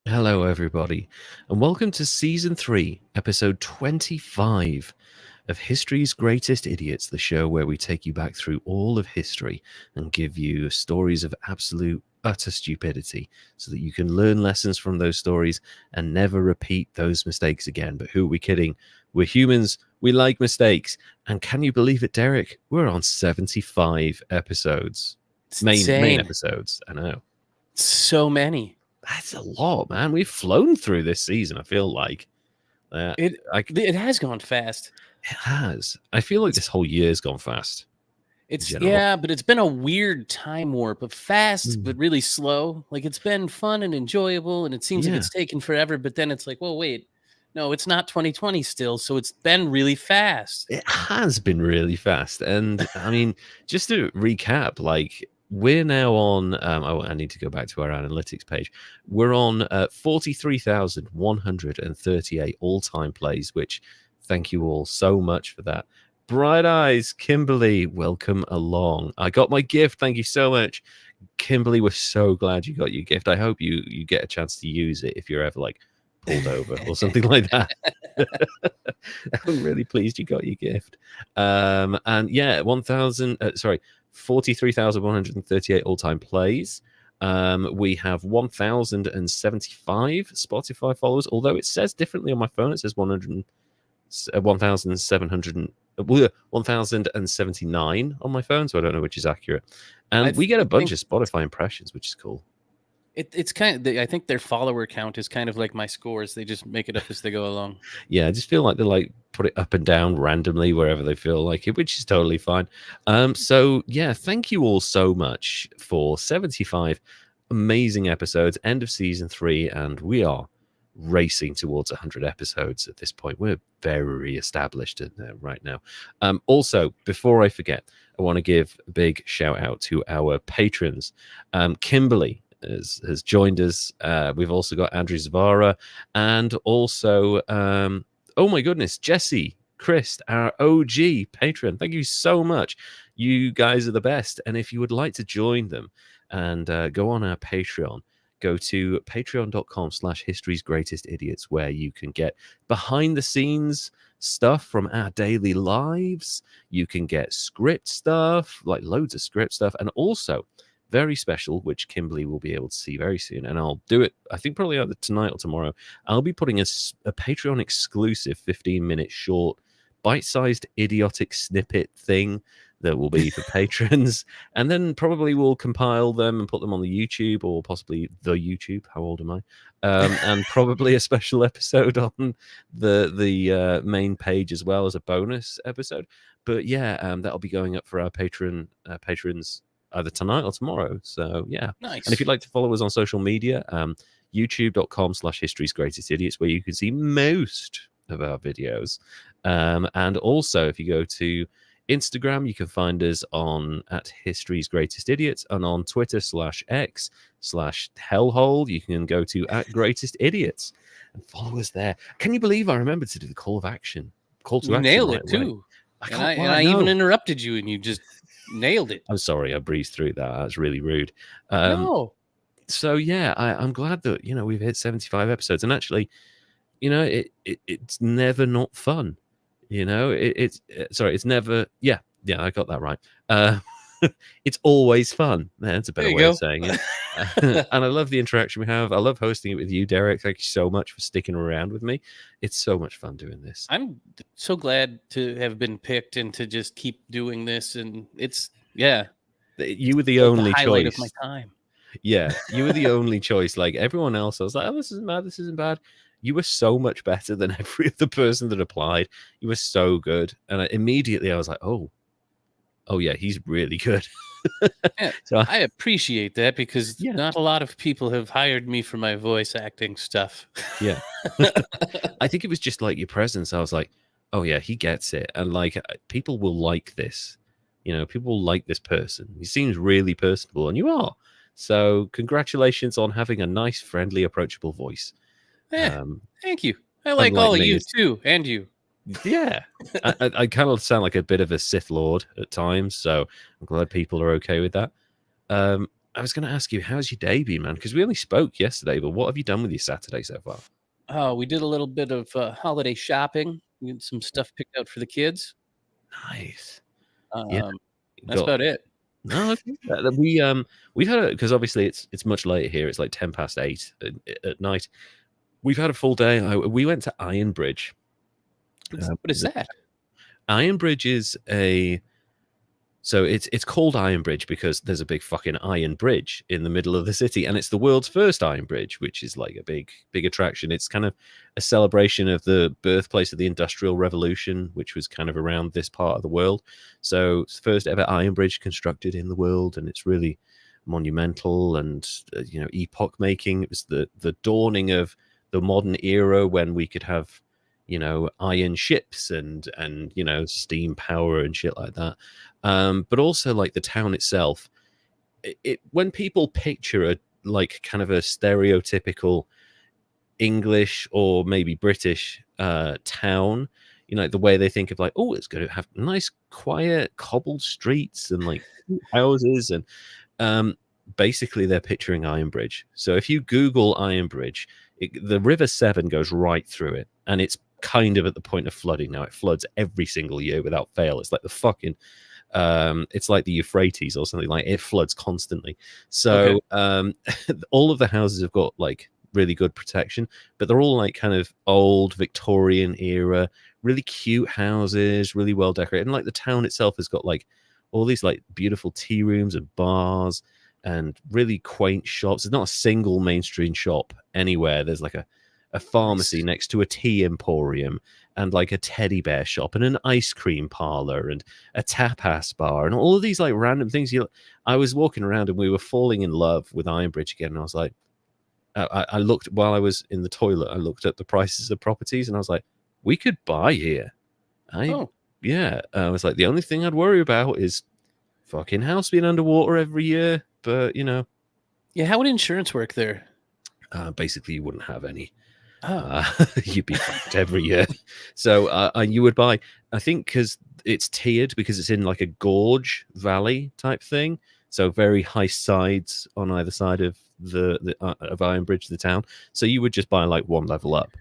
Hello, everybody, and welcome to Season 3, Episode 25 of History's Greatest Idiots, the show where we take you back through all of history and give you stories of absolute, utter stupidity so that you can learn lessons from those stories and never repeat those mistakes again. But who are we kidding? We're humans. We like mistakes. And can you believe it, Derek? We're on 75 episodes. Main episodes. I know. So many. That's a lot, man. We've flown through this season, I feel like. It has gone fast. It has. I feel like this whole year's gone fast. But it's been a weird time warp of fast, but really slow. Like, it's been fun and enjoyable, and it seems like it's taken forever, but then it's like, well, wait. No, it's not 2020 still, so it's been really fast. It has been really fast. And, I mean, just to recap, like, we're now on, I need to go back to our analytics page. We're on 43,138 all-time plays, which thank you all so much for that. Bright Eyes, Kimberly, welcome along. I got my gift. Thank you so much. Kimberly, we're so glad you got your gift. I hope you get a chance to use it if you're ever like pulled over or something like that. I'm really pleased you got your gift. And yeah, 43,138 all-time plays. We have 1,075 Spotify followers, although it says differently on my phone. It says 1,079 on my phone, so I don't know which is accurate. And we get a bunch of Spotify impressions, which is cool. It's kind of, I think their follower count is kind of like my scores. They just make it up as they go along. Yeah, I just feel like they like put it up and down randomly wherever they feel like it, which is totally fine. So yeah, thank you all so much for 75 amazing episodes, end of season 3, and we are racing towards 100 episodes at this point. We're very established right now. Also, before I forget, I want to give a big shout out to our patrons. Kimberly has joined us. We've also got Andrew Zavara, and also oh my goodness, Jesse Christ, our OG patron. Thank you so much. You guys are the best. And if you would like to join them and go on our Patreon, go to patreon.com/history's greatest idiots, where you can get behind the scenes stuff from our daily lives. You can get script stuff, like loads of script stuff, and also very special, which Kimberly will be able to see very soon. And I'll do it, I think, probably either tonight or tomorrow. I'll be putting a Patreon exclusive 15-minute short, bite-sized, idiotic snippet thing that will be for patrons. And then probably we'll compile them and put them on the YouTube, or possibly the YouTube. How old am I? And probably a special episode on the main page as well as a bonus episode. But yeah, that'll be going up for our patrons either tonight or tomorrow. So yeah, nice. And if you'd like to follow us on social media, youtube.com/history's greatest idiots, where you can see most of our videos. And also, if you go to Instagram, you can find us on at History's Greatest Idiots, and on Twitter /x/hellhole, you can go to at Greatest Idiots and follow us there. Can you believe I remembered to do the call to action? You nailed it too. I even interrupted you, and you just nailed it. I'm sorry, I breezed through that. That's really rude. No. So yeah, I'm glad that we've hit 75 episodes, and actually, it's never not fun. It's never. Yeah, I got that right. it's always fun. That's a There better you way of go. saying it. And I love the interaction we have. I love hosting it with you, Derek. Thank you so much for sticking around with me. It's so much fun doing this. I'm so glad to have been picked and to just keep doing this. And it's You were the like the only highlight of my choice. time. Yeah, you were the only choice. Like everyone else, I was like, oh, this isn't bad. This isn't bad. You were so much better than every other person that applied. You were so good. And immediately I was like, oh yeah, he's really good. Yeah, So I appreciate that because yeah, not a lot of people have hired me for my voice acting stuff. yeah. I think it was just like your presence. I was like, oh yeah, he gets it. And like people will like this. People will like this person. He seems really personable, and you are. So congratulations on having a nice, friendly, approachable voice. Yeah, thank you. I like Unlike all of me, you too, and you. yeah. I kind of sound like a bit of a Sith Lord at times, so I'm glad people are okay with that. I was going to ask you, how's your day been, man? Because we only spoke yesterday, but what have you done with your Saturday so far? Oh, we did a little bit of holiday shopping. We had some stuff picked out for the kids. Nice. Yeah. Um, that's Got about it. no. Okay. We've had because obviously it's much later here. It's like 8:10 at night. We've had a full day. We went to Iron Bridge. What is that? Iron Bridge is so it's called Iron Bridge because there's a big fucking iron bridge in the middle of the city, and it's the world's first iron bridge, which is like a big attraction. It's kind of a celebration of the birthplace of the Industrial Revolution, which was kind of around this part of the world. So it's the first ever iron bridge constructed in the world, and it's really monumental and epoch making. It was the dawning of the modern era when we could have iron ships and steam power and shit like that. But also like the town itself, when people picture a like kind of a stereotypical English or maybe British town, the way they think of like, oh, it's going to have nice quiet cobbled streets and like houses, and basically they're picturing Iron Bridge. So if you Google Iron Bridge, the River Severn goes right through it, and it's kind of at the point of flooding now. It floods every single year without fail. It's like the fucking it's like the Euphrates or something. Like it floods constantly. So all of the houses have got like really good protection, but they're all like kind of old Victorian era, really cute houses, really well decorated. And like the town itself has got like all these like beautiful tea rooms and bars and really quaint shops. There's not a single mainstream shop anywhere. There's like a pharmacy next to a tea emporium and like a teddy bear shop and an ice cream parlor and a tapas bar and all of these like random things. I was walking around and we were falling in love with Ironbridge again. And I was like, I looked while I was in the toilet. I looked at the prices of properties and I was like, we could buy here. I was like, the only thing I'd worry about is fucking house being underwater every year. But how would insurance work there? Basically, you wouldn't have any. You'd be fucked every year. So you would buy, I think, because it's tiered, because it's in like a gorge valley type thing. So very high sides on either side of of Ironbridge, the town. So you would just buy like one level up,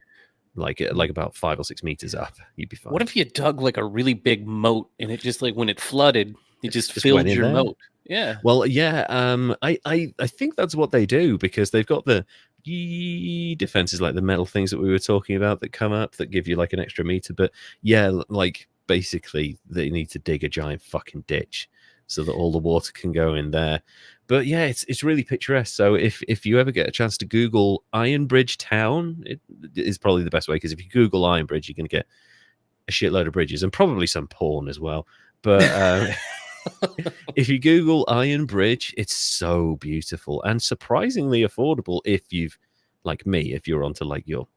like about 5 or 6 meters up. You'd be fine. What if you dug like a really big moat and it just like when it flooded, it just filled your moat? Yeah. Well, yeah. I think that's what they do, because they've got the defenses, like the metal things that we were talking about that come up that give you like an extra meter. But yeah, like basically they need to dig a giant fucking ditch so that all the water can go in there. But yeah, it's really picturesque. So if you ever get a chance to Google Ironbridge town, it is probably the best way, because if you Google Ironbridge, you're going to get a shitload of bridges and probably some porn as well. But if you Google Iron Bridge, it's so beautiful and surprisingly affordable if you've, like me, if you're onto like your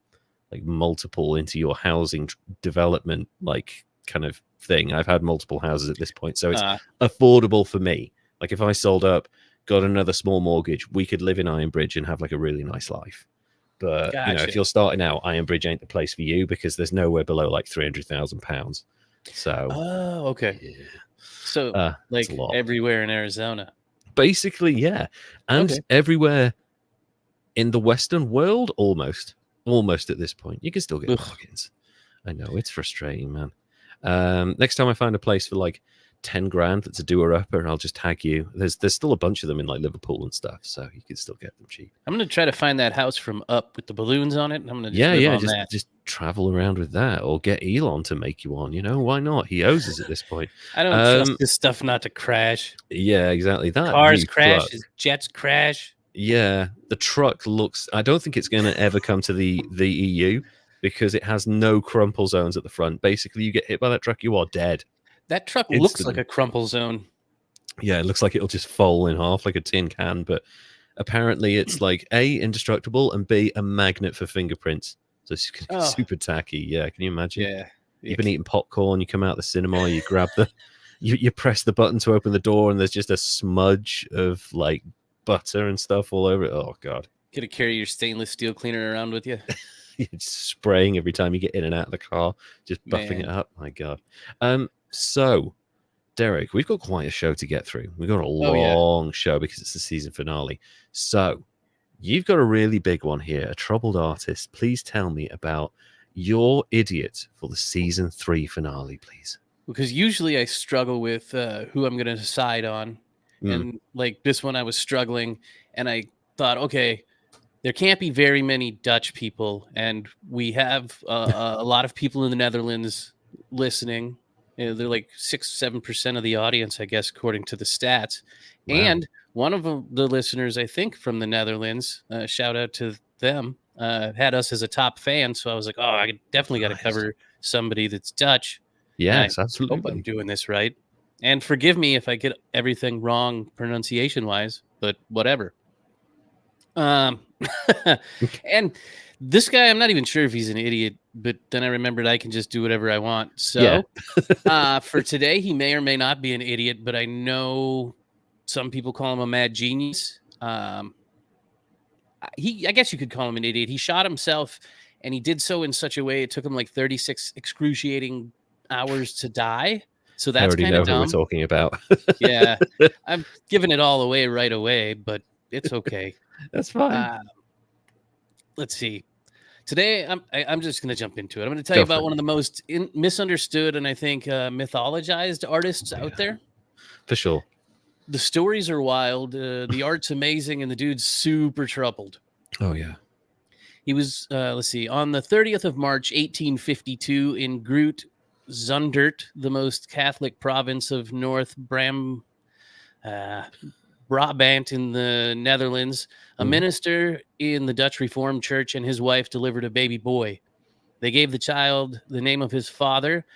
like multiple into your housing development like kind of thing. I've had multiple houses at this point, so it's affordable for me. Like if I sold up, got another small mortgage, we could live in Iron Bridge and have like a really nice life. But if you're starting out, Iron Bridge ain't the place for you, because there's nowhere below like £300,000. So okay. Yeah. So like everywhere in Arizona. Basically, yeah. And everywhere in the Western world, almost at this point. You can still get bargains. I know, it's frustrating, man. Next time I find a place for like 10 grand that's a doer-upper, and I'll just tag you. There's still a bunch of them in like Liverpool and stuff, so you can still get them cheap. I'm gonna try to find that house from Up with the balloons on it, and I'm gonna just live on that. Just travel around with that, or get Elon to make you one. Why not? He owes us at this point. I don't trust this stuff not to crash. Yeah, exactly. That cars crash, jets crash. Yeah, the truck looks. I don't think it's going to ever come to the EU because it has no crumple zones at the front. Basically, you get hit by that truck, you are dead. That truck looks like a crumple zone. Yeah, it looks like it'll just fall in half like a tin can, but apparently it's like A, indestructible, and B, a magnet for fingerprints. So it's super tacky. Yeah, can you imagine? Yeah. You've been eating popcorn, you come out of the cinema, you grab you press the button to open the door, and there's just a smudge of like butter and stuff all over it. Oh God. Gotta carry your stainless steel cleaner around with you. You're just spraying every time you get in and out of the car, just buffing it up. My God. So Derek, we've got quite a show to get through. We've got a long show because it's the season finale. So you've got a really big one here, a troubled artist. Please tell me about your idiot for the season 3 finale, please. Because usually I struggle with who I'm going to decide on. And like this one, I was struggling, and I thought, okay, there can't be very many Dutch people, and we have a lot of people in the Netherlands listening. They're like 6-7% of the audience, I guess, according to the stats. Wow. And one of the listeners, I think, from the Netherlands, shout out to them, had us as a top fan. So I was like, oh, I definitely got to cover somebody that's Dutch. Yes, absolutely. Hope I'm doing this right. And forgive me if I get everything wrong pronunciation-wise, but whatever. And this guy, I'm not even sure if he's an idiot, but then I remembered I can just do whatever I want. So for today, he may or may not be an idiot, but I know some people call him a mad genius. I guess you could call him an idiot. He shot himself, and he did so in such a way it took him like 36 excruciating hours to die. So that's kind of dumb. Who we're talking about. Yeah, I'm giving it all away right away, but it's okay. That's fine. Let's see. Today, I'm just going to jump into it. I'm going to tell you about one of the most misunderstood and I think mythologized artists out there. For sure. The stories are wild. The art's amazing, and the dude's super troubled. Oh, yeah. He was, let's see, on the 30th of March, 1852, in Groot Zundert, the most Catholic province of North Brabant in the Netherlands, a minister in the Dutch Reformed Church and his wife delivered a baby boy. They gave the child the name of his father,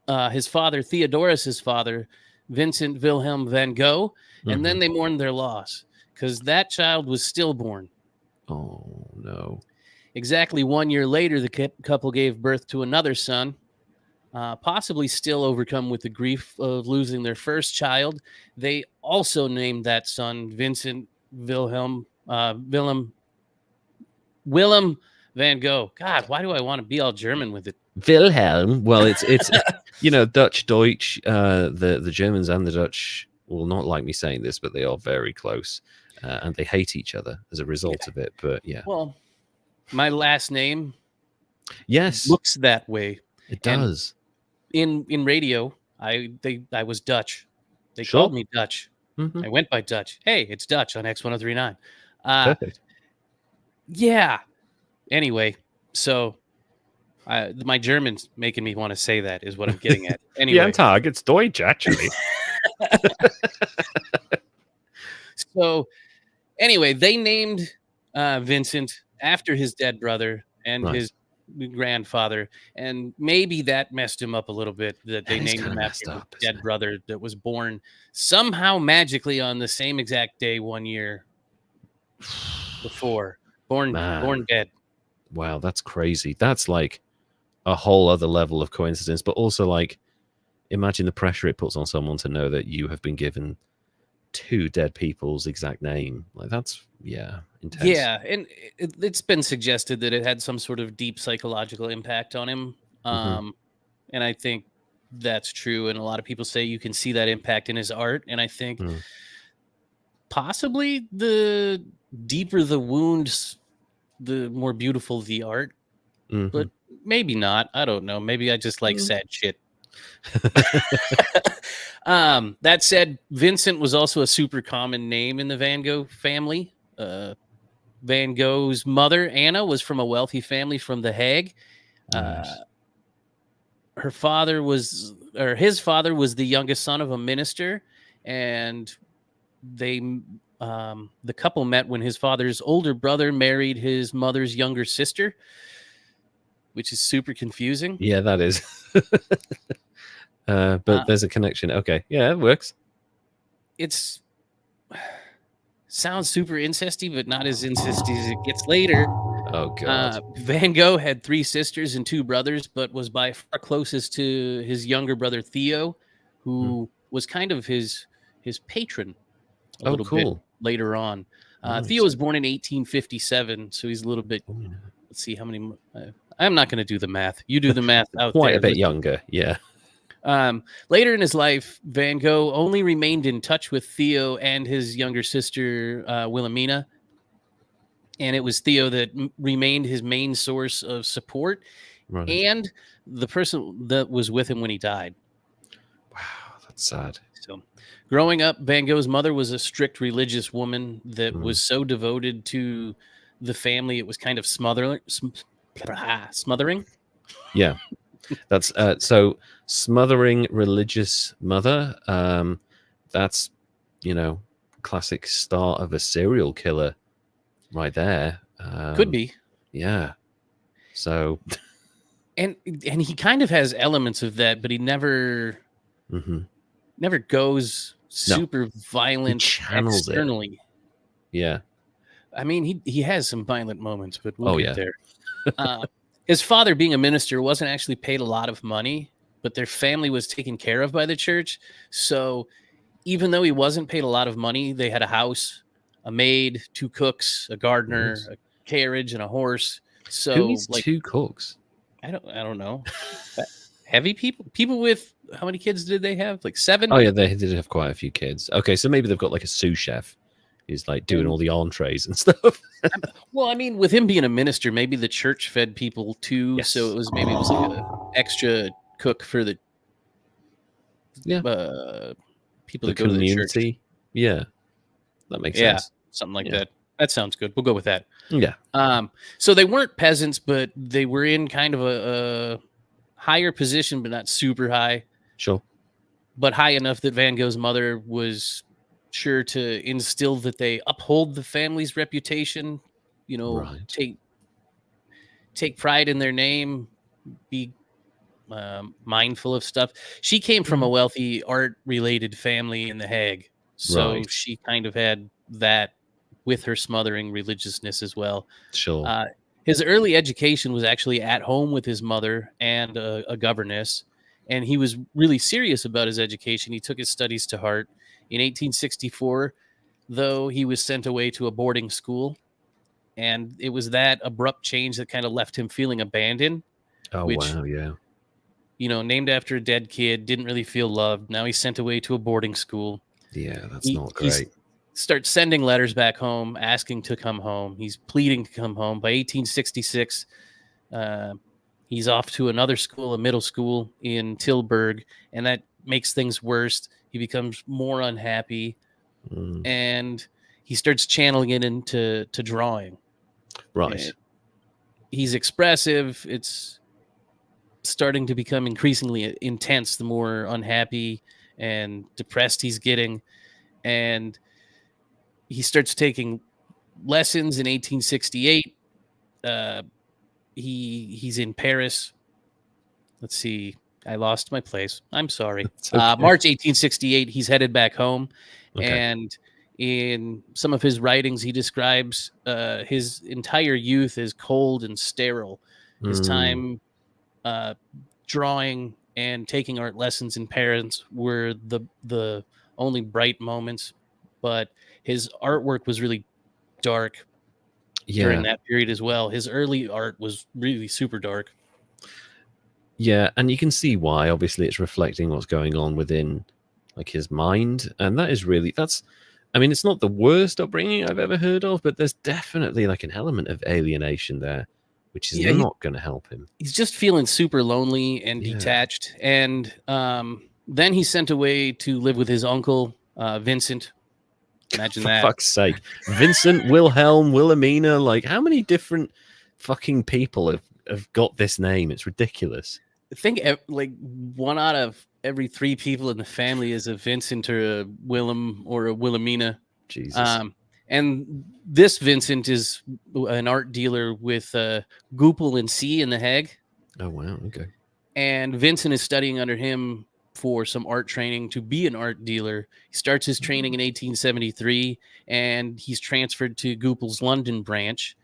Theodorus's father, Vincent Wilhelm Van Gogh, and then they mourned their loss because that child was stillborn. Oh, no. Exactly 1 year later, the couple gave birth to another son. Possibly still overcome with the grief of losing their first child. They also named that son Vincent Willem Van Gogh. God, why do I want to be all German with it? Wilhelm. Well, it's Dutch, Deutsch. The Germans and the Dutch will not like me saying this, but they are very close, and they hate each other as a result of it. But yeah. Well, my last name, looks that way. It does. And in radio, I was Dutch. They called me Dutch. I went by Dutch. Hey, it's Dutch on X1039. Perfect. Yeah. Anyway, so my German's making me want to say that is what I'm getting at. Anyway, yeah, Tag, it's Deutsch actually. So, anyway, they named Vincent after his dead brother and his grandfather, and maybe that messed him up a little bit that they named him after his dead brother that was born somehow magically on the same exact day 1 year before. Born dead. Wow, that's crazy. That's like a whole other level of coincidence, but also like imagine the pressure it puts on someone to know that you have been given 2 dead people's exact name. Like that's intense. Yeah, and it's been suggested that it had some sort of deep psychological impact on him. And I think that's true. And a lot of people say you can see that impact in his art. And I think possibly the deeper the wounds, the more beautiful the art. But maybe not. I don't know. Maybe I just like sad shit. That said, Vincent was also a super common name in the Van Gogh family. Van Gogh's mother, Anna, was from a wealthy family from The Hague. Nice. His father was the youngest son of a minister, and the couple met when his father's older brother married his mother's younger sister, which is super confusing. Yeah, that is. But there's a connection. Okay, yeah, it works. It's sounds super incesty, but not as incesty as it gets later. Oh god. Van Gogh had 3 sisters and 2 brothers, but was by far closest to his younger brother Theo, who was kind of his patron a little bit later on. Nice. Theo was born in 1857, so he's a little bit. Let's see how many. I'm not going to do the math. You do the math out Quite there. a bit younger, yeah. Later in his life, Van Gogh only remained in touch with Theo and his younger sister, Wilhelmina. And it was Theo that remained his main source of support and the person that was with him when he died. Wow, that's sad. So growing up, Van Gogh's mother was a strict religious woman that was so devoted to the family, it was kind of smothering. Yeah. That's so smothering religious mother. That's, classic start of a serial killer right there. Could be. Yeah. So and he kind of has elements of that, but he never goes super violent externally. Yeah. I mean, he has some violent moments, but we'll get there. His father, being a minister, wasn't actually paid a lot of money, but their family was taken care of by the church. So even though he wasn't paid a lot of money, they had a house, a maid, 2 cooks, a gardener, a carriage, and a horse. So who needs 2 cooks? I don't know. Heavy people with how many kids did they have? Like 7? Oh yeah, they did have quite a few kids. Okay, so maybe they've got like a sous chef who's like doing all the entrees and stuff. Well, I mean, with him being a minister, maybe the church fed people too. Yes. So it was like an extra cook for the people that go to the church. Yeah, that makes sense. Something like that. That sounds good. We'll go with that. Yeah. So they weren't peasants, but they were in kind of a higher position, but not super high. Sure. But high enough that Van Gogh's mother was sure to instill that they uphold the family's reputation, take pride in their name, be mindful of stuff. She came from a wealthy art-related family in The Hague, so she kind of had that with her smothering religiousness as well. Sure. His early education was actually at home with his mother and a governess, and he was really serious about his education. He took his studies to heart. In 1864, though, he was sent away to a boarding school, and it was that abrupt change that kind of left him feeling abandoned. Oh, wow, yeah. Named after a dead kid, didn't really feel loved. Now he's sent away to a boarding school. Yeah, that's not great. He starts sending letters back home, asking to come home. He's pleading to come home. By 1866, he's off to another school, a middle school in Tilburg, and that makes things worse. He becomes more unhappy, and he starts channeling it into drawing. Right. He's expressive. It's starting to become increasingly intense the more unhappy and depressed he's getting. And he starts taking lessons in 1868. He's in Paris. Let's see. I lost my place. I'm sorry. Okay. March 1868, he's headed back home. Okay. And in some of his writings, he describes his entire youth as cold and sterile. His time drawing and taking art lessons in Paris were the only bright moments, but his artwork was really dark during that period as well. His early art was really super dark. Yeah, and you can see why. Obviously, it's reflecting what's going on within like his mind, and it's not the worst upbringing I've ever heard of, but there's definitely like an element of alienation there. which is not going to help him. He's just feeling super lonely and detached. And then he's sent away to live with his uncle, Vincent. Imagine that. For fuck's sake. Vincent, Wilhelm, Wilhelmina, like how many different fucking people have got this name? It's ridiculous. I think like 1 out of every 3 people in the family is a Vincent or a Willem or a Wilhelmina. Jesus. And this Vincent is an art dealer with Goupil and C in The Hague. Oh, wow. Okay. And Vincent is studying under him for some art training to be an art dealer. He starts his training in 1873, and he's transferred to Goupil's London branch.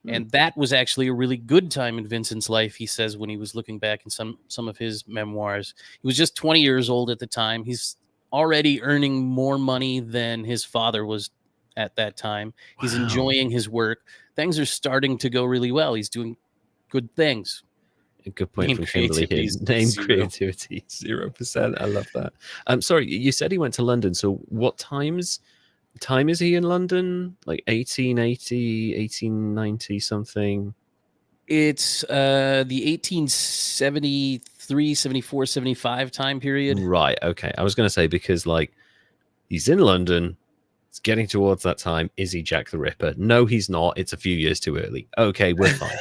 And that was actually a really good time in Vincent's life, he says, when he was looking back in some of his memoirs. He was just 20 years old at the time. He's already earning more money than his father was at that time. He's enjoying his work. Things are starting to go really well. He's doing good things. A good point from Kimberly here. Name creativity, 0%. I love that. Sorry, you said he went to London. So what time is he in London? Like 1880, 1890 something? It's the 1873, 74, 75 time period. Right. Okay. I was going to say, because like he's in London, it's getting towards that time. Is he Jack the Ripper? No, he's not. It's a few years too early. Okay, we're fine.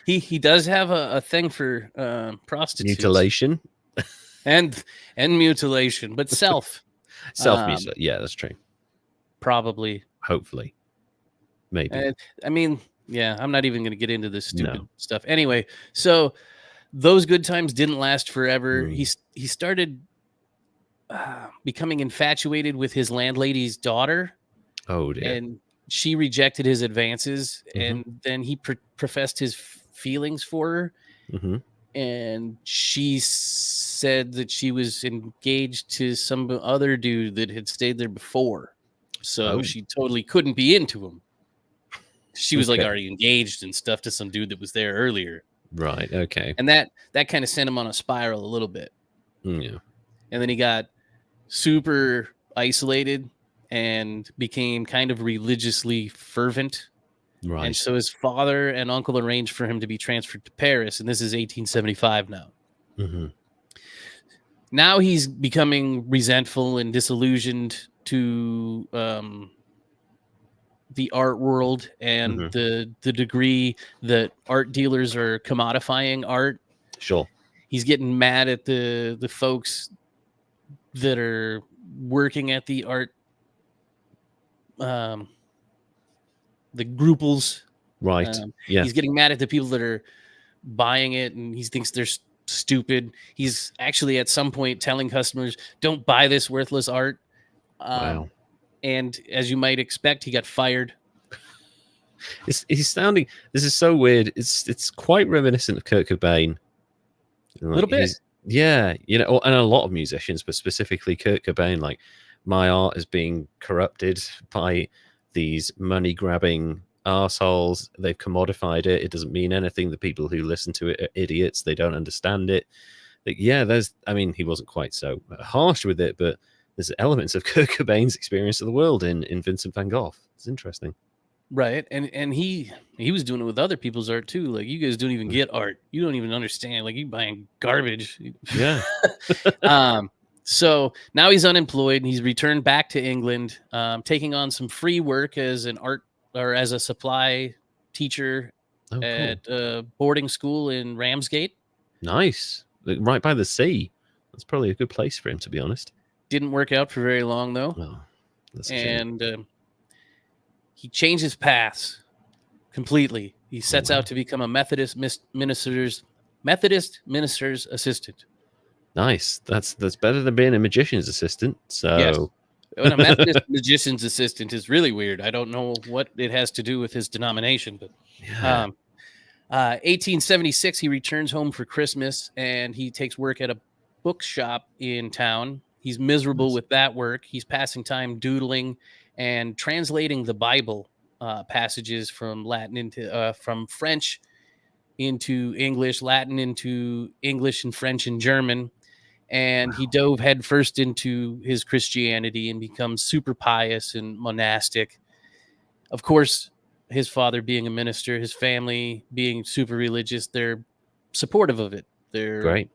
he does have a thing for prostitutes, mutilation, and mutilation, but self mutilation. Yeah, that's true. Probably, hopefully, maybe. I mean, yeah, I'm not even going to get into this stupid stuff. Anyway, so those good times didn't last forever. He started becoming infatuated with his landlady's daughter. Oh dear. And she rejected his advances, and then he professed his feelings for her. And she said that she was engaged to some other dude that had stayed there before. So she totally couldn't be into him. She was like already engaged and stuff to some dude that was there earlier. Right. Okay. And that kind of sent him on a spiral a little bit. Yeah. And then he got super isolated and became kind of religiously fervent. Right. And so his father and uncle arranged for him to be transferred to Paris. And this is 1875 now. Now he's becoming resentful and disillusioned to the art world and the degree that art dealers are commodifying art. Sure. He's getting mad at the folks that are working at the art, the Goupils. Right. Yeah. He's getting mad at the people that are buying it, and he thinks they're stupid. He's actually at some point telling customers, don't buy this worthless art. Wow. And as you might expect, he got fired. He's sounding, this is so weird. It's quite reminiscent of Kurt Cobain. A little bit. Yeah, you know, and a lot of musicians, but specifically Kurt Cobain, like, my art is being corrupted by these money-grabbing arseholes. They've commodified it. It doesn't mean anything. The people who listen to it are idiots. They don't understand it. Like, yeah, I mean, he wasn't quite so harsh with it, but there's elements of Kurt Cobain's experience of the world in Vincent Van Gogh. It's interesting. Right. And he was doing it with other people's art too. Like, you guys don't even get art. You don't even understand. Like, you buying garbage. Yeah. So now he's unemployed and he's returned back to England, taking on some free work as an art or as a supply teacher at a boarding school in Ramsgate. Nice. Right by the sea. That's probably a good place for him, to be honest. Didn't work out for very long, though. Oh, that's he changes paths completely. He sets out to become a Methodist minister's assistant. Nice. That's better than being a magician's assistant. So, yes. And a Methodist magician's assistant is really weird. I don't know what it has to do with his denomination, but 1876, he returns home for Christmas and he takes work at a bookshop in town. He's miserable with that work. He's passing time doodling and translating the Bible passages from Latin into from French into English, Latin into English and French and German. And he dove headfirst into his Christianity and becomes super pious and monastic. Of course, his father being a minister, his family being super religious, they're supportive of it. They're, Great.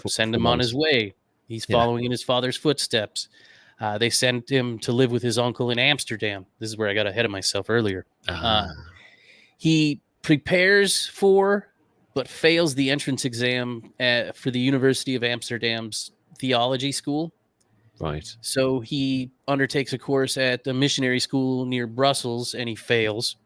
send For him on his once. way. He's Yeah. following in his father's footsteps. They sent him to live with his uncle in Amsterdam. This is where I got ahead of myself earlier. He prepares for, but fails the entrance exam for the University of Amsterdam's theology school. Right. So he undertakes a course at the missionary school near Brussels, and he fails.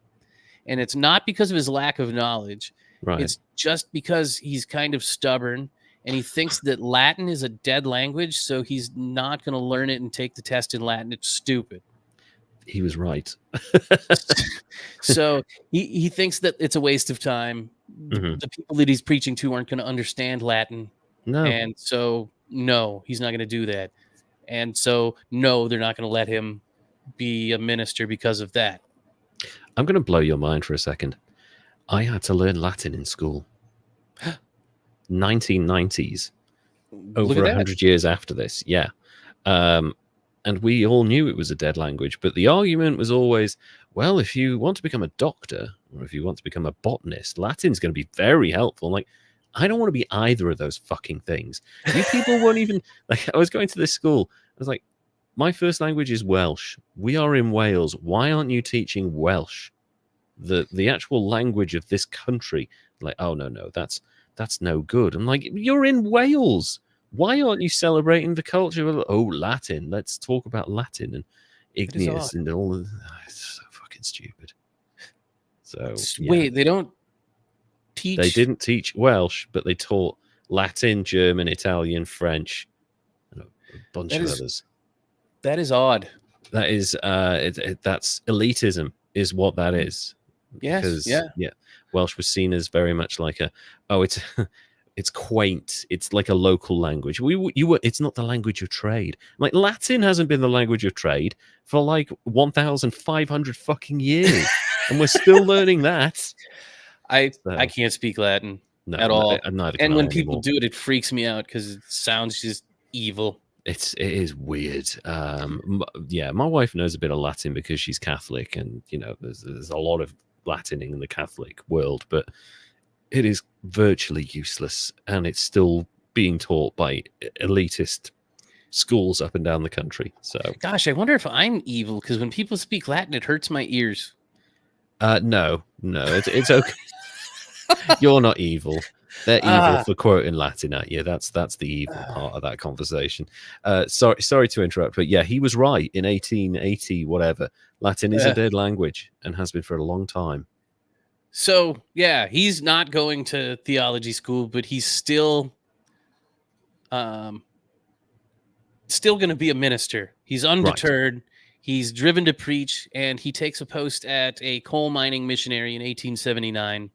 And it's not because of his lack of knowledge. Right. It's just because he's kind of stubborn, and he thinks that Latin is a dead language, so he's not going to learn it and take the test in Latin. It's stupid. He was right. So he thinks that it's a waste of time. The people that he's preaching to aren't going to understand Latin. No. And so, no, he's not going to do that. And so, no, they're not going to let him be a minister because of that. I'm going to blow your mind for a second. I had to learn Latin in school. 1990s. Over 100 years after this. Yeah. And we all knew it was a dead language, but the argument was always, well, if you want to become a doctor or if you want to become a botanist, Latin's going to be very helpful. I'm like, I don't want to be either of those fucking things. You people won't even, like, I was going to this school. I was like, my first language is Welsh. We are in Wales. Why aren't you teaching Welsh? The actual language of this country. Like, oh, no, that's no good. I'm like, you're in Wales. Why aren't you celebrating the culture of, Latin? Let's talk about Latin and igneous and all of it's so fucking stupid. So wait, they don't teach. They didn't teach Welsh, but they taught Latin, German, Italian, French, and a bunch of others. That is odd. That is that's elitism, is what that is. Yes. Because, yeah. Welsh was seen as very much like it's quaint. It's like a local language. It's not the language of trade. Like, Latin hasn't been the language of trade for like 1,500 fucking years, and we're still learning that. I can't speak Latin at all. Neither can and I when anymore. People do it, it freaks me out because it sounds just evil. It is weird. My wife knows a bit of Latin because she's Catholic, and there's a lot of Latin in the Catholic world, but it is virtually useless, and it's still being taught by elitist schools up and down the country. So, gosh, I wonder if I'm evil, because when people speak Latin, it hurts my ears. No, it's okay. You're not evil. They're evil for quoting Latin at you. That's the evil part of that conversation. Sorry to interrupt, but yeah, he was right. In 1880, whatever, Latin is a dead language and has been for a long time. So yeah, he's not going to theology school, but he's still going to be a minister. He's undeterred. Right. He's driven to preach, and he takes a post at a coal mining missionary in 1879.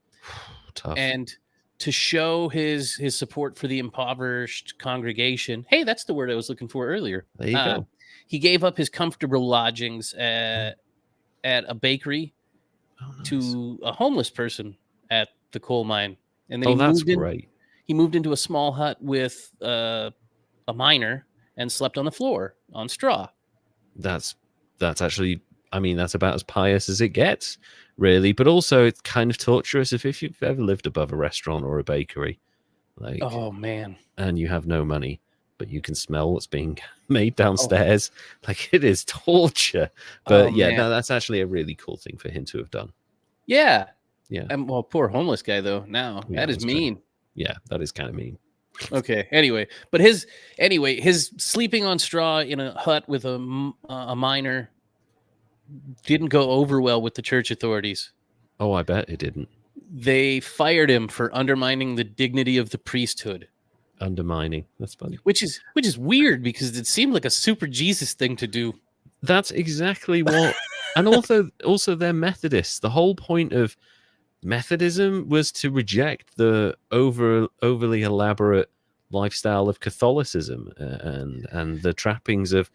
Tough. And to show his support for the impoverished congregation, hey, that's the word I was looking for earlier. There you go. He gave up his comfortable lodgings at a bakery to a homeless person at the coal mine. And then that's great. He moved into a small hut with a miner and slept on the floor on straw. That's actually, I mean, that's about as pious as it gets, really. But also, it's kind of torturous if you've ever lived above a restaurant or a bakery. Like, oh man, and you have no money, but you can smell what's being made downstairs. Like, it is torture. But no, that's actually a really cool thing for him to have done. Yeah. Yeah. Well, poor homeless guy though. Now that is mean. Yeah, that is kind of mean. Okay. Anyway, but his sleeping on straw in a hut with a miner didn't go over well with the church authorities. Oh, I bet it didn't. They fired him for undermining the dignity of the priesthood. Undermining. That's funny. Which is weird, because it seemed like a super Jesus thing to do. That's exactly what. And also they're Methodists. The whole point of Methodism was to reject the overly elaborate lifestyle of Catholicism and the trappings of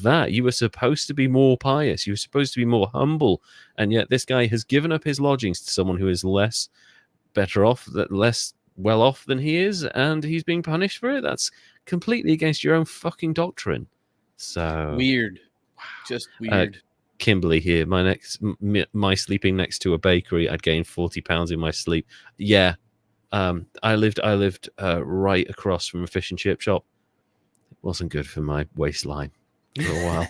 that. You were supposed to be more pious. You were supposed to be more humble. And yet this guy has given up his lodgings to someone who is less well off than he is, and he's being punished for it. That's completely against your own fucking doctrine. So weird. Just weird. Kimberly here. My sleeping next to a bakery, I'd gained 40 pounds in my sleep. Yeah. I lived right across from a fish and chip shop. It wasn't good for my waistline for a while.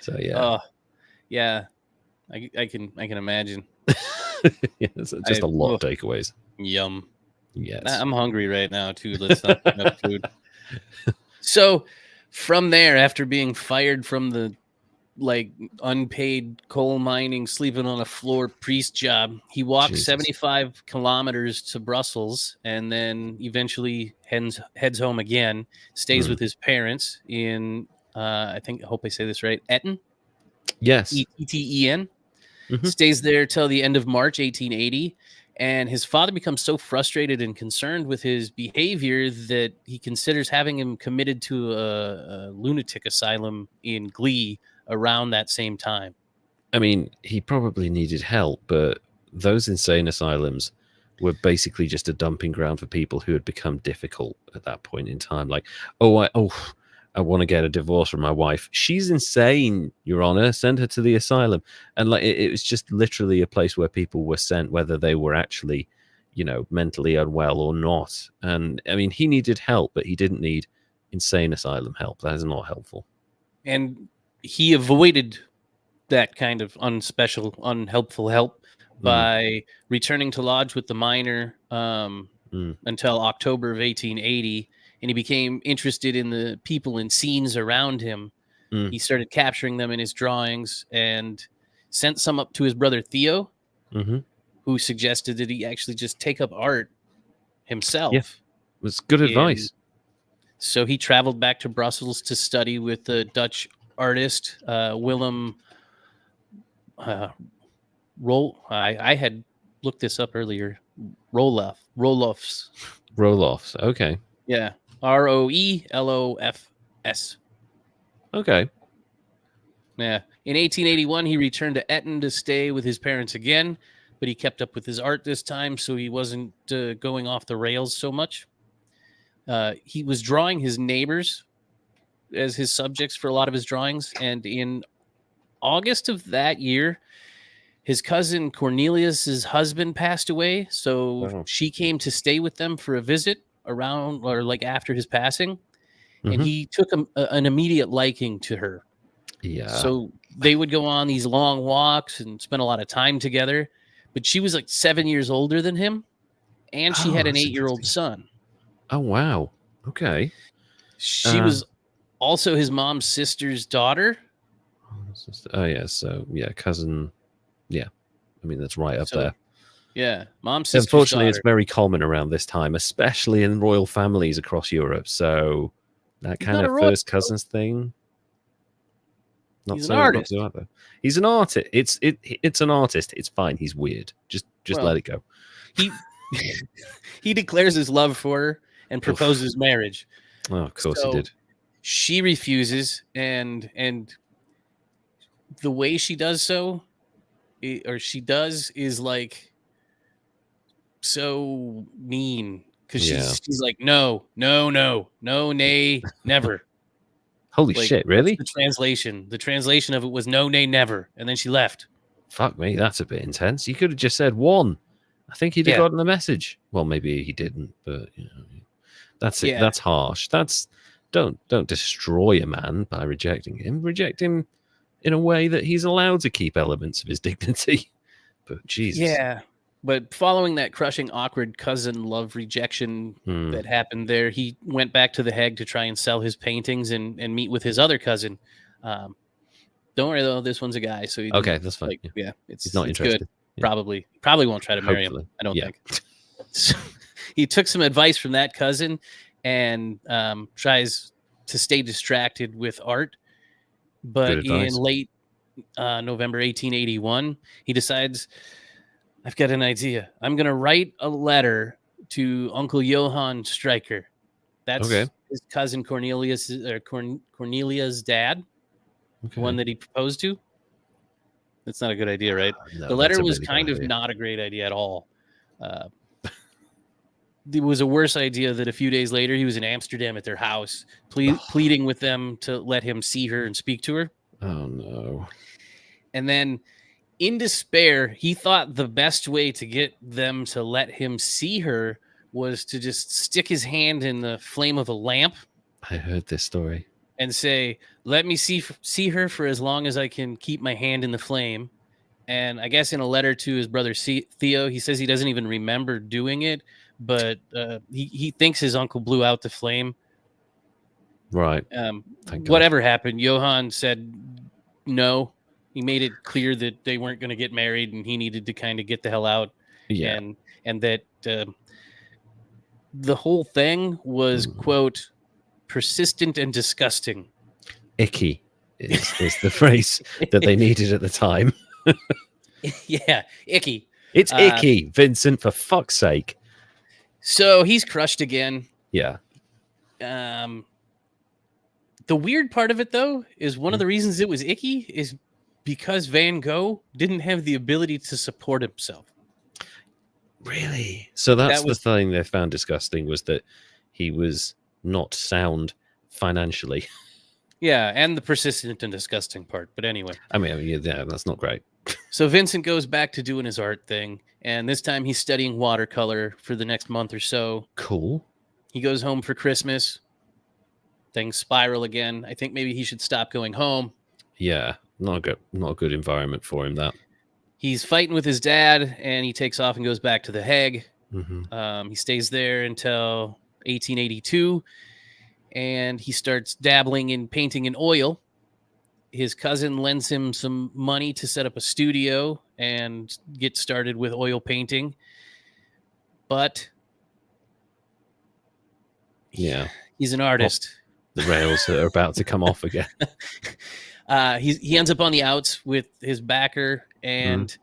So yeah. Oh, yeah. I can imagine. Yeah, just a lot of takeaways. Yum. Yes. I'm hungry right now too. Let's not talk about food. So from there, after being fired from the unpaid coal mining, sleeping on a floor priest job, he walked 75 kilometers to Brussels and then eventually heads home again, stays with his parents in I hope I say this right, Etten. Yes. Etten. Stays there till the end of March 1880. And his father becomes so frustrated and concerned with his behavior that he considers having him committed to a lunatic asylum in Glee around that same time. I mean, he probably needed help, but those insane asylums were basically just a dumping ground for people who had become difficult at that point in time. Like, I want to get a divorce from my wife. She's insane, Your Honor. Send her to the asylum. And like, it was just literally a place where people were sent, whether they were actually, mentally unwell or not. And I mean, he needed help, but he didn't need insane asylum help. That is not helpful. And he avoided that kind of unhelpful help by returning to lodge with the miner until October of 1880. And he became interested in the people and scenes around him. He started capturing them in his drawings and sent some up to his brother Theo, who suggested that he actually just take up art himself. Yeah, it was good advice. So he traveled back to Brussels to study with the Dutch artist Willem I had looked this up earlier. Roelofs. Okay. Yeah. Roelofs. Okay. Yeah. In 1881, he returned to Etten to stay with his parents again, but he kept up with his art this time, so he wasn't going off the rails so much. He was drawing his neighbors as his subjects for a lot of his drawings, and in August of that year, his cousin Cornelius's husband passed away, so she came to stay with them for a visit around or after his passing, and he took an immediate liking to her. Yeah. So they would go on these long walks and spend a lot of time together, but she was 7 years older than him, and she had an 8-year-old son. Oh, wow. Okay. She was also his mom's sister's daughter. Oh, yeah. So, yeah, cousin. Yeah. I mean, that's right up there. Yeah. Mom's sister's Unfortunately, daughter. it's very common around this time, especially in royal families across Europe. So that kind of first cousins thing. He's an artist. He's an artist. It's an artist. It's fine. He's weird. Just let it go. He declares his love for her and proposes marriage. Oh, of course he did. She refuses, and the way she does so, is so mean because she's like, no, nay, never. Holy shit! Really? The translation of it was no, nay, never, and then she left. Fuck me, that's a bit intense. You could have just said one. I think he'd have gotten the message. Well, maybe he didn't, but that's it. That's harsh. Don't destroy a man by rejecting him. Reject him in a way that he's allowed to keep elements of his dignity. But Jesus. Yeah. But following that crushing, awkward cousin love rejection that happened there, he went back to The Hague to try and sell his paintings and meet with his other cousin. Don't worry, though. This one's a guy. So okay, that's fine. He's not interested. Good. Yeah. Probably won't try to marry him. I don't think. So he took some advice from that cousin and tries to stay distracted with art. But in late November 1881, he decides, I've got an idea. I'm going to write a letter to Uncle Johann Stryker. That's his cousin Cornelia's dad, the one that he proposed to. That's not a good idea, right? No, the letter was kind of not a great idea at all. It was a worse idea that a few days later he was in Amsterdam at their house, pleading with them to let him see her and speak to her. Oh no. And then in despair, he thought the best way to get them to let him see her was to just stick his hand in the flame of a lamp. I heard this story. And say, let me see her for as long as I can keep my hand in the flame. And I guess in a letter to his brother Theo, he says he doesn't even remember doing it, but he thinks his uncle blew out the flame. Right. Whatever happened, Johann said no. He made it clear that they weren't going to get married and he needed to kind of get the hell out. Yeah. And that the whole thing was, quote, persistent and disgusting. Icky is the phrase that they needed at the time. Yeah, icky. It's icky, Vincent, for fuck's sake. So he's crushed again. Yeah. The weird part of it, though, is one of the reasons it was icky is because Van Gogh didn't have the ability to support himself. Really? So that's the thing they found disgusting, was that he was not sound financially. Yeah, and the persistent and disgusting part. But anyway. I mean, yeah, that's not great. So Vincent goes back to doing his art thing, and this time he's studying watercolor for the next month or so. Cool. He goes home for Christmas. Things spiral again. I think maybe he should stop going home. Yeah, not a good environment for him, that. He's fighting with his dad, and he takes off and goes back to The Hague. Mm-hmm. He stays there until 1882, and he starts dabbling in painting in oil. His cousin lends him some money to set up a studio and get started with oil painting. But yeah, he's an artist. The rails are about to come off again. He ends up on the outs with his backer, and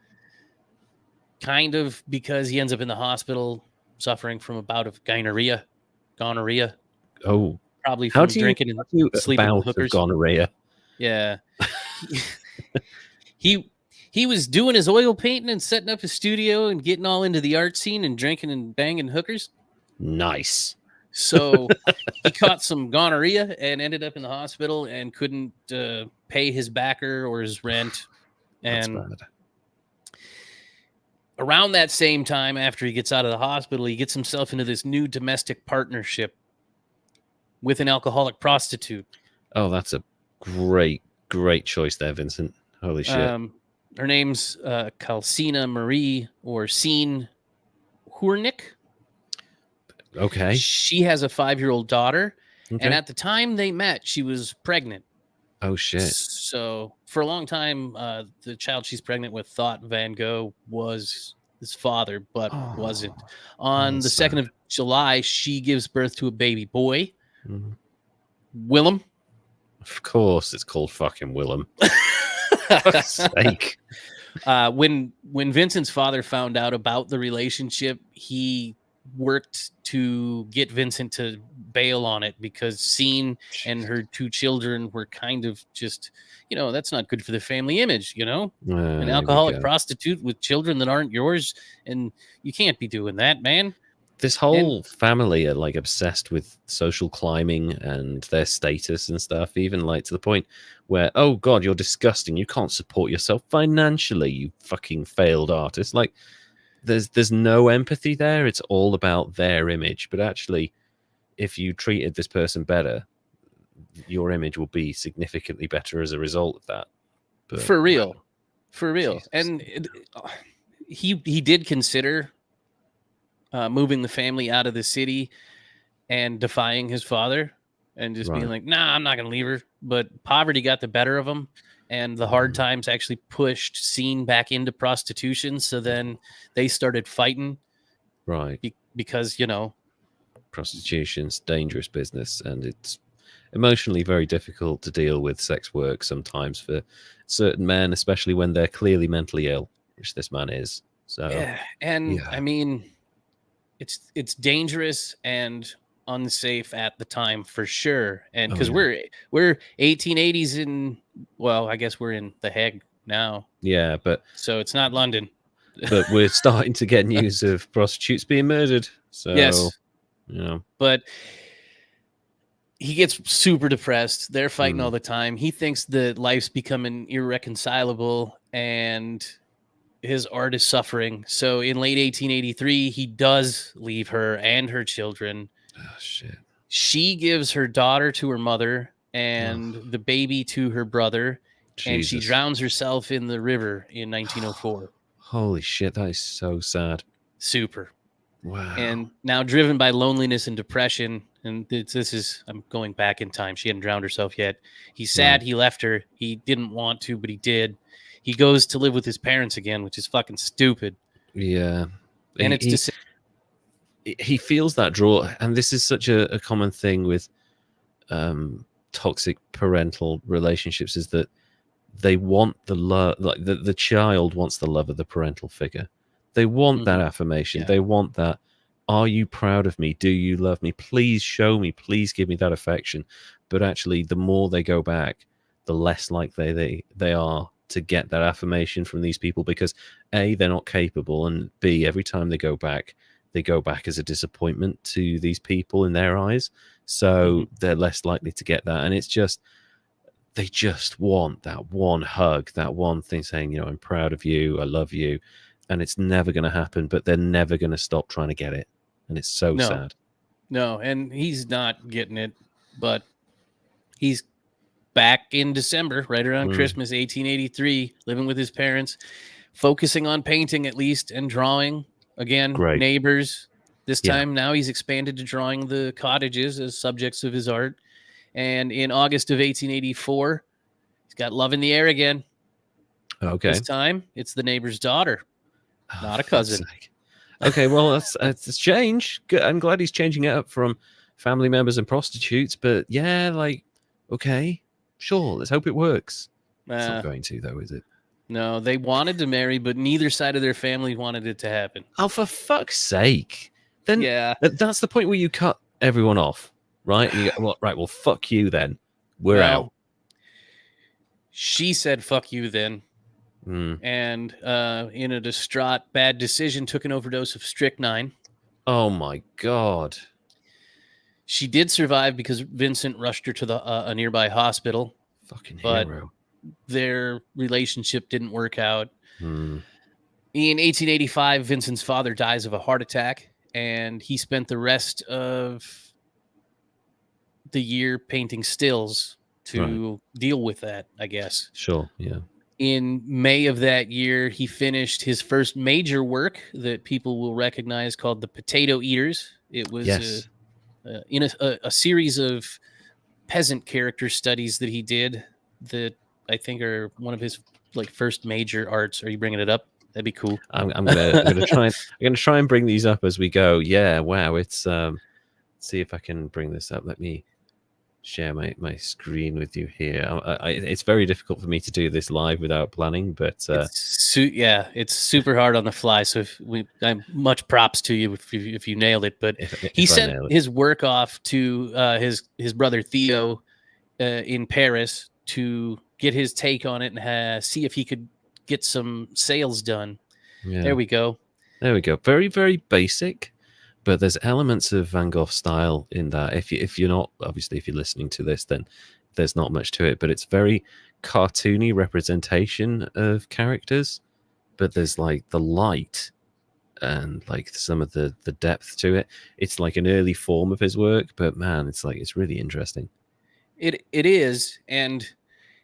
kind of because he ends up in the hospital suffering from a bout of gonorrhea. Oh, probably from drinking and sleeping with hookers. Gonorrhea. Yeah. He was doing his oil painting and setting up his studio and getting all into the art scene and drinking and banging hookers. Nice. So he caught some gonorrhea and ended up in the hospital and couldn't pay his backer or his rent. And that's bad. Around that same time, after he gets out of the hospital, he gets himself into this new domestic partnership with an alcoholic prostitute. Oh, that's a great choice there, Vincent. Holy shit. Her name's Kalsina Marie or Seen Hurnik. Okay. She has a 5-year-old daughter. Okay. And at the time they met, she was pregnant. Oh, shit. So for a long time, the child she's pregnant with thought Van Gogh was his father, but wasn't. On the 2nd of July, she gives birth to a baby boy, Willem. Of course, it's called fucking Willem. For fuck's sake. When Vincent's father found out about the relationship, he worked to get Vincent to bail on it because Seen and her 2 children were kind of just, that's not good for the family image, an alcoholic prostitute with children that aren't yours, and you can't be doing that, man. This whole family are like obsessed with social climbing and their status and stuff, even like to the point where, oh God, you're disgusting. You can't support yourself financially, you fucking failed artist. Like there's no empathy there. It's all about their image. But actually, if you treated this person better, your image will be significantly better as a result of that. But, for real. Jesus. And he did consider moving the family out of the city and defying his father and just being like, nah, I'm not going to leave her. But poverty got the better of him, and the hard times actually pushed Seen back into prostitution. So then they started fighting. Right. Because, prostitution's dangerous business, and it's emotionally very difficult to deal with sex work sometimes for certain men, especially when they're clearly mentally ill, which this man is. So yeah. And I mean, it's dangerous and unsafe at the time for sure. And because we're 1880s in, well, I guess we're in The Hague now. Yeah, but so it's not London. But we're starting to get news of prostitutes being murdered. So yes, but he gets super depressed. They're fighting all the time. He thinks that life's becoming irreconcilable and his art is suffering. So in late 1883, he does leave her and her children. Oh, shit. She gives her daughter to her mother and the baby to her brother. And she Jesus. drowns herself in the river in 1904. Holy shit, that is so sad. Super. Wow. And now driven by loneliness and depression, and this is, I'm going back in time. She hadn't drowned herself yet. He's sad he left her. He didn't want to, but he did. He goes to live with his parents again, which is fucking stupid. Yeah. And it's just... he feels that draw, and this is such a common thing with toxic parental relationships, is that they want the love, like the child wants the love of the parental figure. They want that affirmation. They want that, are you proud of me? Do you love me? Please show me. Please give me that affection. But actually, the more they go back, the less likely they are to get that affirmation from these people, because A, they're not capable, and B, every time they go back as a disappointment to these people in their eyes. So they're less likely to get that. And it's just, they just want that one hug, that one thing saying, you know, I'm proud of you, I love you. And it's never going to happen, but they're never going to stop trying to get it. And it's so sad. No, and he's not getting it, but he's back in December, right around Christmas, 1883, living with his parents, focusing on painting at least, and drawing again. Great. Neighbors. This time now he's expanded to drawing the cottages as subjects of his art. And in August of 1884, he's got love in the air again. Okay. This time it's the neighbor's daughter. Not a cousin. Okay, well, that's change. Good. I'm glad he's changing it up from family members and prostitutes. But yeah, like, okay, sure. Let's hope it works. It's not going to, though, is it? No, they wanted to marry, but neither side of their family wanted it to happen. Oh, for fuck's sake! Then that's the point where you cut everyone off, right? And you go, well, right, well, fuck you then. We're out. She said, "Fuck you then." And in a distraught, bad decision, took an overdose of strychnine. Oh my God. She did survive because Vincent rushed her to a nearby hospital. Fucking hero. Their relationship didn't work out. In 1885, Vincent's father dies of a heart attack, and he spent the rest of the year painting stills to deal with that, I guess. Sure, yeah. In May of that year, he finished his first major work that people will recognize, called The Potato Eaters. It was in a series of peasant character studies that he did that I think are one of his first major arts. Are you bringing it up? That'd be cool. I'm gonna try and bring these up as we go. Yeah, wow. It's see if I can bring this up. Let me share my screen with you here. It's very difficult for me to do this live without planning, but it's super hard on the fly. So I'm much props to you if you nailed it. But he sent his work off to his brother Theo in Paris to get his take on it and see if he could get some sales done. Yeah. There we go. Very, very basic. But there's elements of Van Gogh style in that. If you're not, obviously, if you're listening to this, then there's not much to it. But it's very cartoony representation of characters. But there's like the light and like some of the depth to it. It's like an early form of his work. But man, it's really interesting. It is, and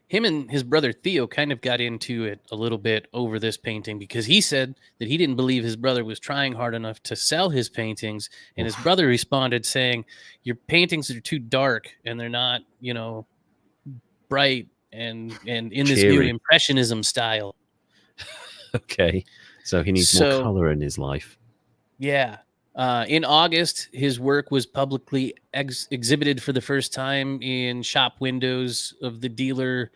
him and his brother Theo kind of got into it a little bit over this painting, because he said that he didn't believe his brother was trying hard enough to sell his paintings. And his brother responded saying, your paintings are too dark and they're not, bright and in this new impressionism style. Okay. So he needs more color in his life. Yeah. In August, his work was publicly exhibited for the first time in shop windows of the dealer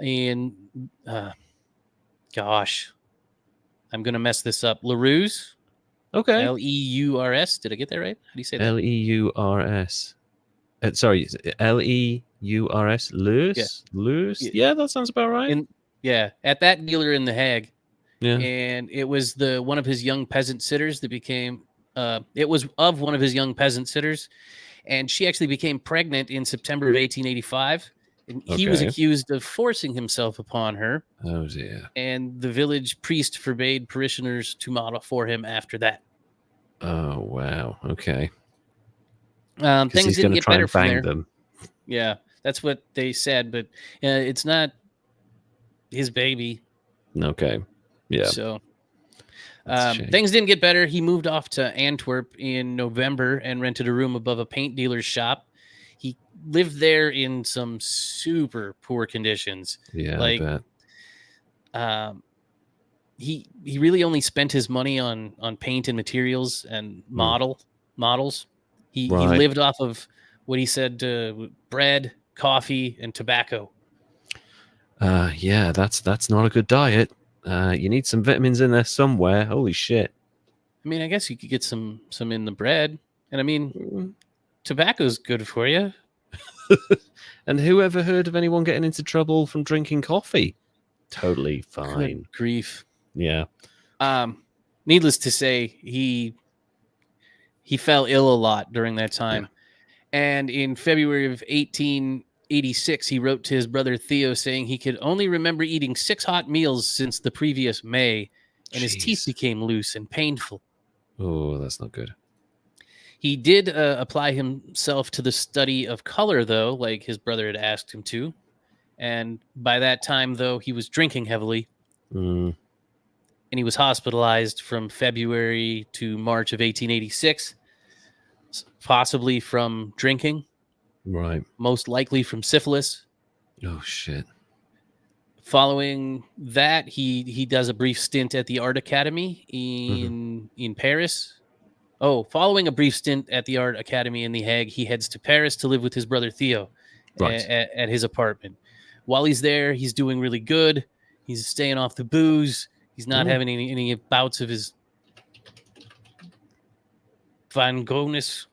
in, gosh, I'm going to mess this up. LaRou's. Okay. Leurs. Did I get that right? How do you say that? Leurs. Sorry, Leurs. Lewis? Lewis? Yeah, that sounds about right. At that dealer in The Hague. Yeah. And it was one of his young peasant sitters that became... it was of one of his young peasant sitters, And she actually became pregnant in September of 1885. And he was Okay. accused of forcing himself upon her. Oh dear. And the village priest forbade parishioners to model for him after that. Oh wow. Okay. Things didn't get better from there. Them. Yeah, that's what they said, but it's not his baby. Okay. Yeah. So things didn't get better. He moved off to Antwerp in November and rented a room above a paint dealer's shop. He lived there in some super poor conditions. Yeah, like, I bet. He really only spent his money on paint and materials and models. He lived off of what he said, bread, coffee, and tobacco. Yeah, that's not a good diet. You need some vitamins in there somewhere. Holy shit. I mean, I guess you could get some in the bread. And I mean, tobacco's good for you. And who ever heard of anyone getting into trouble from drinking coffee? Totally fine. Good grief. Yeah. Needless to say, he fell ill a lot during that time. Yeah. And in February of 1886, he wrote to his brother Theo saying he could only remember eating 6 hot meals since the previous May, and his teeth became loose and painful. Oh, that's not good. He did apply himself to the study of color, though, like his brother had asked him to. And by that time, though, he was drinking heavily. And he was hospitalized from February to March of 1886, possibly from drinking. Right. Most likely from syphilis. Oh, shit. Following that, he does a brief stint at the Art Academy in Paris. Oh, following a brief stint at the Art Academy in The Hague, he heads to Paris to live with his brother Theo at his apartment. While he's there, he's doing really good. He's staying off the booze. He's not having any bouts of his Van Goghness.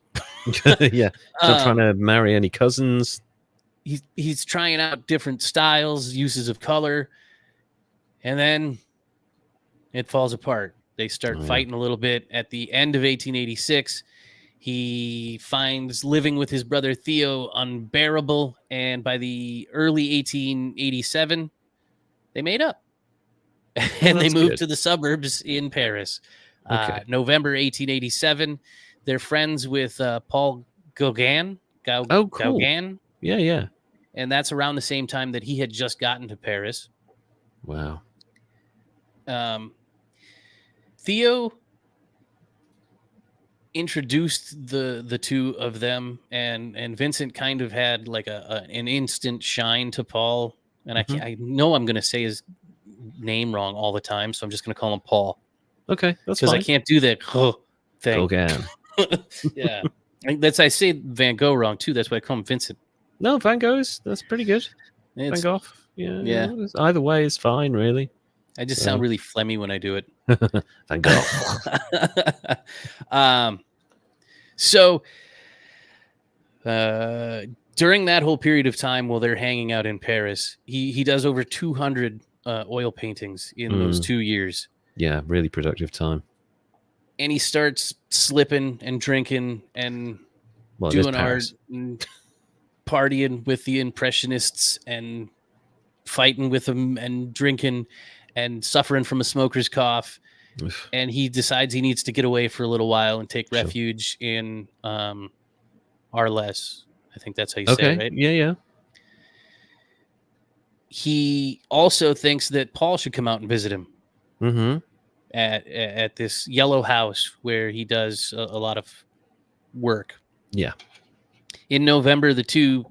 Yeah, not trying to marry any cousins. He's trying out different styles, uses of color, and then it falls apart. They start fighting a little bit. At the end of 1886, he finds living with his brother Theo unbearable, and by the early 1887, they made up. And they moved to the suburbs in Paris. November 1887, they're friends with Paul Gauguin. Cool. Gauguin. Yeah. And that's around the same time that he had just gotten to Paris. Wow. Theo introduced the two of them, and Vincent kind of had like an instant shine to Paul. And I know I'm going to say his name wrong all the time, so I'm just going to call him Paul. Okay, that's because I can't do that thing. Gauguin. Yeah, I say Van Gogh wrong too. That's why I call him Vincent. No, Van Gogh's that's pretty good. Van Gogh. Yeah. Either way is fine, really. I just sound really phlegmy when I do it. Van Gogh. So during that whole period of time while they're hanging out in Paris, he does over 200 oil paintings in those 2 years. Yeah, really productive time. And he starts slipping and drinking and doing art and partying with the Impressionists and fighting with them and drinking and suffering from a smoker's cough. And he decides he needs to get away for a little while and take refuge in Arles. I think that's how you say it, right? Yeah. He also thinks that Paul should come out and visit him at this yellow house where he does a lot of work. Yeah. In November, the two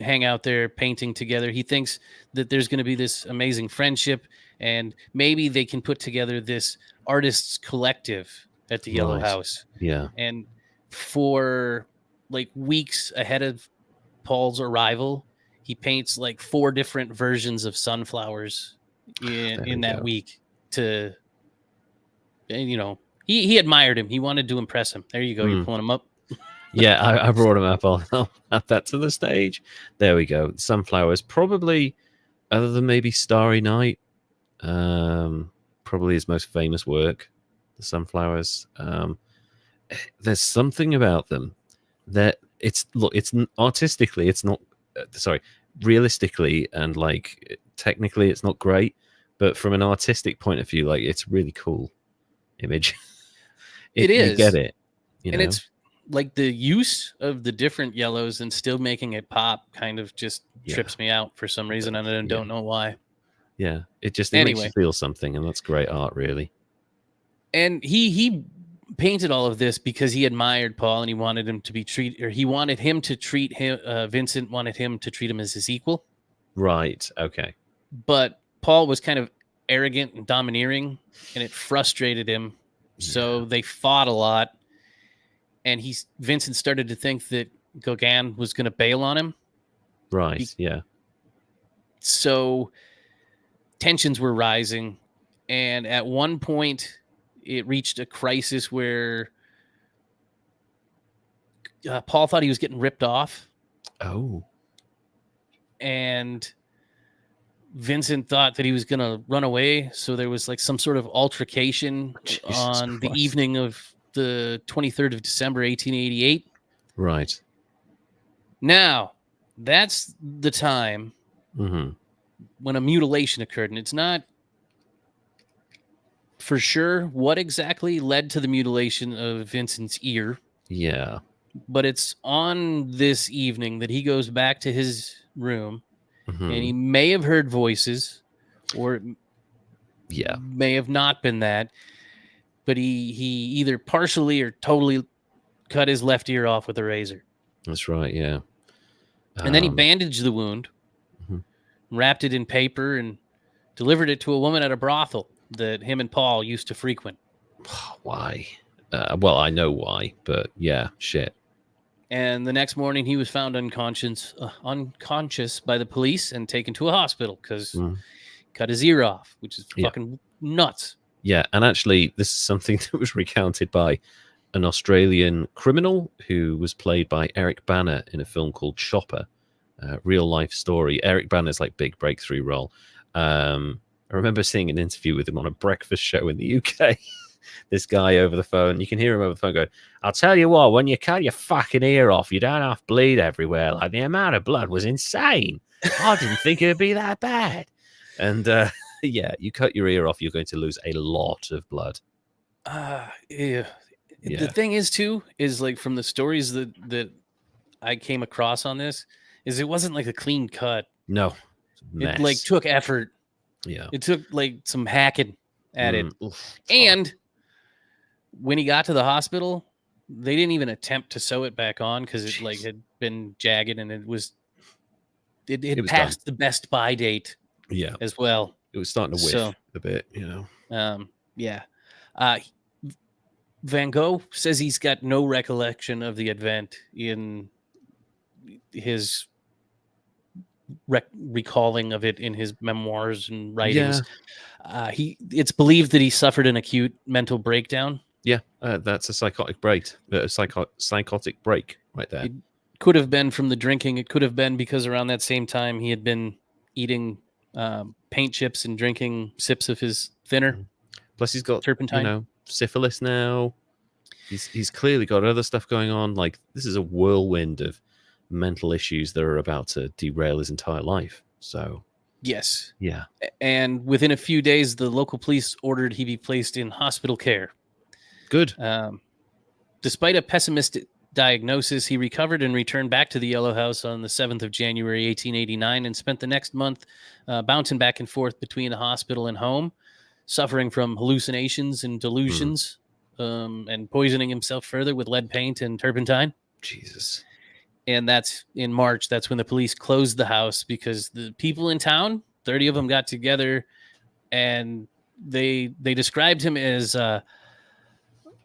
hang out there painting together. He thinks that there's going to be this amazing friendship, and maybe they can put together this artists collective at the yellow house. Yeah. And for like weeks ahead of Paul's arrival, he paints like 4 different versions of sunflowers in that week to, he admired him. He wanted to impress him. There you go. You're pulling him up. Yeah, I brought him up. I'll add that to the stage. There we go. Sunflowers, probably, other than maybe Starry Night, probably his most famous work, the sunflowers. There's something about them that it's artistically, it's not sorry, realistically and like technically, it's not great, but from an artistic point of view, like it's really cool image. It You is, get it, and it's like the use of the different yellows and still making it pop kind of just trips me out for some reason, and I don't know why. Yeah, it makes you feel something, and that's great art, really. And he painted all of this because he admired Paul, and he wanted him to be Vincent wanted him to treat him as his equal. Right. Okay. But Paul was kind of arrogant and domineering, and it frustrated him. So they fought a lot, and Vincent started to think that Gauguin was going to bail on him. Right. So tensions were rising, and at one point it reached a crisis where Paul thought he was getting ripped off. Oh. And Vincent thought that he was going to run away. So there was like some sort of altercation on the evening of the 23rd of December, 1888. Right. Now, that's the time when a mutilation occurred. And it's not for sure what exactly led to the mutilation of Vincent's ear. Yeah. But it's on this evening that he goes back to his room, and he may have heard voices, or may have not been that, but he either partially or totally cut his left ear off with a razor. That's right, yeah. And then he bandaged the wound, wrapped it in paper, and delivered it to a woman at a brothel that him and Paul used to frequent. Why? Well, I know why, but yeah, shit. And the next morning, he was found unconscious by the police and taken to a hospital because cut his ear off, which is fucking nuts. Yeah, and actually, this is something that was recounted by an Australian criminal who was played by Eric Bana in a film called Chopper, real life story. Eric Bana's like big breakthrough role. I remember seeing an interview with him on a breakfast show in the UK. This guy over the phone, you can hear him over the phone going, I'll tell you what, when you cut your fucking ear off, you don't have to bleed everywhere. Like, the amount of blood was insane. I didn't think it would be that bad. And you cut your ear off, you're going to lose a lot of blood. The thing is, too, is like from the stories that I came across on this, is it wasn't like a clean cut. No. It like took effort. Yeah. It took like some hacking at it. And when he got to the hospital, they didn't even attempt to sew it back on because it like had been jagged, and it was passed the best by date. Yeah, as well. It was starting to whiff a bit, Van Gogh says he's got no recollection of the event in his recalling of it in his memoirs and writings. It's believed that he suffered an acute mental breakdown. That's a psychotic break. Psychotic break right there. It could have been from the drinking. It could have been because around that same time he had been eating paint chips and drinking sips of his thinner. Plus he's got turpentine, syphilis now. He's clearly got other stuff going on. Like, this is a whirlwind of mental issues that are about to derail his entire life. So yes, yeah. And within a few days, the local police ordered he be placed in hospital care. Good. Despite a pessimistic diagnosis, he recovered and returned back to the Yellow House on the 7th of January, 1889, and spent the next month bouncing back and forth between the hospital and home, suffering from hallucinations and delusions, and poisoning himself further with lead paint and turpentine. Jesus. And that's in March. That's when the police closed the house because the people in town, 30 of them, got together, and they described him as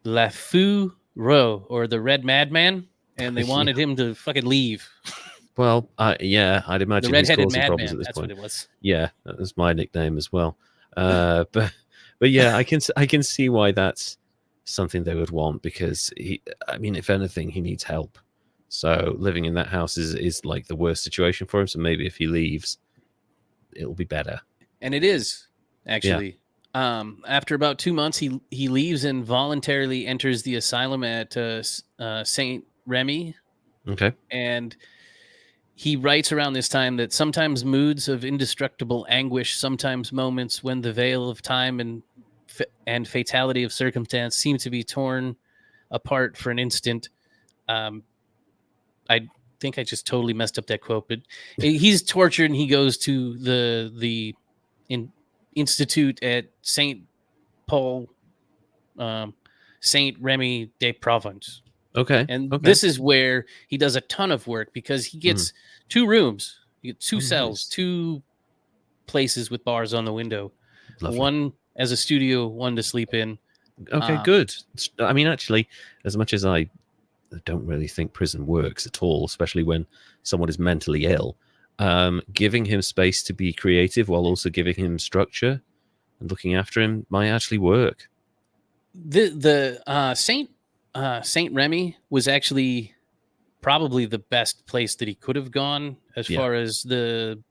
La Fou Ro, or the Red Madman, and they wanted him to fucking leave. Well, I'd imagine the redheaded madman. That's what it was. Yeah, that was my nickname as well. But yeah, I can see why that's something they would want, because if anything, he needs help. So living in that house is like the worst situation for him. So maybe if he leaves, it'll be better. And it is actually. Yeah. After about 2 months, he leaves and voluntarily enters the asylum at Saint Remy, Okay. And he writes around this time that sometimes moods of indestructible anguish, sometimes moments when the veil of time and fatality of circumstance seem to be torn apart for an instant. I think I just totally messed up that quote, but he's tortured and he goes to the institute at Saint Paul, Saint Remy de Provence. Okay. And Okay. this is where he does a ton of work because he gets 2 rooms, you get 2 cells, nice. 2 places with bars on the window. Lovely. One as a studio, one to sleep in. Okay, good. I mean, actually, as much as I don't really think prison works at all, especially when someone is mentally ill, giving him space to be creative while also giving him structure and looking after him might actually work. The Saint Remy was actually probably the best place that he could have gone as far as the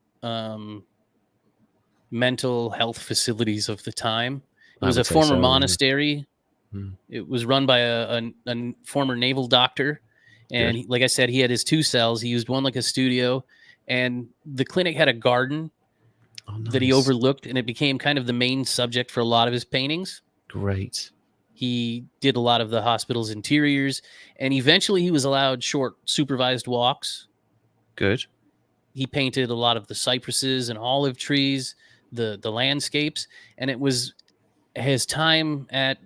mental health facilities of the time. It was a former monastery. Yeah. It was run by a former naval doctor. And like I said, he had his 2 cells. He used one like a studio. And the clinic had a garden that he overlooked. And it became kind of the main subject for a lot of his paintings. Great. He did a lot of the hospital's interiors. And eventually he was allowed short supervised walks. Good. He painted a lot of the cypresses and olive trees, the landscapes. And it was his time at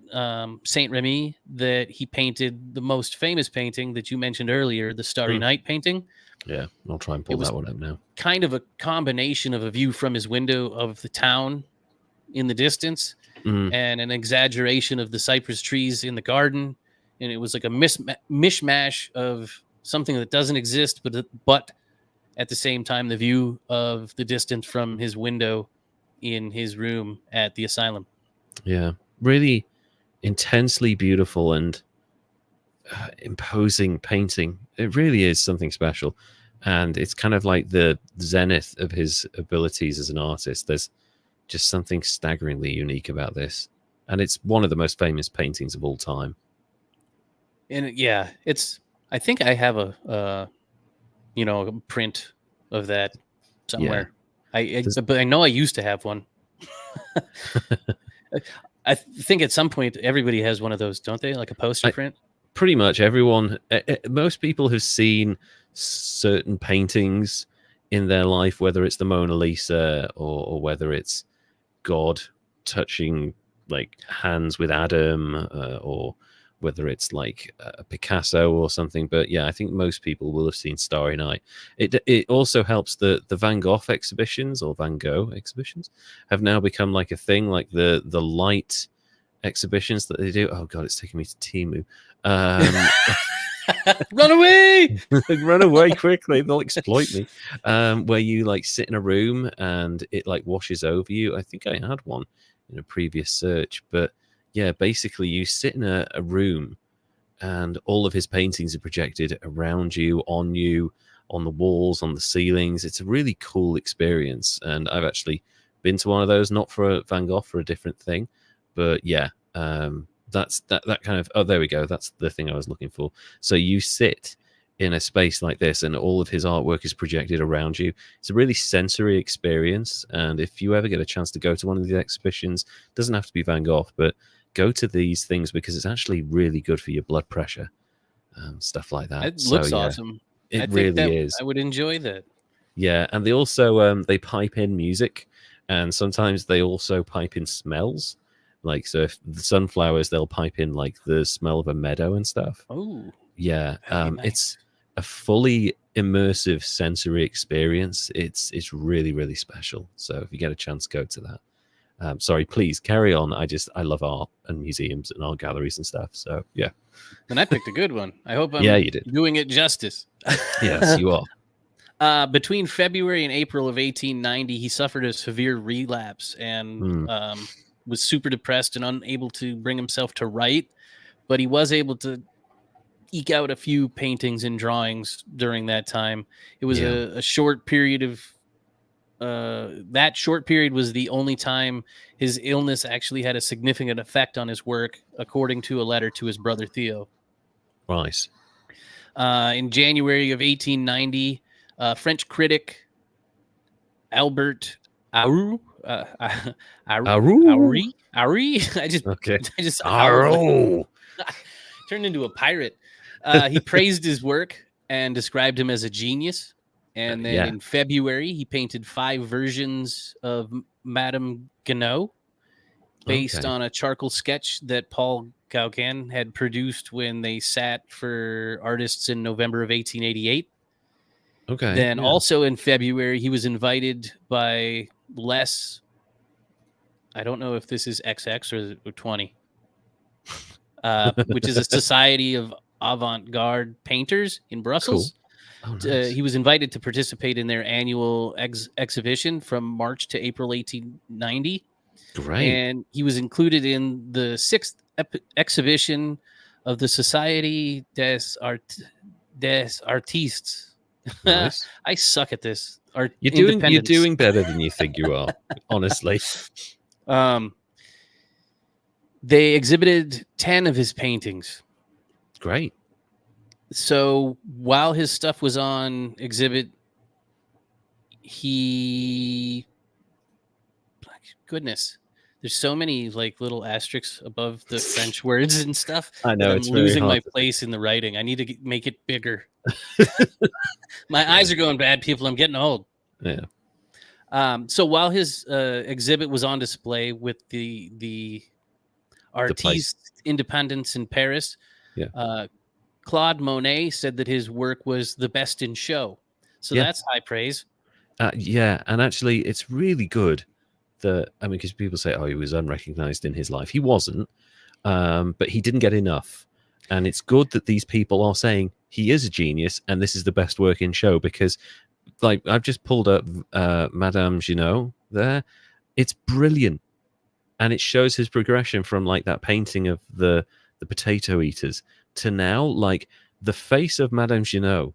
Saint Remy that he painted the most famous painting that you mentioned earlier, the Starry Night painting. Yeah, I'll try and pull that one up now. Kind of a combination of a view from his window of the town in the distance and an exaggeration of the cypress trees in the garden. And it was like a mishmash of something that doesn't exist, but at the same time, the view of the distance from his window in his room at the asylum. Yeah, really intensely beautiful and imposing painting. It really is something special. And it's kind of like the zenith of his abilities as an artist. There's just something staggeringly unique about this. And it's one of the most famous paintings of all time. And yeah, I think I have a print of that somewhere. Yeah. But I know I used to have one. I think at some point everybody has one of those, don't they? Like a poster print? Pretty much everyone. Most people have seen certain paintings in their life, whether it's the Mona Lisa or whether it's God touching like hands with Adam or whether it's like a Picasso or something. But yeah, I think most people will have seen Starry Night. It also helps the Van Gogh exhibitions or Van Gogh exhibitions have now become like a thing, like the light exhibitions that they do. Oh God, it's taking me to Temu. Run away! Run away quickly, they'll exploit me. Where you like sit in a room and it like washes over you. I think I had one in a previous search, but yeah, basically you sit in a room and all of his paintings are projected around you, on the walls, on the ceilings. It's a really cool experience. And I've actually been to one of those, not for a Van Gogh, for a different thing. But yeah, that's that kind of, oh, there we go. That's the thing I was looking for. So you sit in a space like this and all of his artwork is projected around you. It's a really sensory experience. And if you ever get a chance to go to one of these exhibitions, it doesn't have to be Van Gogh, but go to these things because it's actually really good for your blood pressure, stuff like that. It looks awesome. It really is. I would enjoy that. Yeah, and they also they pipe in music, and sometimes they also pipe in smells. Like, so if the sunflowers, they'll pipe in like the smell of a meadow and stuff. Oh, yeah. Nice. It's a fully immersive sensory experience. It's really, really special. So if you get a chance, go to that. Sorry, please carry on. I love art and museums and art galleries and stuff. So yeah. And I picked a good one. I hope I'm you did. doing it justice. Yes, you are. Between February and April of 1890, he suffered a severe relapse and was super depressed and unable to bring himself to write. But he was able to eke out a few paintings and drawings during that time. It was a short period of that short period was the only time his illness actually had a significant effect on his work, according to a letter to his brother Theo. Right. In January of 1890, French critic Albert Aru, Aru. I just, Okay. I just howled Aru. turned into a pirate. He praised his work and described him as a genius. And then in February, he painted 5 versions of Madame Ganot based on a charcoal sketch that Paul Gauguin had produced when they sat for artists in November of 1888. Okay. Then also in February, he was invited by Les. I don't know if this is XX or 20, which is a society of avant-garde painters in Brussels. Cool. Oh, nice. He was invited to participate in their annual exhibition from March to April 1890. Great. And he was included in the 6th exhibition of the Société des Artistes. Nice. I suck at this. You're doing better than you think you are, honestly. They exhibited 10 of his paintings. Great. So while his stuff was on exhibit, goodness, there's so many like little asterisks above the French words and stuff. I know, I'm it's losing my very hard place in the writing. I need to make it bigger. My eyes are going bad, people. I'm getting old. Yeah. So while his exhibit was on display with the Artistes Independents in Paris, Claude Monet said that his work was the best in show. So that's high praise. Yeah, and actually, it's really good that, I mean, because people say, oh, he was unrecognized in his life. He wasn't, but he didn't get enough. And it's good that these people are saying he is a genius and this is the best work in show, because, like, I've just pulled up Madame Junot there. It's brilliant. And it shows his progression from, like, that painting of the potato eaters to now, like, the face of Madame Junot.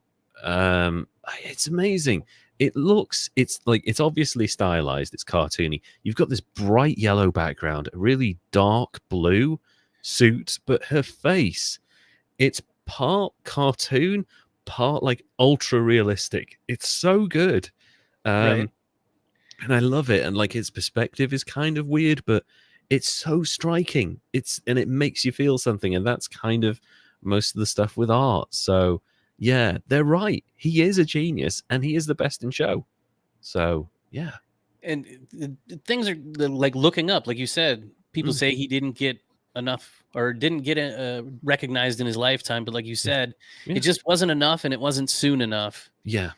It's amazing. It's obviously stylized, it's cartoony. You've got this bright yellow background, a really dark blue suit, but her face, it's part cartoon, part like ultra realistic. It's so good. Right. And I love it. And like his perspective is kind of weird, but it's so striking. And it makes you feel something. And that's kind of most of the stuff with art. So yeah, they're right. He is a genius and he is the best in show. So yeah. And things are like looking up, like you said, people say he didn't get enough or didn't get recognized in his lifetime. But like you said, it just wasn't enough and it wasn't soon enough. Yeah.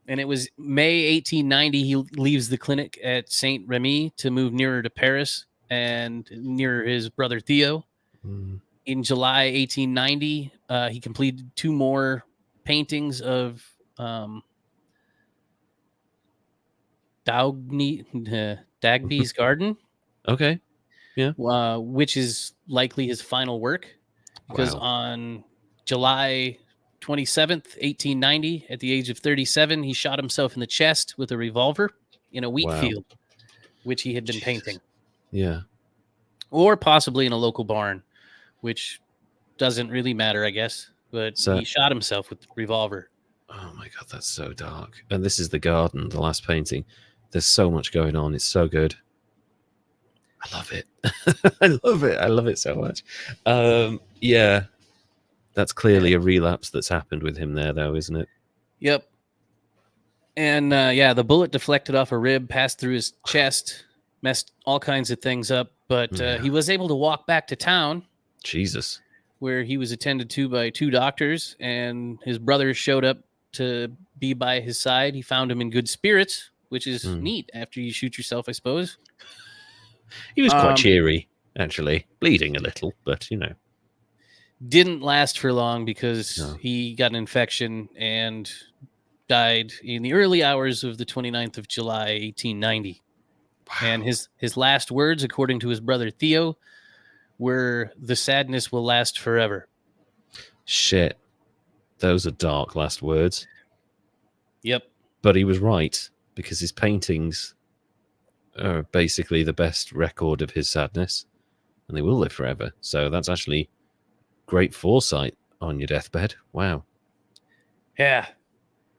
And it was May 1890. He leaves the clinic at Saint Remy to move nearer to Paris and near his brother Theo. In July 1890, he completed 2 more paintings of Dagby's Garden. Okay. Yeah. Which is likely his final work, because on July 27th, 1890, at the age of 37, he shot himself in the chest with a revolver in a wheat field, which he had been painting. Yeah. Or possibly in a local barn, which doesn't really matter, I guess. But he shot himself with the revolver. Oh my God, that's so dark. And this is the garden, the last painting. There's so much going on. It's so good. I love it. I love it. I love it so much. Yeah. That's clearly a relapse that's happened with him there, though, isn't it? Yep. And the bullet deflected off a rib, passed through his chest, messed all kinds of things up. But he was able to walk back to town. Jesus. Where he was attended to by 2 doctors, and his brother showed up to be by his side. He found him in good spirits, which is neat after you shoot yourself, I suppose. He was quite cheery, actually. Bleeding a little, but, you know. Didn't last for long because he got an infection and died in the early hours of the 29th of July, 1890. Wow. And his last words, according to his brother Theo, were, "The sadness will last forever." Shit. Those are dark last words. Yep. But he was right, because his paintings are basically the best record of his sadness, and they will live forever. So that's actually great foresight on your deathbed. Wow. Yeah.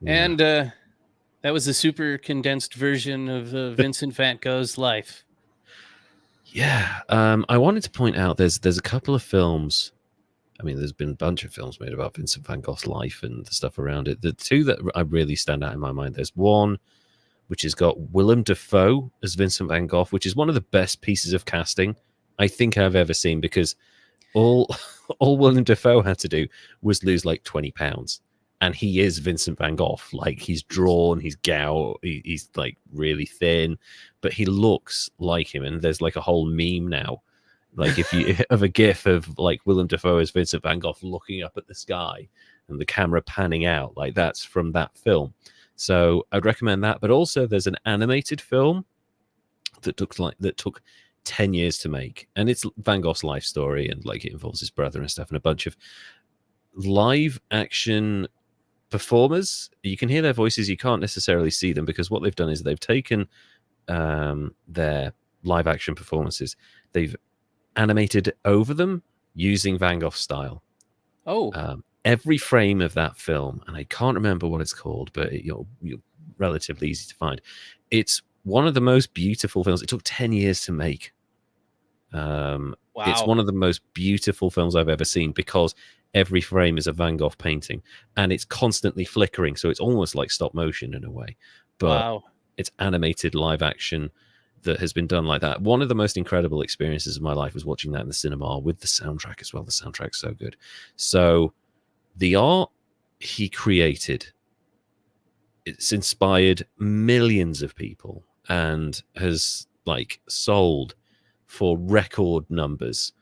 Yeah. And that was a super condensed version of Vincent Van Gogh's life. Yeah. I wanted to point out there's a couple of films. I mean, there's been a bunch of films made about Vincent Van Gogh's life and the stuff around it. The two that I really stand out in my mind, there's one which has got Willem Dafoe as Vincent Van Gogh, which is one of the best pieces of casting I think I've ever seen, because all Willem Dafoe had to do was lose like 20 pounds. And he is Vincent Van Gogh. Like, he's drawn, he's gout, he's like really thin, but he looks like him. And there's like a whole meme now, like if you of a gif of like Willem Dafoe as Vincent Van Gogh looking up at the sky and the camera panning out, like that's from that film. So I'd recommend that. But also there's an animated film that took 10 years to make, and it's Van Gogh's life story, and like it involves his brother and stuff, and a bunch of live action performers. You can hear their voices, you can't necessarily see them, because what they've done is they've taken their live action performances, they've animated over them using Van Gogh style. Every frame of that film, and I can't remember what it's called, but you're relatively easy to find. It's one of the most beautiful films. It took 10 years to make. Wow. It's one of the most beautiful films I've ever seen, because every frame is a Van Gogh painting, and it's constantly flickering, so it's almost like stop motion in a way, but it's animated live action that has been done like that. One of the most incredible experiences of my life was watching that in the cinema with the soundtrack as well. The soundtrack's so good. So the art he created, it's inspired millions of people and has like sold for record numbers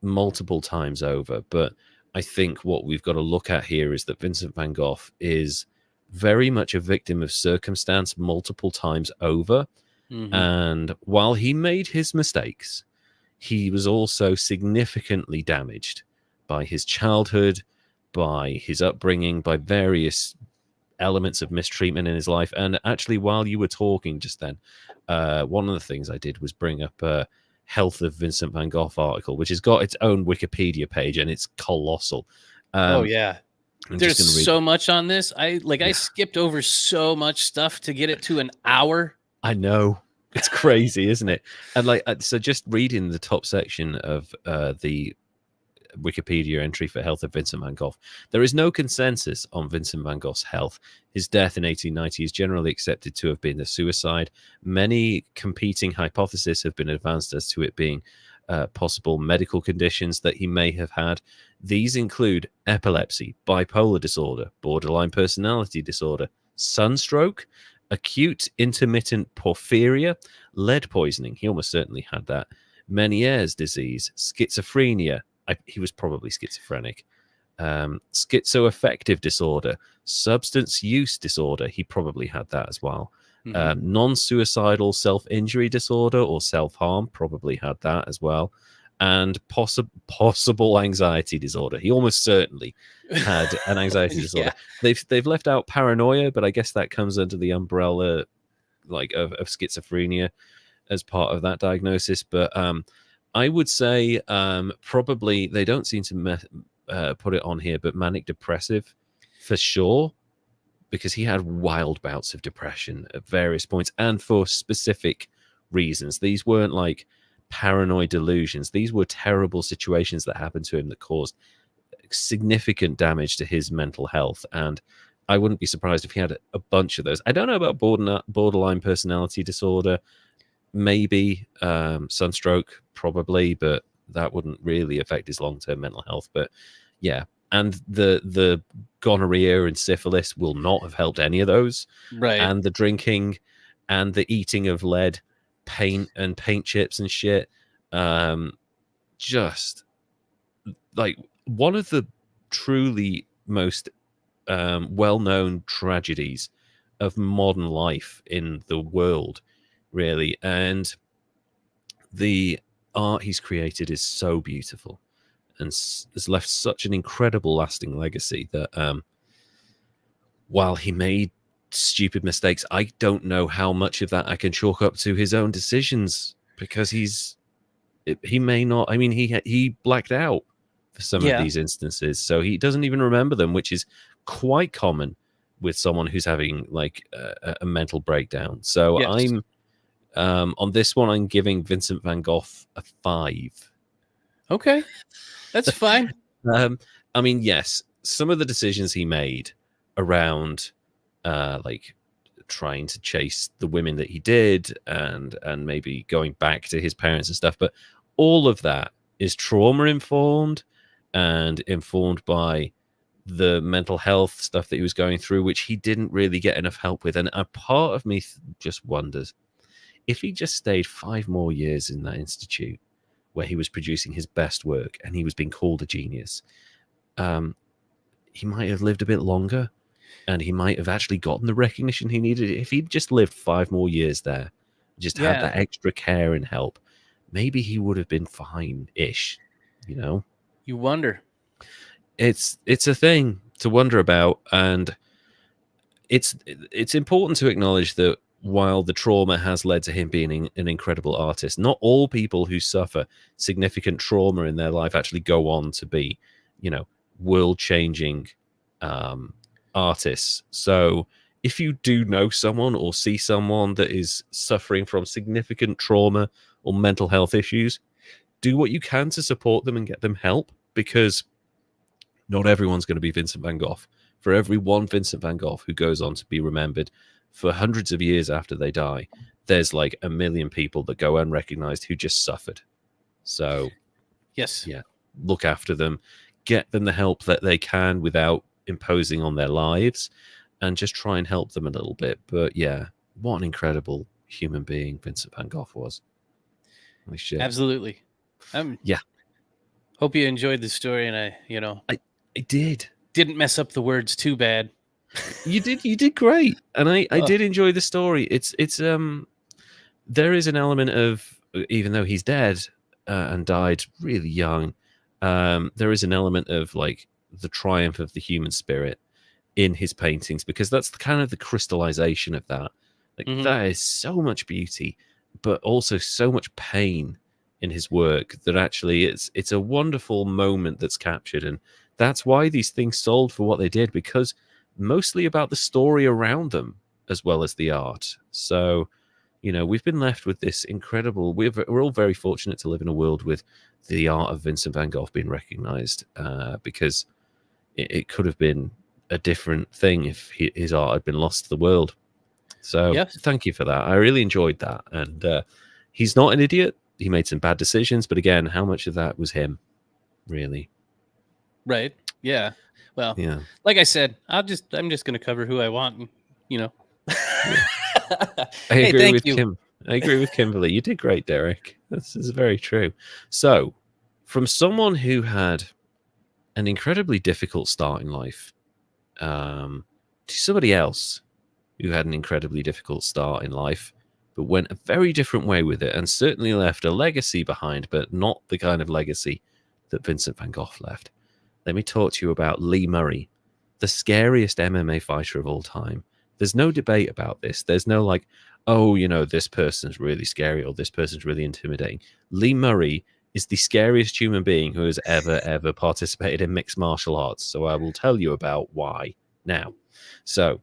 multiple times over. But I think what we've got to look at here is that Vincent van Gogh is very much a victim of circumstance multiple times over. Mm-hmm. And while he made his mistakes, he was also significantly damaged by his childhood, by his upbringing, by various elements of mistreatment in his life. And actually, while you were talking just then, one of the things I did was bring up a Health of Vincent van Gogh article, which has got its own Wikipedia page, and it's colossal. There's so much on this. I skipped over so much stuff to get it to an hour. I know. It's crazy, isn't it? And like, so just reading the top section of the Wikipedia entry for Health of Vincent van Gogh, there is no consensus on Vincent van Gogh's health. His death in 1890 is generally accepted to have been a suicide. Many competing hypotheses have been advanced as to it being possible medical conditions that he may have had. These include epilepsy, bipolar disorder, borderline personality disorder, sunstroke, acute intermittent porphyria, lead poisoning, he almost certainly had that, Meniere's disease, schizophrenia, he was probably schizophrenic, schizoaffective disorder, substance use disorder, he probably had that as well, non-suicidal self-injury disorder or self-harm, probably had that as well, and possible anxiety disorder. He almost certainly had an anxiety disorder. They've left out paranoia, but I guess that comes under the umbrella like of schizophrenia as part of that diagnosis. But I would say probably they don't seem to put it on here, but manic depressive for sure, because he had wild bouts of depression at various points and for specific reasons. These weren't like paranoid delusions. These were terrible situations that happened to him that caused significant damage to his mental health. And I wouldn't be surprised if he had a bunch of those. I don't know about borderline personality disorder, maybe sunstroke, probably, but that wouldn't really affect his long-term mental health. But yeah, and the gonorrhea and syphilis will not have helped any of those. Right. And the drinking and the eating of lead paint chips and shit, just like one of the truly most well-known tragedies of modern life in the world, really. And the art he's created is so beautiful and has left such an incredible lasting legacy that while he made stupid mistakes, I don't know how much of that I can chalk up to his own decisions, because he may not. I mean, he blacked out for some of these instances, so he doesn't even remember them, which is quite common with someone who's having like a mental breakdown. So Yes. I'm on this one, I'm giving Vincent Van Gogh a 5. Okay, that's fine. I mean, yes, some of the decisions he made around like trying to chase the women that he did and maybe going back to his parents and stuff, but all of that is trauma informed and informed by the mental health stuff that he was going through, which he didn't really get enough help with. And a part of me just wonders if he just stayed 5 more years in that institute where he was producing his best work and he was being called a genius, he might have lived a bit longer and he might have actually gotten the recognition he needed. If he'd just lived 5 more years there, just had that extra care and help, maybe he would have been fine-ish, you know? You wonder. It's a thing to wonder about, and it's important to acknowledge that while the trauma has led to him being an incredible artist, not all people who suffer significant trauma in their life actually go on to be, world-changing artists. So if you do know someone or see someone that is suffering from significant trauma or mental health issues, do what you can to support them and get them help, because not everyone's going to be Vincent Van Gogh. For every one Vincent Van Gogh who goes on to be remembered for hundreds of years after they die, there's like a million people that go unrecognized who just suffered. So, yes, yeah, look after them, get them the help that they can without imposing on their lives, and just try and help them a little bit. But yeah, what an incredible human being Vincent Van Gogh was. Holy shit. Absolutely. Yeah. Hope you enjoyed the story, and I did. Didn't mess up the words too bad. You did great, and I did enjoy the story. It's there is an element of, even though he's dead and died really young, there is an element of like the triumph of the human spirit in his paintings, because that's kind of the crystallization of that. Like that is so much beauty, but also so much pain in his work that actually it's a wonderful moment that's captured, and that's why these things sold for what they did, because mostly about the story around them as well as the art. So, we've been left with this incredible. We're all very fortunate to live in a world with the art of Vincent van Gogh being recognized, because it could have been a different thing if his art had been lost to the world. So yes. Thank you for that. I really enjoyed that. And he's not an idiot. He made some bad decisions, but again, how much of that was him, really? Right. Yeah. Well, yeah. Like I said, I'm just going to cover who I want. Yeah. I agree with Kim. I agree with Kimberly. You did great, Derek. This is very true. So, from someone who had an incredibly difficult start in life, to somebody else who had an incredibly difficult start in life, but went a very different way with it, and certainly left a legacy behind, but not the kind of legacy that Vincent Van Gogh left. Let me talk to you about Lee Murray, the scariest MMA fighter of all time. There's no debate about this. There's no like, oh, this person's really scary or this person's really intimidating. Lee Murray is the scariest human being who has ever participated in mixed martial arts. So I will tell you about why now. So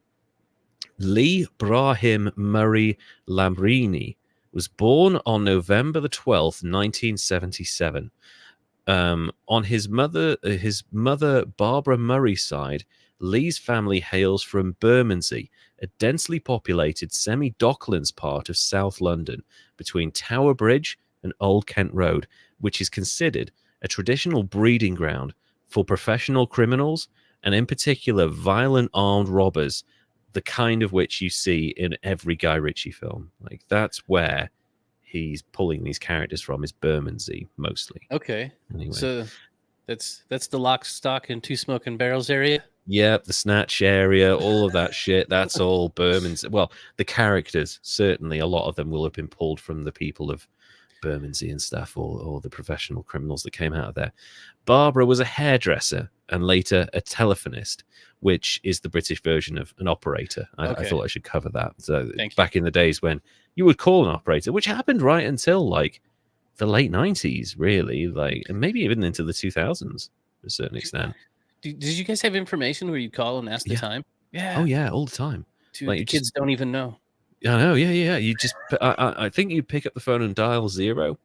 Lee Brahim Murray Lambrini was born on November the 12th, 1977. On his mother Barbara Murray's side, Lee's family hails from Bermondsey, a densely populated semi-docklands part of South London between Tower Bridge and Old Kent Road, which is considered a traditional breeding ground for professional criminals, and in particular violent armed robbers, the kind of which you see in every Guy Ritchie film. Like, that's where he's pulling these characters from, is Bermondsey mostly. Okay. Anyway. So that's the lock, stock, and two smoking barrels area? Yep, the snatch area, all of that shit. That's all Bermondsey. Well, the characters, certainly, a lot of them will have been pulled from the people of Bermondsey and stuff, or the professional criminals that came out of there. Barbara was a hairdresser and later a telephonist, which is the British version of an operator. I thought I should cover that. So back in the days when you would call an operator, which happened right until like the late 90s, really, like, and maybe even into the 2000s to a certain extent. Did you guys have information where you call and ask the Yeah. time? Oh Yeah. yeah, all the time. Dude, Like the you just, kids don't even know. I know, yeah. You just, I think you pick up the phone and dial 0,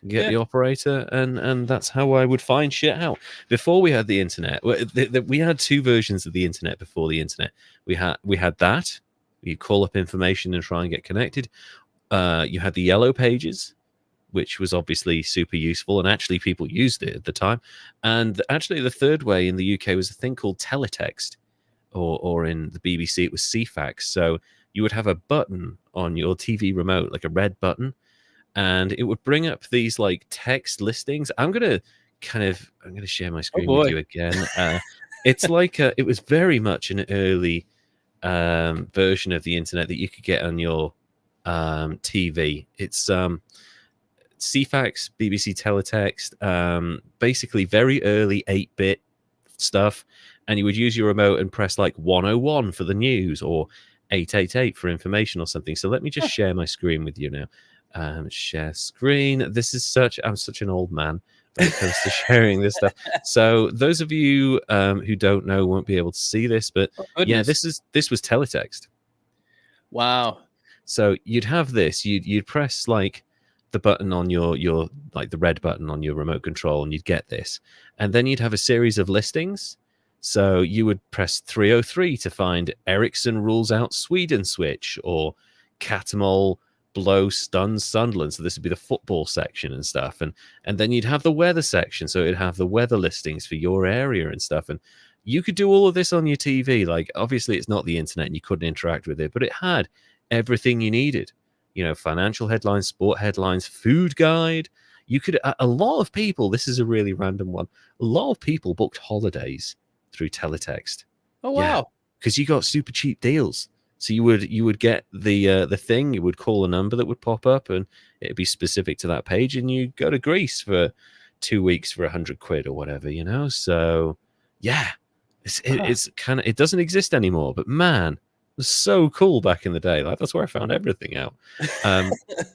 get Yeah. the operator, and that's how I would find shit out. Before we had the internet, we had 2 versions of the internet before the internet. We had that you call up information and try and get connected. You had the yellow pages, which was obviously super useful, and actually people used it at the time. And actually, the third way in the UK was a thing called teletext, or in the BBC it was CFAX. So you would have a button on your TV remote, like a red button, and it would bring up these like text listings. I'm gonna share my Oh screen with boy. you again. It's like it was very much an early version of the internet that you could get on your TV. It's CFAX, BBC Teletext, basically very early 8-bit stuff, and you would use your remote and press like 101 for the news or 888 for information or something. So let me just share my screen with you now. Share screen. I'm such an old man when it comes to sharing this stuff. So those of you who don't know won't be able to see this, but yeah, this was teletext. Wow. So you'd have this. You'd press like the button on your like the red button on your remote control, and you'd get this. And then you'd have a series of listings. So you would press 303 to find Ericsson rules out Sweden switch, or Catamol blow stuns Sunderland. So this would be the football section and stuff. And then you'd have the weather section. So it'd have the weather listings for your area and stuff. And you could do all of this on your TV. Like, obviously it's not the internet and you couldn't interact with it, but it had everything you needed. You know, financial headlines, sport headlines, food guide. You could, a lot of people, this is a really random one, a lot of people booked holidays through teletext. Oh wow. Because you got super cheap deals. So you would get the thing, you would call a number that would pop up, and it'd be specific to that page, and you go to Greece for 2 weeks for 100 quid or whatever, you know. So yeah, it's kind of, it doesn't exist anymore, but man, it was so cool back in the day. Like, that's where I found everything out.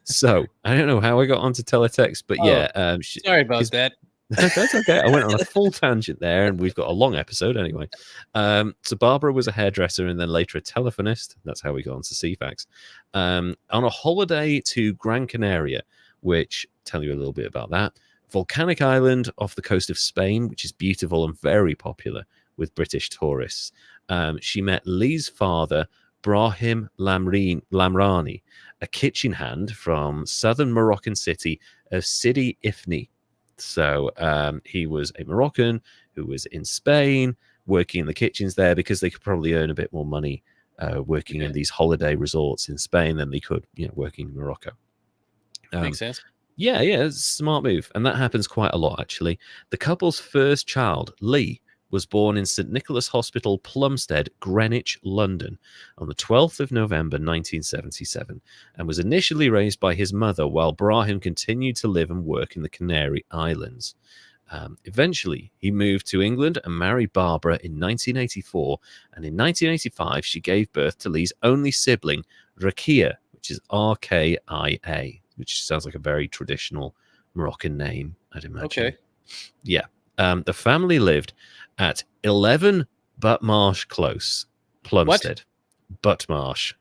So I don't know how I got onto teletext, but yeah. Sorry about that. That's okay. I went on a full tangent there, and we've got a long episode anyway. So Barbara was a hairdresser and then later a telephonist. That's how we got onto CFAX. On a holiday to Gran Canaria, which tell you a little bit about that. Volcanic island off the coast of Spain, which is beautiful and very popular with British tourists. She met Lee's father, Brahim Lamrani, a kitchen hand from southern Moroccan city of Sidi Ifni. So he was a Moroccan who was in Spain working in the kitchens there, because they could probably earn a bit more money working in these holiday resorts in Spain than they could, working in Morocco. Makes sense. Yeah, it's a smart move. And that happens quite a lot, actually. The couple's first child, Lee, was born in St. Nicholas Hospital, Plumstead, Greenwich, London, on the 12th of November, 1977, and was initially raised by his mother while Brahim continued to live and work in the Canary Islands. Eventually, he moved to England and married Barbara in 1984, and in 1985, she gave birth to Lee's only sibling, Rakia, which is R-K-I-A, which sounds like a very traditional Moroccan name, I'd imagine. Okay. Yeah. The family lived at 11 Buttmarsh Close, Plumstead. What? Buttmarsh.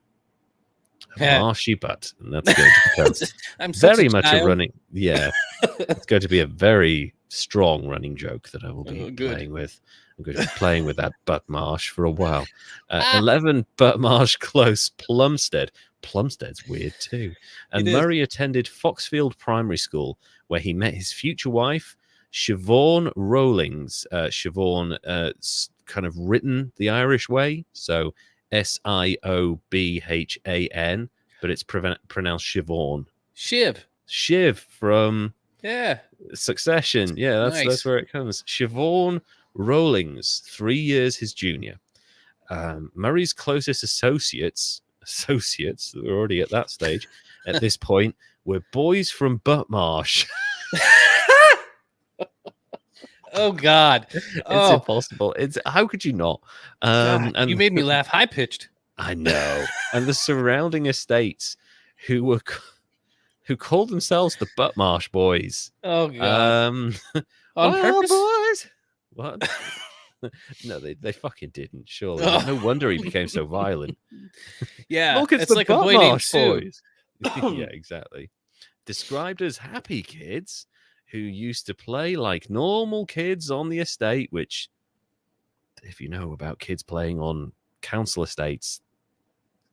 Marshy butt. And that's going to become I'm very much a running. Yeah. It's going to be a very strong running joke that I will be playing with. I'm going to be playing with that Buttmarsh for a while. 11 Buttmarsh Close, Plumstead. Plumstead's weird too. And Murray attended Foxfield Primary School, where he met his future wife, Siobhan Rowlings. Siobhan, kind of written the Irish way, so Siobhan, but it's pronounced Siobhan. Shiv from Succession. Yeah, that's where it comes. Siobhan Rowlings, 3 years his junior. Murray's closest associates, we're already at that stage at this point, were boys from Buttmarsh. Oh God, it's impossible. It's how could you not? And you made me laugh high pitched. I know. And the surrounding estates, who called themselves the Buttmarsh Boys. Oh God, on purpose, boys. What? No, they fucking didn't. Surely, no wonder he became so violent. Yeah, Look, it's the like a butt boy named marsh Sue. boys. Yeah, exactly. Described as happy kids who used to play like normal kids on the estate, which, if you know about kids playing on council estates,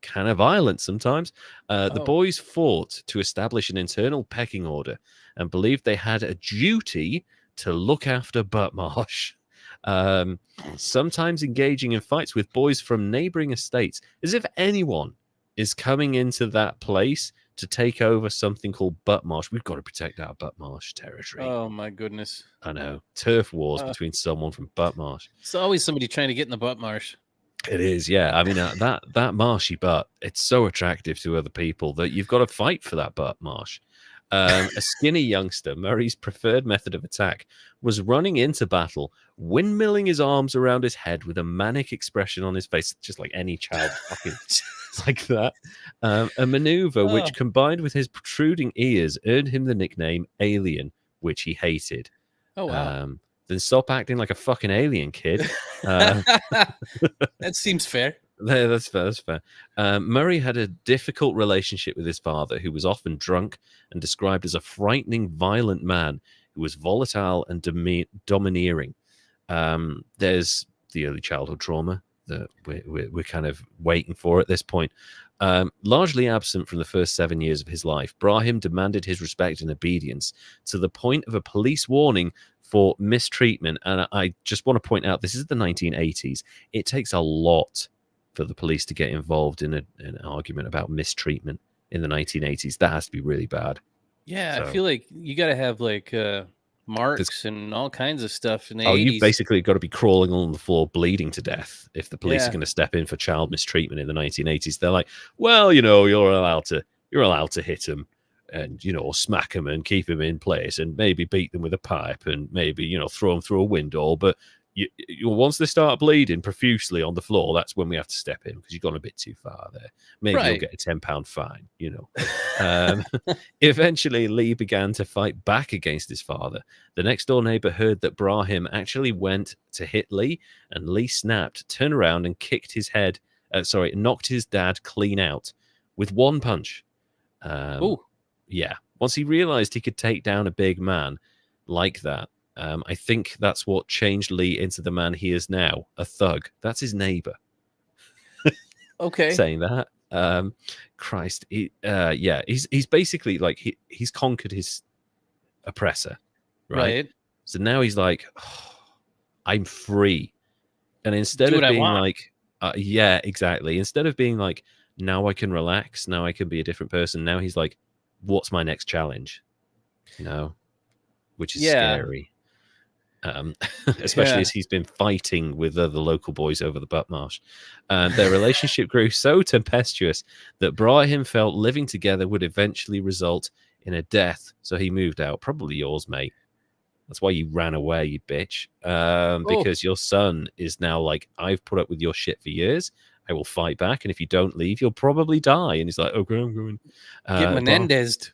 kind of violent sometimes. The Oh. boys fought to establish an internal pecking order and believed they had a duty to look after Buttmarsh. Sometimes engaging in fights with boys from neighboring estates, as if anyone is coming into that place to take over something called Buttmarsh. We've got to protect our Buttmarsh territory. Oh my goodness. I know. Turf wars between someone from Buttmarsh. It's always somebody trying to get in the butt marsh. It is, yeah. I mean, that marshy butt, it's so attractive to other people that you've got to fight for that butt marsh. A skinny youngster, Murray's preferred method of attack was running into battle, windmilling his arms around his head with a manic expression on his face, just like any child fucking like that. A maneuver which, combined with his protruding ears, earned him the nickname Alien, which he hated. Oh, wow. Then stop acting like a fucking alien, kid. That seems fair. That's fair. That's fair. Murray had a difficult relationship with his father, who was often drunk and described as a frightening, violent man who was volatile and domineering. There's the early childhood trauma that we're kind of waiting for at this point. Largely absent from the first 7 years of his life, Brahim demanded his respect and obedience to the point of a police warning for mistreatment. And I just want to point out, this is the 1980s. It takes a lot for the police to get involved in an argument about mistreatment in the 1980s. That has to be really bad. Yeah, I feel like you got to have like marks and all kinds of stuff in the 80s. You've basically got to be crawling on the floor bleeding to death if the police are going to step in for child mistreatment in the 1980s. They're like, well, you're allowed to hit them and, or smack them and keep them in place and maybe beat them with a pipe and maybe, throw them through a window. But once they start bleeding profusely on the floor, that's when we have to step in because you've gone a bit too far there. Maybe you'll get a £10 fine, Eventually, Lee began to fight back against his father. The next door neighbor heard that Brahim actually went to hit Lee, and Lee snapped, turned around, and knocked his dad clean out with one punch. Yeah. Once he realized he could take down a big man like that, I think that's what changed Lee into the man he is now, a thug. That's his neighbor. Okay. Saying that. Christ. He's basically like, he's conquered his oppressor. Right? So now he's like, I'm free. And instead of being like, yeah, exactly. Instead of being like, now I can relax, now I can be a different person. Now he's like, what's my next challenge? Which is scary. Especially as he's been fighting with the local boys over the butt marsh. Their relationship grew so tempestuous that Brahim felt living together would eventually result in a death. So he moved out. Probably yours, mate. That's why you ran away, you bitch. Because your son is now like, I've put up with your shit for years. I will fight back. And if you don't leave, you'll probably die. And he's like, okay, I'm going. Get Menendez.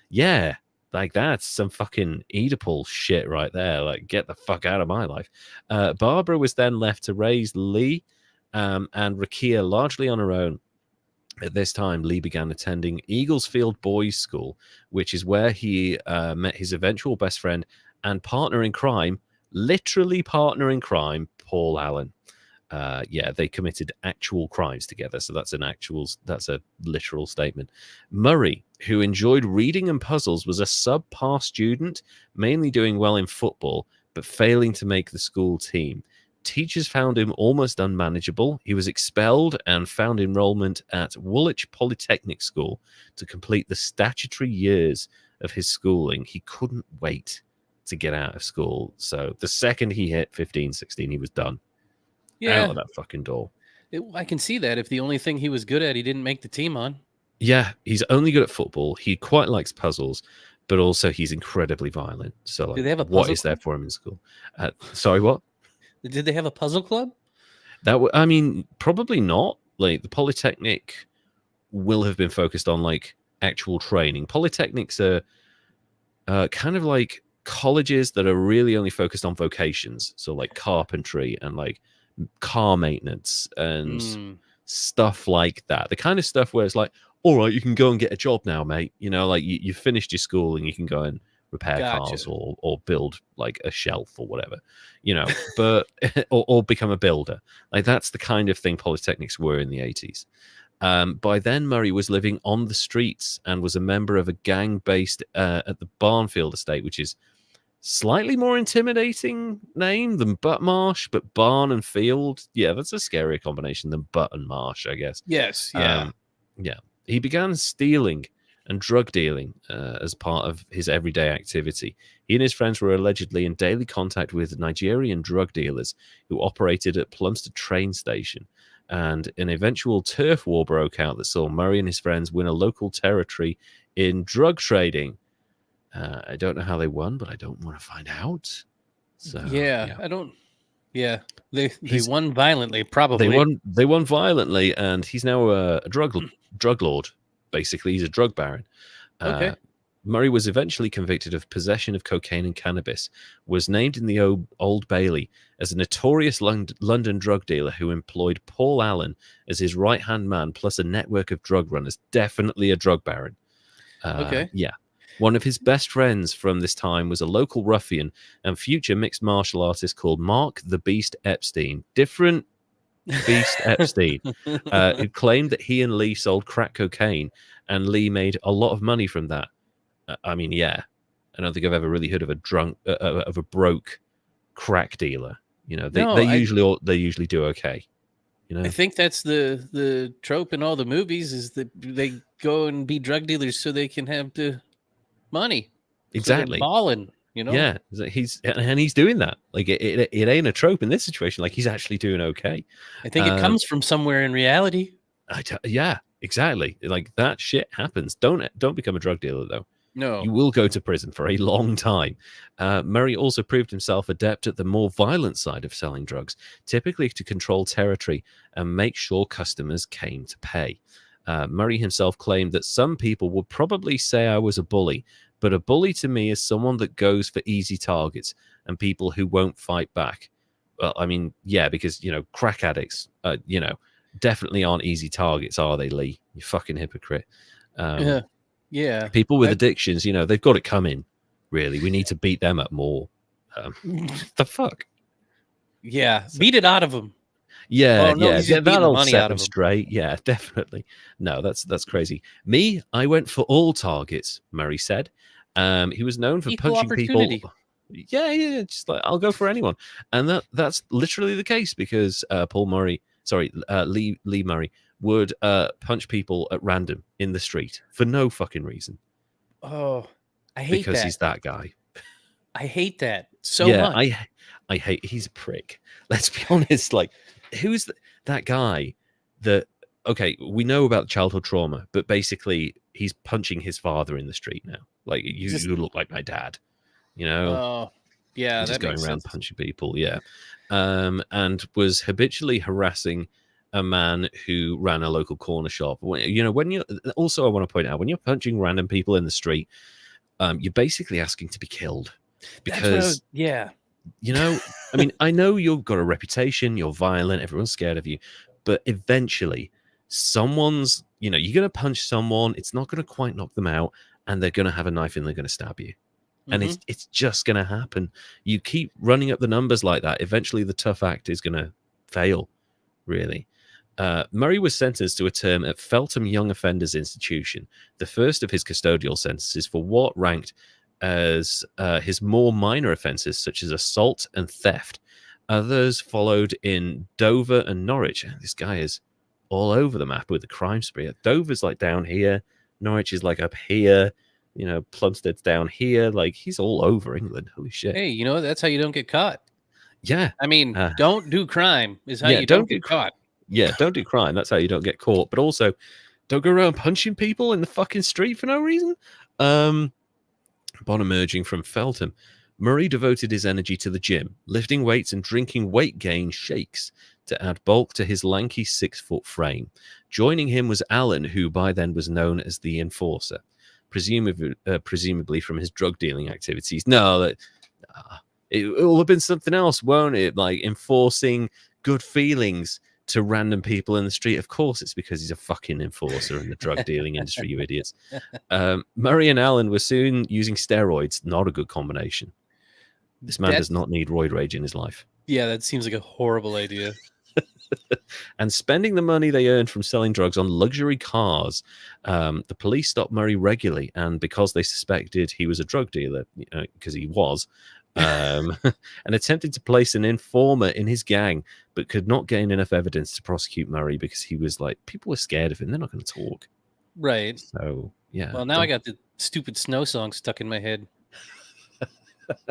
Yeah. Like, that's some fucking Oedipal shit right there. Like, get the fuck out of my life. Barbara was then left to raise Lee and Rakia largely on her own. At this time, Lee began attending Eaglesfield Boys School, which is where he met his eventual best friend and partner in crime, literally partner in crime, Paul Allen. They committed actual crimes together. So that's a literal statement. Murray, who enjoyed reading and puzzles, was a subpar student, mainly doing well in football, but failing to make the school team. Teachers found him almost unmanageable. He was expelled and found enrollment at Woolwich Polytechnic School to complete the statutory years of his schooling. He couldn't wait to get out of school. So the second he hit 15, 16, he was done. Out of that fucking door. I can see that if the only thing he was good at, he didn't make the team on. Yeah, he's only good at football. He quite likes puzzles, but also he's incredibly violent. So, do they have a what is there for him in school? Sorry, what? Did they have a puzzle club? I mean, probably not. Like, the Polytechnic will have been focused on like actual training. Polytechnics are kind of like colleges that are really only focused on vocations, so like carpentry and like car maintenance and stuff like that. The kind of stuff where it's like, all right, you can go and get a job now, mate. You know, like you finished your school and you can go and repair cars or build like a shelf or whatever, you know, but or become a builder. Like that's the kind of thing polytechnics were in the 80s. By then, Murray was living on the streets and was a member of a gang based at the Barnfield estate, which is slightly more intimidating name than Buttmarsh, but Barn and Field. Yeah, that's a scarier combination than Butt and Marsh, I guess. Yes, yeah. Yeah. He began stealing and drug dealing as part of his everyday activity. He and his friends were allegedly in daily contact with Nigerian drug dealers who operated at Plumstead train station. And an eventual turf war broke out that saw Murray and his friends win a local territory in drug trading. I don't know how they won, but I don't want to find out. So I don't. Yeah, they won violently. Probably they won violently, and he's now a drug lord. Basically, he's a drug baron. Okay. Murray was eventually convicted of possession of cocaine and cannabis. Was named in the Old Bailey as a notorious London drug dealer who employed Paul Allen as his right-hand man, plus a network of drug runners. Definitely a drug baron. Okay. Yeah. One of his best friends from this time was a local ruffian and future mixed martial artist called Mark the Beast Epstein. Different Beast Epstein, who claimed that he and Lee sold crack cocaine, and Lee made a lot of money from that. I mean, yeah, I don't think I've ever really heard of a broke crack dealer. You know, they usually do okay. You know, I think that's the trope in all the movies is that they go and be drug dealers so they can have the money. Exactly. So balling, you know? Yeah, he's doing that. Like it ain't a trope in this situation. Like he's actually doing okay. I think it comes from somewhere in reality. Yeah, exactly. Like that shit happens. Don't become a drug dealer though. No, you will go to prison for a long time. Murray also proved himself adept at the more violent side of selling drugs, typically to control territory and make sure customers came to pay. Murray himself claimed that some people would probably say I was a bully, but a bully to me is someone that goes for easy targets and people who won't fight back. Well, I mean, yeah, because, you know, crack addicts, you know, definitely aren't easy targets, are they, Lee? You fucking hypocrite. Yeah. People with addictions, you know, they've got it coming, really. We need to beat them up more. The fuck? Yeah, beat it out of them. Yeah, no, yeah, that'll set them of straight. Yeah, definitely. No, that's crazy. Me, I went for all targets, Murray said. He was known for Equal punching people. opportunity. Just like I'll go for anyone. And that's literally the case because Lee Murray would punch people at random in the street for no fucking reason. Oh, I hate because that. He's that guy. I hate that so much. I hate. He's a prick. Let's be honest. Like, who's that guy? Okay, we know about childhood trauma, but basically, he's punching his father in the street now. Like, you look like my dad. You know. Oh, yeah, just going around punching people. Yeah, and was habitually harassing a man who ran a local corner shop. You know, also I want to point out when you're punching random people in the street, you're basically asking to be killed because you know, I mean, I know you've got a reputation, you're violent, everyone's scared of you, but eventually someone's, you know, you're going to punch someone, it's not going to quite knock them out, and they're going to have a knife and they're going to stab you. And it's just going to happen. You keep running up the numbers like that, eventually the tough act is going to fail, really. Murray was sentenced to a term at Feltham Young Offenders Institution, the first of his custodial sentences for what ranked as his more minor offences, such as assault and theft. Others followed in Dover and Norwich. This guy is all over the map with the crime spree. Dover's like down here. Norwich is like up here. You know, Plumstead's down here. Like, he's all over England. Holy shit. Hey, you know, that's how you don't get caught. Yeah. I mean, don't do crime is how you don't get caught. Yeah, don't do crime. That's how you don't get caught. But also, don't go around punching people in the fucking street for no reason. Upon emerging from Feltham, Murray devoted his energy to the gym, lifting weights and drinking weight gain shakes to add bulk to his lanky 6-foot frame. Joining him was Alan, who by then was known as the Enforcer. presumably from his drug dealing activities. No, it will have been something else, won't it? Like enforcing good feelings to random people in the street. Of course, it's because he's a fucking enforcer in the drug dealing industry, you idiots. Murray and Allen were soon using steroids. Not a good combination. This man does not need roid rage in his life. Yeah, that seems like a horrible idea. And spending the money they earned from selling drugs on luxury cars. The police stopped Murray regularly, and because they suspected he was a drug dealer, because he was, and attempted to place an informer in his gang, but could not gain enough evidence to prosecute Murray because he was like, people were scared of him. They're not going to talk. Right. So, yeah. Well, now I got the stupid snow song stuck in my head.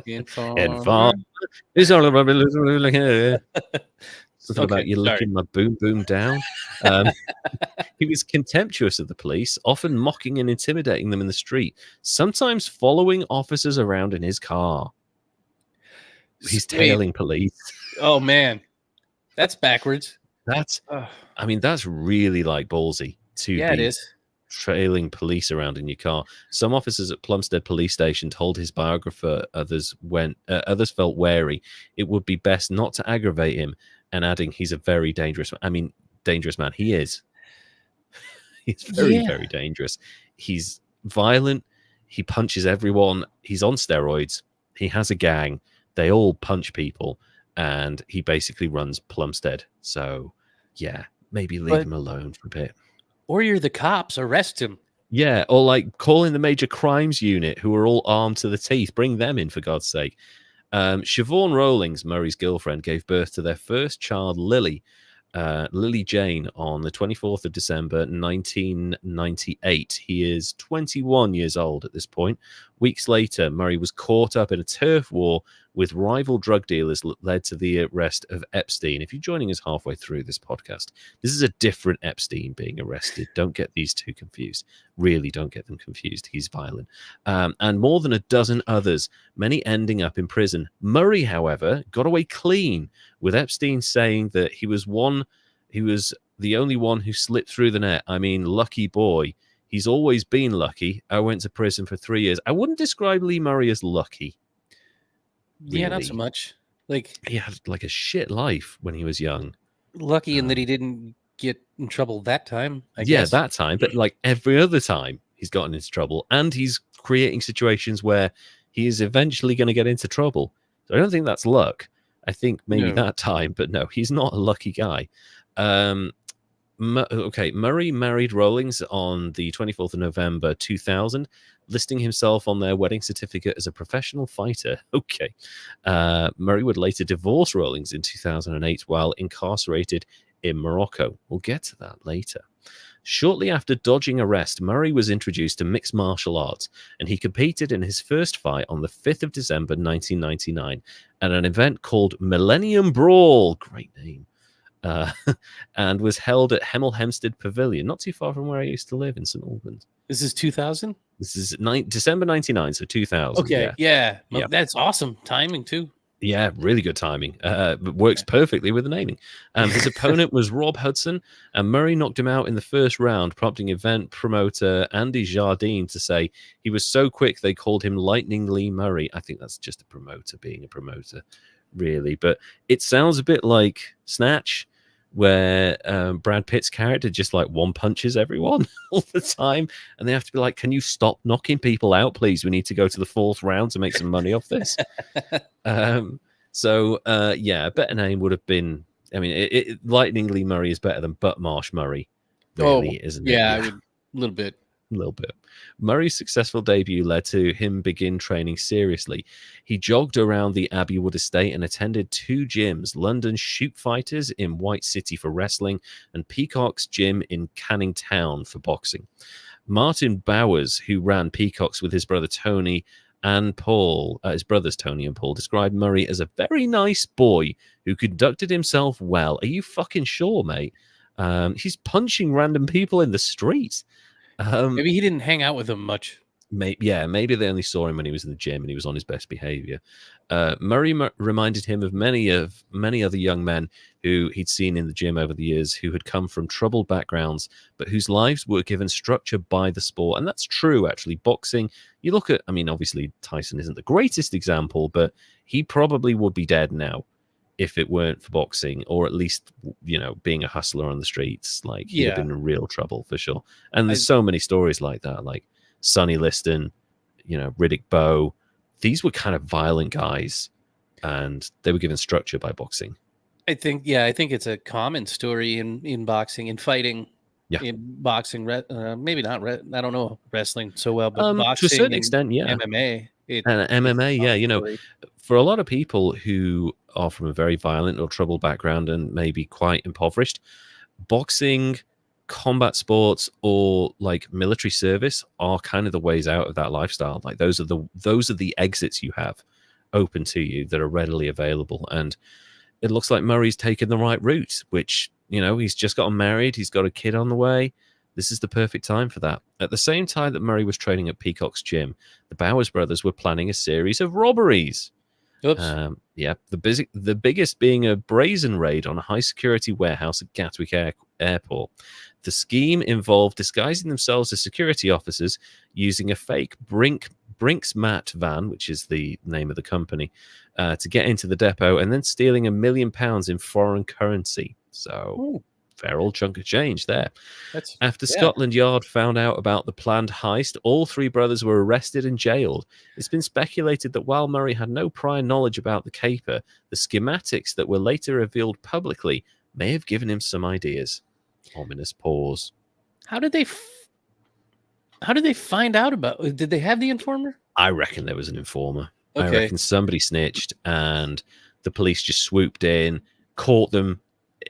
Informer. It's all about something about you licking my boom boom down. He was contemptuous of the police, often mocking and intimidating them in the street, sometimes following officers around in his car. He's tailing police. Oh man, that's backwards. That's really like ballsy to be trailing police around in your car. Some officers at Plumstead Police Station told his biographer others felt wary. It would be best not to aggravate him, and adding, he's a very dangerous man. I mean, dangerous man. He is. He's very dangerous. He's violent. He punches everyone. He's on steroids. He has a gang. They all punch people, and he basically runs Plumstead. So, yeah, maybe leave him alone for a bit. Or you're the cops. Arrest him. Yeah, or like call in the major crimes unit who are all armed to the teeth. Bring them in, for God's sake. Siobhan Rowlings, Murray's girlfriend, gave birth to their first child, Lily Jane, on the 24th of December, 1998. He is 21 years old at this point. Weeks later, Murray was caught up in a turf war with rival drug dealers that led to the arrest of Epstein. If you're joining us halfway through this podcast, this is a different Epstein being arrested. Don't get these two confused. Really don't get them confused. He's violent. And more than a dozen others, many ending up in prison. Murray, however, got away clean, with Epstein saying that he was the only one who slipped through the net. I mean, lucky boy. He's always been lucky. I went to prison for 3 years. I wouldn't describe Lee Murray as lucky. Really. Yeah, not so much. Like, he had like a shit life when he was young. Lucky in that he didn't get in trouble that time, I guess. Yeah, that time. But like every other time he's gotten into trouble, and he's creating situations where he is eventually going to get into trouble. So I don't think that's luck. I think maybe that time, but no, he's not a lucky guy. Murray married Rowlings on the 24th of November 2000, listing himself on their wedding certificate as a professional fighter. Okay. Murray would later divorce Rowlings in 2008 while incarcerated in Morocco. We'll get to that later. Shortly after dodging arrest, Murray was introduced to mixed martial arts, and he competed in his first fight on the 5th of December 1999 at an event called Millennium Brawl. Great name. And was held at Hemel Hempstead Pavilion, not too far from where I used to live in St. Albans. This is 2000? This is December 99, so 2000. Okay, yeah. Well, that's awesome timing, too. Yeah, really good timing. Works perfectly with the naming. His opponent was Rob Hudson, and Murray knocked him out in the first round, prompting event promoter Andy Jardine to say he was so quick they called him Lightning Lee Murray. I think that's just a promoter being a promoter, really. But it sounds a bit like Snatch, where Brad Pitt's character just like one punches everyone all the time, and they have to be like, can you stop knocking people out, please? We need to go to the 4th round to make some money off this. A better name would have been, I mean, Lightning Lee Murray is better than Butt Marsh Murray, really, isn't it? Yeah, a little bit. Murray's successful debut led to him begin training seriously. He jogged around the Abbey Wood estate and attended 2 gyms, London Shoot Fighters in White City for wrestling and Peacock's gym in Canning Town for boxing. Martin Bowers, who ran Peacock's with his brother Tony and Paul, his brothers Tony and Paul, described Murray as a very nice boy who conducted himself well. Are you fucking sure, mate? He's punching random people in the street. Maybe he didn't hang out with them much. Maybe they only saw him when he was in the gym and he was on his best behavior. Murray reminded him of many other young men who he'd seen in the gym over the years who had come from troubled backgrounds, but whose lives were given structure by the sport. And that's true, actually. Boxing, you look at, I mean, obviously Tyson isn't the greatest example, but he probably would be dead now if it weren't for boxing, or at least, being a hustler on the streets. Like, he'd have been in real trouble for sure. And there's so many stories like that, like Sonny Liston, Riddick Bowe. These were kind of violent guys, and they were given structure by boxing. I think it's a common story in boxing and fighting. Yeah. In boxing, maybe not. I don't know wrestling so well, but boxing to a certain extent, yeah. MMA. And MMA, yeah. For a lot of people who are from a very violent or troubled background and maybe quite impoverished, boxing, combat sports, or like military service are kind of the ways out of that lifestyle. Like those are the exits you have open to you that are readily available. And it looks like Murray's taken the right route, which, he's just gotten married, he's got a kid on the way. This is the perfect time for that. At the same time that Murray was training at Peacock's gym, the Bowers brothers were planning a series of robberies. Oops. The biggest being a brazen raid on a high-security warehouse at Gatwick Airport. The scheme involved disguising themselves as security officers using a fake Brinks Matt van, which is the name of the company, to get into the depot, and then stealing £1 million in foreign currency. So... Ooh. Fair old chunk of change there. After Scotland Yard found out about the planned heist, all three brothers were arrested and jailed. It's been speculated that while Murray had no prior knowledge about the caper, the schematics that were later revealed publicly may have given him some ideas. Ominous pause. How did they find out about? Did they have the informer? I reckon there was an informer. Okay. I reckon somebody snitched, and the police just swooped in, caught them.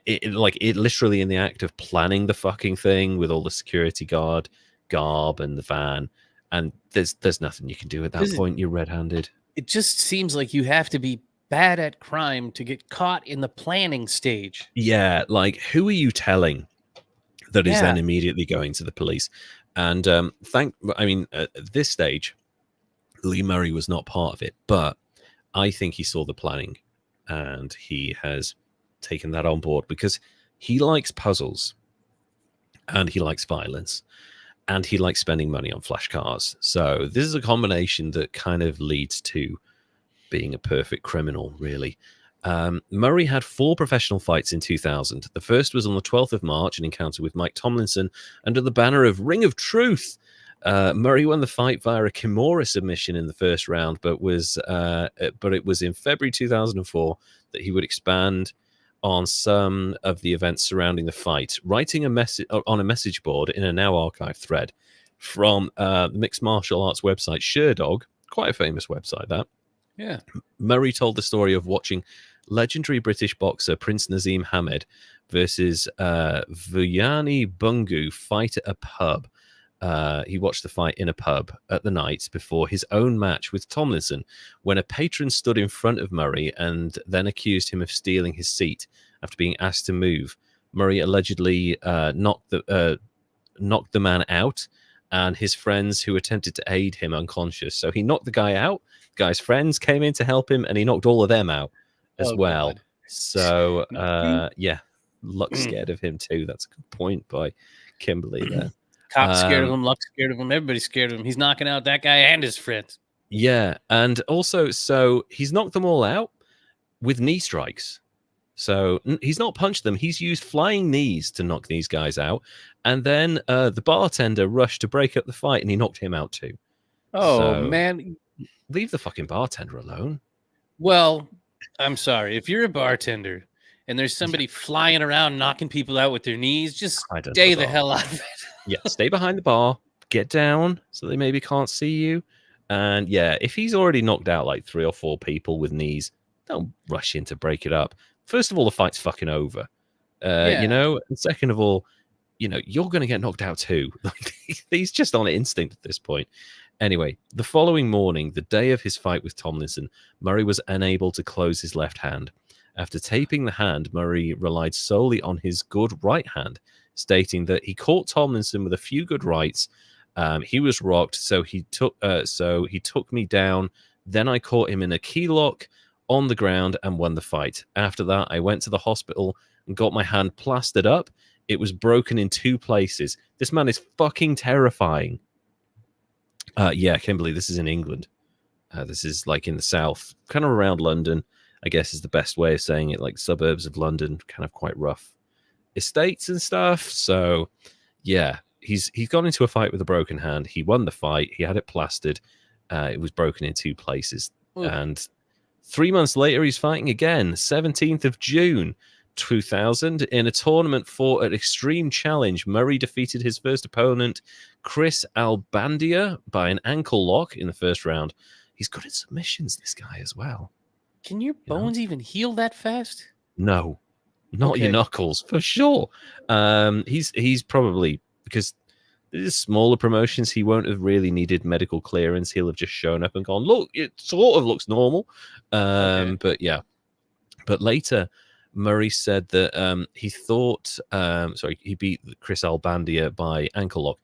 It literally in the act of planning the fucking thing with all the security guard garb and the van, and there's nothing you can do at that point. You're red-handed. It just seems like you have to be bad at crime to get caught in the planning stage. Yeah, like who are you telling that is then immediately going to the police? And at this stage, Lee Murray was not part of it, but I think he saw the planning, and he has taken that on board because he likes puzzles, and he likes violence, and he likes spending money on flash cars. So this is a combination that kind of leads to being a perfect criminal, really. Murray had 4 professional fights in 2000. The first was on the 12th of March, an encounter with Mike Tomlinson under the banner of Ring of Truth. Murray won the fight via a Kimura submission in the first round, but it was in February 2004 that he would expand on some of the events surrounding the fight, writing a message on a message board in a now archived thread from the mixed martial arts website Sherdog, quite a famous website that. Yeah. Murray told the story of watching legendary British boxer Prince Nazim Hamed versus Vuyani Bungu fight at a pub. He watched the fight in a pub at the night before his own match with Tomlinson, when a patron stood in front of Murray and then accused him of stealing his seat after being asked to move. Murray allegedly knocked the man out, and his friends who attempted to aid him unconscious. So he knocked the guy out. The guy's friends came in to help him, and he knocked all of them out as well. God. So, Luck's scared of him too. That's a good point by Kimberly there. Cops scared of him, Luck's scared of him, everybody's scared of him. He's knocking out that guy and his friends. Yeah, and also, so he's knocked them all out with knee strikes. So he's not punched them. He's used flying knees to knock these guys out. And then the bartender rushed to break up the fight, and he knocked him out too. Oh, man. Leave the fucking bartender alone. Well, I'm sorry. If you're a bartender and there's somebody flying around knocking people out with their knees, just stay the hell out of it. Yeah, stay behind the bar, get down so they maybe can't see you. And yeah, if he's already knocked out like 3 or 4 people with knees, don't rush in to break it up. First of all, the fight's fucking over. And second of all, you're going to get knocked out too. He's just on instinct at this point. Anyway, the following morning, the day of his fight with Tomlinson, Murray was unable to close his left hand. After taping the hand, Murray relied solely on his good right hand, stating that he caught Tomlinson with a few good rights He was rocked, so he took me down. Then I caught him in a key lock on the ground and won the fight. After that, I went to the hospital and got my hand plastered up. It was broken in 2 places. This man is fucking terrifying. Yeah, Kimberly, this is in England. This is like in the south, kind of around London, I guess is the best way of saying it, like suburbs of London, kind of quite rough estates and stuff. So, yeah, he's gone into a fight with a broken hand. He won the fight. He had it plastered. It was broken in 2 places. Ooh. And 3 months later, he's fighting again, 17th of June, 2000, in a tournament for an Extreme Challenge. Murray defeated his first opponent, Chris Albandia, by an ankle lock in the first round. He's good at submissions, this guy, as well. Can your bones even heal that fast? No, not your knuckles, for sure. He's probably, because these smaller promotions, he won't have really needed medical clearance. He'll have just shown up and gone, look, it sort of looks normal. But yeah. But later, Murray said that he thought, he beat Chris Albandia by ankle lock.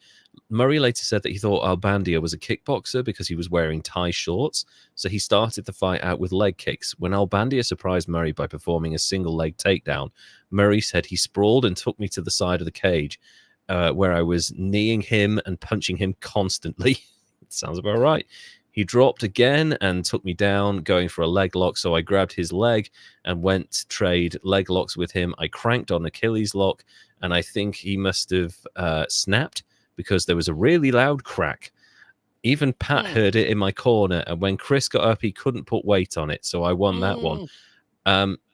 Murray later said that he thought Albandia was a kickboxer because he was wearing tie shorts. So he started the fight out with leg kicks. When Albandia surprised Murray by performing a single leg takedown, Murray said he sprawled and took me to the side of the cage where I was kneeing him and punching him constantly. Sounds about right. He dropped again and took me down, going for a leg lock. So I grabbed his leg and went to trade leg locks with him. I cranked on Achilles lock, and I think he must have snapped because there was a really loud crack. Even Pat heard it in my corner, and when Chris got up, he couldn't put weight on it, so I won that one.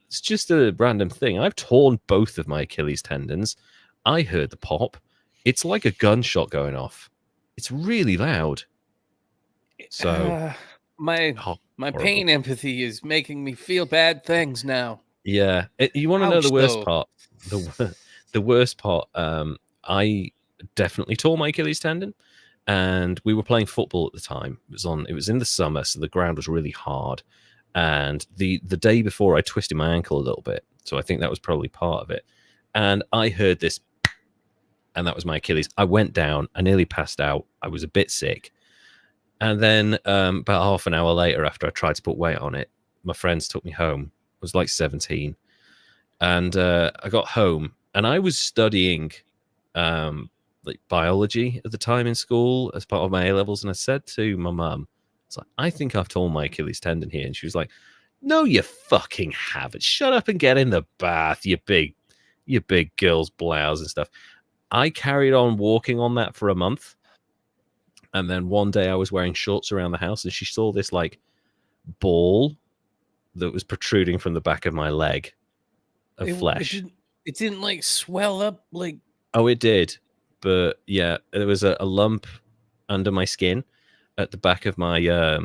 It's just a random thing. I've torn both of my Achilles tendons. I heard the pop. It's like a gunshot going off. It's really loud. So my pain empathy is making me feel bad things now. Yeah, you want to know the worst part? The worst part. I definitely tore my Achilles tendon, and we were playing football at the time. It was in the summer, so the ground was really hard. And the day before, I twisted my ankle a little bit, so I think that was probably part of it. And I heard this, and that was my Achilles. I went down. I nearly passed out. I was a bit sick. And then about half an hour later, after I tried to put weight on it, my friends took me home. I was like 17. And I got home, and I was studying like biology at the time in school as part of my A-levels. And I said to my mum, it's like, I think I've torn my Achilles tendon here. And she was like, no, you fucking haven't. Shut up and get in the bath, you big girl's blouse and stuff. I carried on walking on that for a month. And then one day I was wearing shorts around the house, and she saw this like ball that was protruding from the back of my leg of flesh. It didn't like swell up like. Oh, it did. But yeah, there was a lump under my skin at the back of my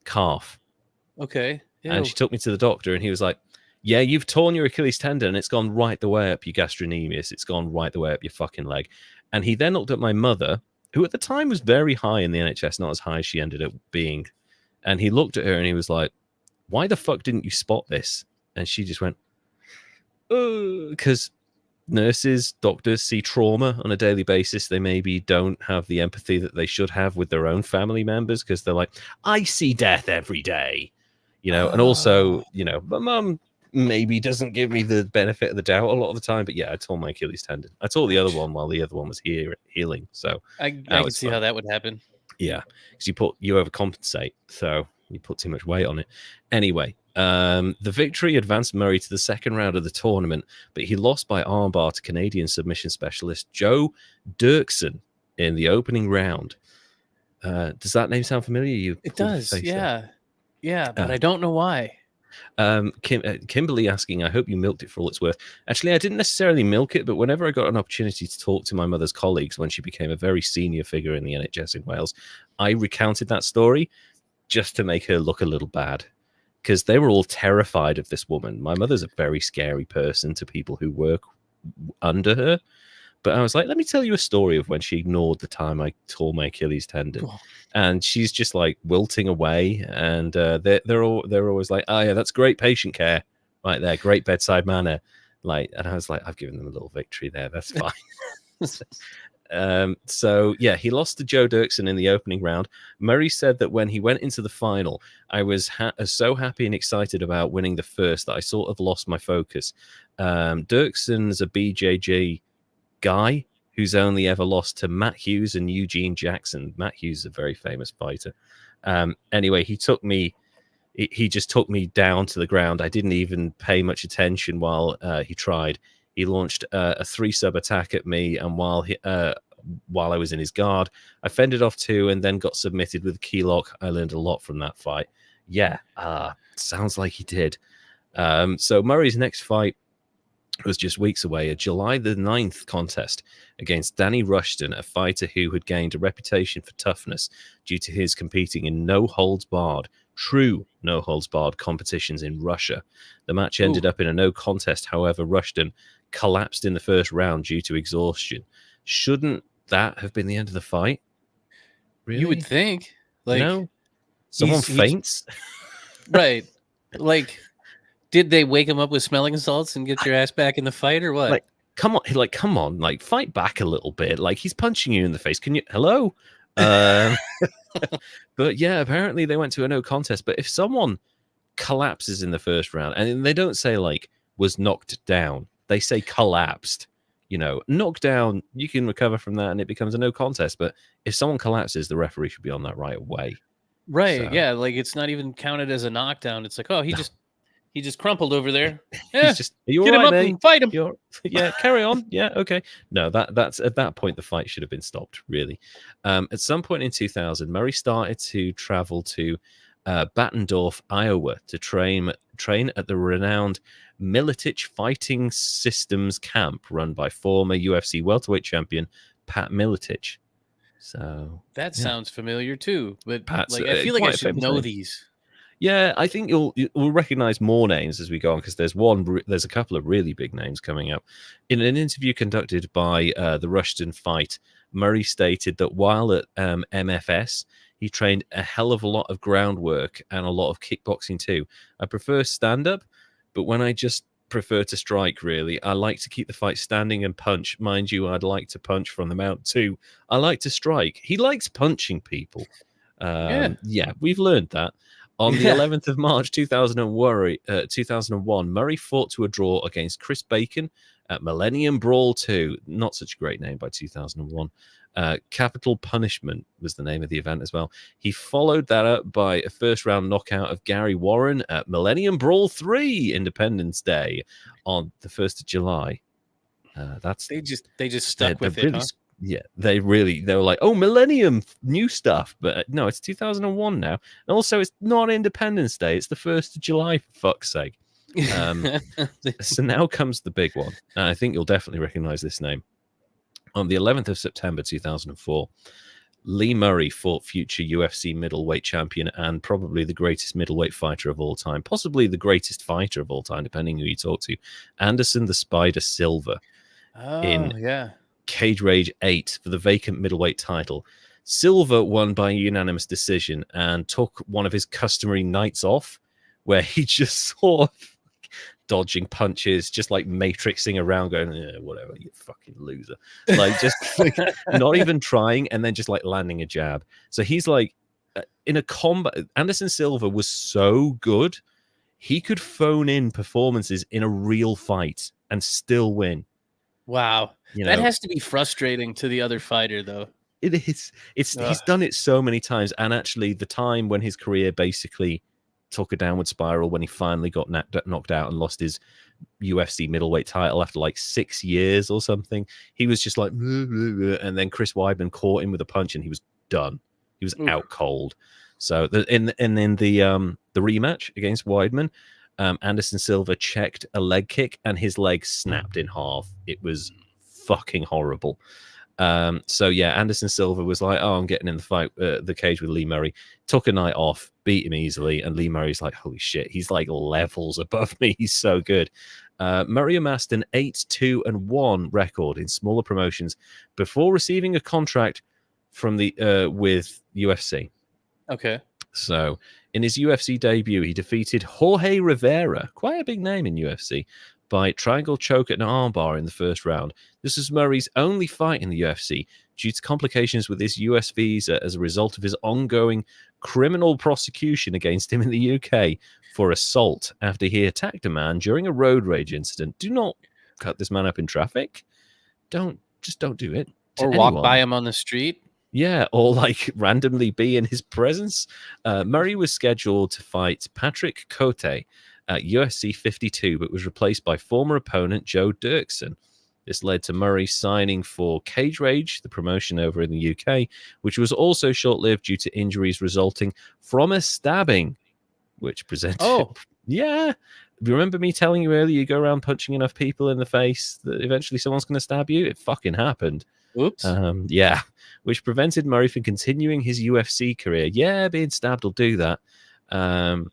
calf. Okay. Ew. And she took me to the doctor, and he was like, yeah, you've torn your Achilles tendon, and it's gone right the way up your gastrocnemius. It's gone right the way up your fucking leg. And he then looked at my mother, who at the time was very high in the NHS, not as high as she ended up being. And he looked at her and he was like, why the fuck didn't you spot this? And she just went, because nurses, doctors see trauma on a daily basis. They maybe don't have the empathy that they should have with their own family members, because they're like, I see death every day, and also, my mum maybe doesn't give me the benefit of the doubt a lot of the time. But yeah, I tore my Achilles tendon. I tore the other one while the other one was healing. So I can see how that would happen. Yeah, because you overcompensate, so you put too much weight on it. Anyway, the victory advanced Murray to the second round of the tournament, but he lost by armbar to Canadian submission specialist Joe Dirksen in the opening round. Does that name sound familiar? It does, yeah. Yeah, but I don't know why. Kimberly asking, I hope you milked it for all it's worth. Actually, I didn't necessarily milk it, but whenever I got an opportunity to talk to my mother's colleagues when she became a very senior figure in the NHS in Wales, I recounted that story just to make her look a little bad, because they were all terrified of this woman. My mother's a very scary person to people who work under her. But I was like, let me tell you a story of when she ignored the time I tore my Achilles tendon. Oh. And she's just like wilting away. And they're always like, oh, yeah, that's great patient care right there. Great bedside manner. And I was like, I've given them a little victory there. That's fine. So yeah, he lost to Joe Dirksen in the opening round. Murray said that when he went into the final, I was so happy and excited about winning the first that I sort of lost my focus. Dirksen's a BJJ guy who's only ever lost to Matt Hughes and Eugene Jackson. Matt Hughes is a very famous fighter. Anyway, he just took me down to the ground. I didn't even pay much attention while he tried. He launched a 3-sub attack at me, and while I was in his guard, I fended off 2 and then got submitted with a key lock. I learned a lot from that fight. Yeah, sounds like he did. So Murray's next fight was just weeks away, a July the 9th contest against Danny Rushton, a fighter who had gained a reputation for toughness due to his competing in true no-holds-barred competitions in Russia. The match ended up in a no contest. However, Rushton collapsed in the first round due to exhaustion. Shouldn't that have been the end of the fight? Really? You would think. Like, no? Someone faints? Right. Like, did they wake him up with smelling salts and get your ass back in the fight, or what? Like, come on, like, fight back a little bit. Like, he's punching you in the face. Can you? Hello? But yeah, apparently they went to a no contest. But if someone collapses in the first round, and they don't say like was knocked down, they say collapsed. You know, knocked down, you can recover from that, and it becomes a no contest. But if someone collapses, the referee should be on that right away. Right? So, yeah, like it's not even counted as a knockdown. It's like, oh, he just crumpled over there. Yeah, he's just, are you get all him right, up mate? and fight him. Yeah, carry on. Yeah, okay. No, that's at that point the fight should have been stopped. Really, at some point in 2000, Murray started to travel to Battendorf, Iowa, to train at the renowned Militich Fighting Systems camp run by former UFC welterweight champion Pat Militich. So that sounds familiar too, but Pat's, like I feel like I should know these. Yeah, I think you'll recognize more names as we go on, because there's a couple of really big names coming up. In an interview conducted by the Rushton fight, Murray stated that while at MFS, he trained a hell of a lot of groundwork and a lot of kickboxing too. I prefer stand-up, but when I just prefer to strike, really, I like to keep the fight standing and punch. Mind you, I'd like to punch from the mount too. I like to strike. He likes punching people. Yeah, we've learned that. On the 11th of March 2001, Murray fought to a draw against Chris Bacon at Millennium Brawl 2. Not such a great name by 2001. Capital Punishment was the name of the event as well. He followed that up by a first-round knockout of Gary Warren at Millennium Brawl 3, Independence Day, on the 1st of July. They just stuck with it, really, huh? Yeah, they were like, oh, Millennium, new stuff. But no, it's 2001 now. And also, it's not Independence Day. It's the 1st of July, for fuck's sake. So now comes the big one. And I think you'll definitely recognize this name. On the 11th of September 2004, Lee Murray fought future UFC middleweight champion and probably the greatest middleweight fighter of all time, possibly the greatest fighter of all time, depending who you talk to, Anderson the Spider Silva. Cage Rage 8 for the vacant middleweight title. Silva won by unanimous decision and took one of his customary nights off, where he just sort of dodging punches, just like matrixing around, going, whatever, you fucking loser. Like, just like, not even trying, and then just like landing a jab. So he's like, in a combat, Anderson Silva was so good, he could phone in performances in a real fight and still win. Wow. That has to be frustrating to the other fighter, though. It is. He's done it so many times. And actually, the time when his career basically took a downward spiral, when he finally got knocked out and lost his UFC middleweight title after like 6 years or something, he was just like, and then Chris Weidman caught him with a punch and he was done. He was out cold. So in the rematch against Weidman, Anderson Silva checked a leg kick and his leg snapped in half. It was fucking horrible. So yeah, Anderson Silva was like, oh, I'm getting in the fight, the cage with Lee Murray. Took a night off, beat him easily, and Lee Murray's like, holy shit, he's like levels above me. He's so good. Murray amassed an 8-2-1 record in smaller promotions before receiving a contract from with UFC. Okay. So in his UFC debut, he defeated Jorge Rivera, quite a big name in UFC, by triangle choke and armbar in the first round. This was Murray's only fight in the UFC due to complications with his US visa as a result of his ongoing criminal prosecution against him in the UK for assault after he attacked a man during a road rage incident. Do not cut this man up in traffic. Don't do it. Or walk by him on the street. Yeah, or like randomly be in his presence. Murray was scheduled to fight Patrick Cote at UFC 52, but was replaced by former opponent Joe Dirksen. This led to Murray signing for Cage Rage, the promotion over in the UK, which was also short-lived due to injuries resulting from a stabbing, which presented... Oh. Yeah. Remember me telling you earlier, you go around punching enough people in the face that eventually someone's going to stab you? It fucking happened. Oops. Yeah, which prevented Murray from continuing his UFC career. Yeah, being stabbed will do that. That'll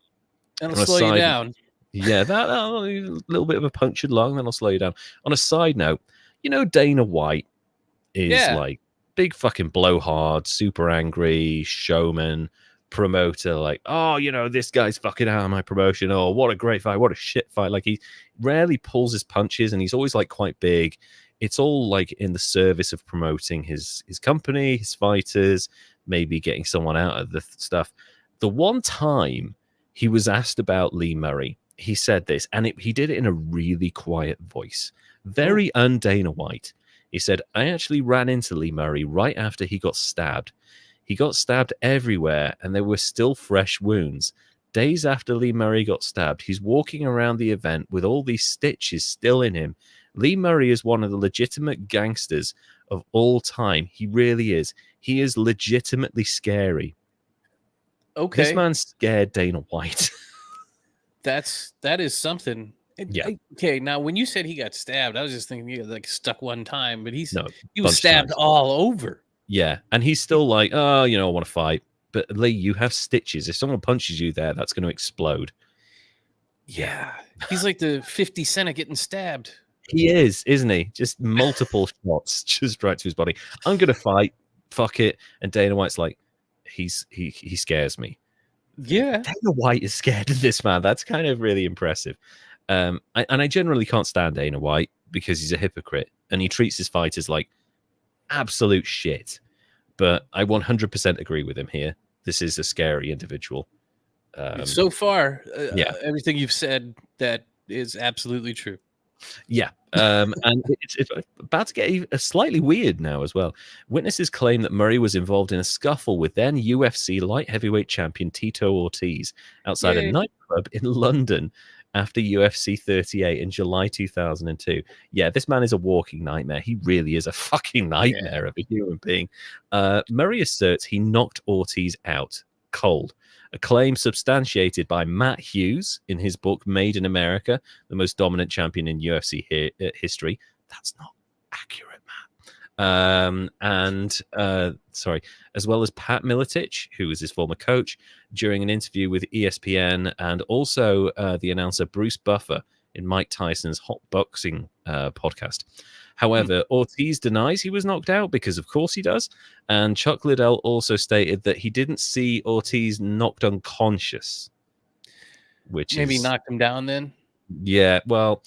slow you down. Yeah, that a little bit of a punctured lung, that'll slow you down. On a side note, you know Dana White is like big fucking blowhard, super angry showman, promoter, like, oh, you know, this guy's fucking out of my promotion. Oh, what a great fight, what a shit fight. Like, he rarely pulls his punches, and he's always like quite big. It's all like in the service of promoting his company, his fighters, maybe getting someone out of the stuff. The one time he was asked about Lee Murray, he said this, and he did it in a really quiet voice, very un-Dana White. He said, I actually ran into Lee Murray right after he got stabbed. He got stabbed everywhere, and there were still fresh wounds. Days after Lee Murray got stabbed, he's walking around the event with all these stitches still in him. Lee Murray is one of the legitimate gangsters of all time. He really is. He is legitimately scary. Okay. This man scared Dana White. That is something. Yeah. Okay. Now, when you said he got stabbed, I was just thinking he got like stuck one time, but he was times. stabbed all over. Yeah, and he's still like, oh, you know, I want to fight. But Lee, you have stitches. If someone punches you there, that's going to explode. Yeah. He's like the 50 Cent getting stabbed. He is, isn't he? Just multiple shots just right to his body. I'm going to fight. Fuck it. And Dana White's like, he scares me. Yeah. Dana White is scared of this man. That's kind of really impressive. I generally can't stand Dana White because he's a hypocrite and he treats his fighters like absolute shit. But I 100% agree with him here. This is a scary individual. So far, yeah, everything you've said, that is absolutely true. Yeah, and it's about to get slightly weird now as well. Witnesses claim that Murray was involved in a scuffle with then UFC light heavyweight champion Tito Ortiz outside a nightclub in London after UFC 38 in July 2002. Yeah, this man is a walking nightmare. He really is a fucking nightmare of a human being. Murray asserts he knocked Ortiz out cold. A claim substantiated by Matt Hughes in his book Made in America, the most dominant champion in UFC history. That's not accurate, Matt. As well as Pat Miletich, who was his former coach, during an interview with ESPN, and also the announcer Bruce Buffer in Mike Tyson's Hot Boxing podcast. However, Ortiz denies he was knocked out because, of course, he does. And Chuck Liddell also stated that he didn't see Ortiz knocked unconscious. Which maybe knocked him down then? Yeah, well,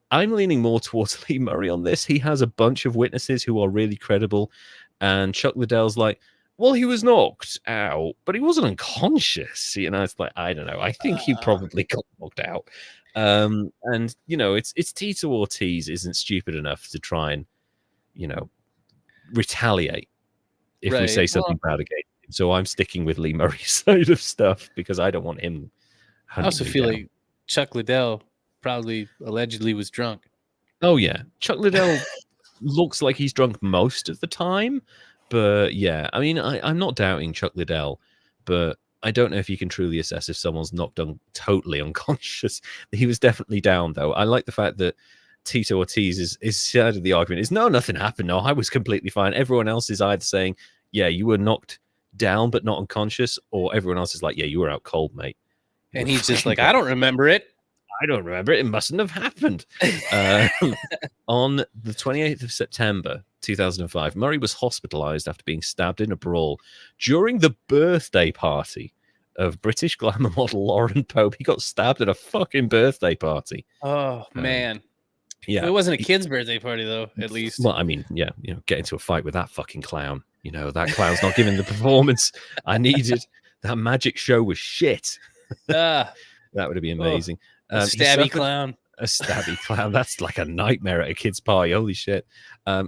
I'm leaning more towards Lee Murray on this. He has a bunch of witnesses who are really credible. And Chuck Liddell's like, well, he was knocked out, but he wasn't unconscious. You know, it's like, I don't know. I think he probably got knocked out. And you know, it's Tito Ortiz isn't stupid enough to try and, you know, retaliate if we say something bad against him. So I'm sticking with Lee Murray's side of stuff because I don't want him. I also feel like Chuck Liddell probably allegedly was drunk. Oh yeah, Chuck Liddell looks like he's drunk most of the time, but yeah, I mean, I'm not doubting Chuck Liddell, but I don't know if you can truly assess if someone's knocked totally unconscious. He was definitely down, though. I like the fact that Tito Ortiz is side of the argument is, no, nothing happened. No, I was completely fine. Everyone else is either saying, yeah, you were knocked down but not unconscious, or everyone else is like, yeah, you were out cold, mate. And he's just like, I don't remember it. I don't remember it. It mustn't have happened. On the 28th of September, 2005, Murray was hospitalized after being stabbed in a brawl during the birthday party of British glamour model Lauren Pope. He got stabbed at a fucking birthday party. Oh, man. Yeah. Well, it wasn't a kid's birthday party, though, at least. Well, I mean, yeah, get into a fight with that fucking clown. That clown's not giving the performance I needed. That magic show was shit. Ah, That would be oh, amazing. a He stabby suffered clown. a stabby clown. That's like a nightmare at a kid's party. Holy shit.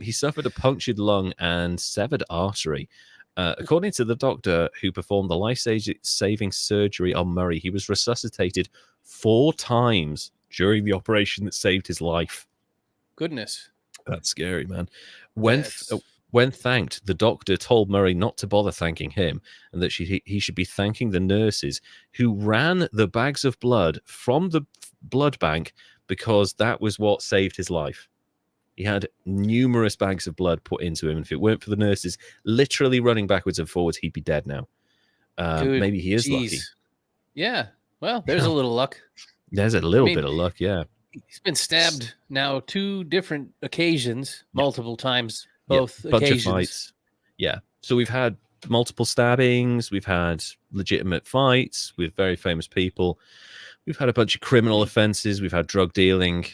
He suffered a punctured lung and severed artery. According to the doctor who performed the life-saving surgery on Murray, he was resuscitated 4 times during the operation that saved his life. Goodness. That's scary, man. When thanked, the doctor told Murray not to bother thanking him and that he should be thanking the nurses who ran the bags of blood from the blood bank because that was what saved his life. He had numerous bags of blood put into him. And if it weren't for the nurses literally running backwards and forwards, he'd be dead now. Maybe he is lucky. Yeah. Well, there's a little luck. There's a little bit of luck, yeah. He's been stabbed now 2 different occasions, multiple times, both bunch occasions. Of fights. Yeah. So we've had multiple stabbings. We've had legitimate fights with very famous people. We've had a bunch of criminal offenses. We've had drug dealing.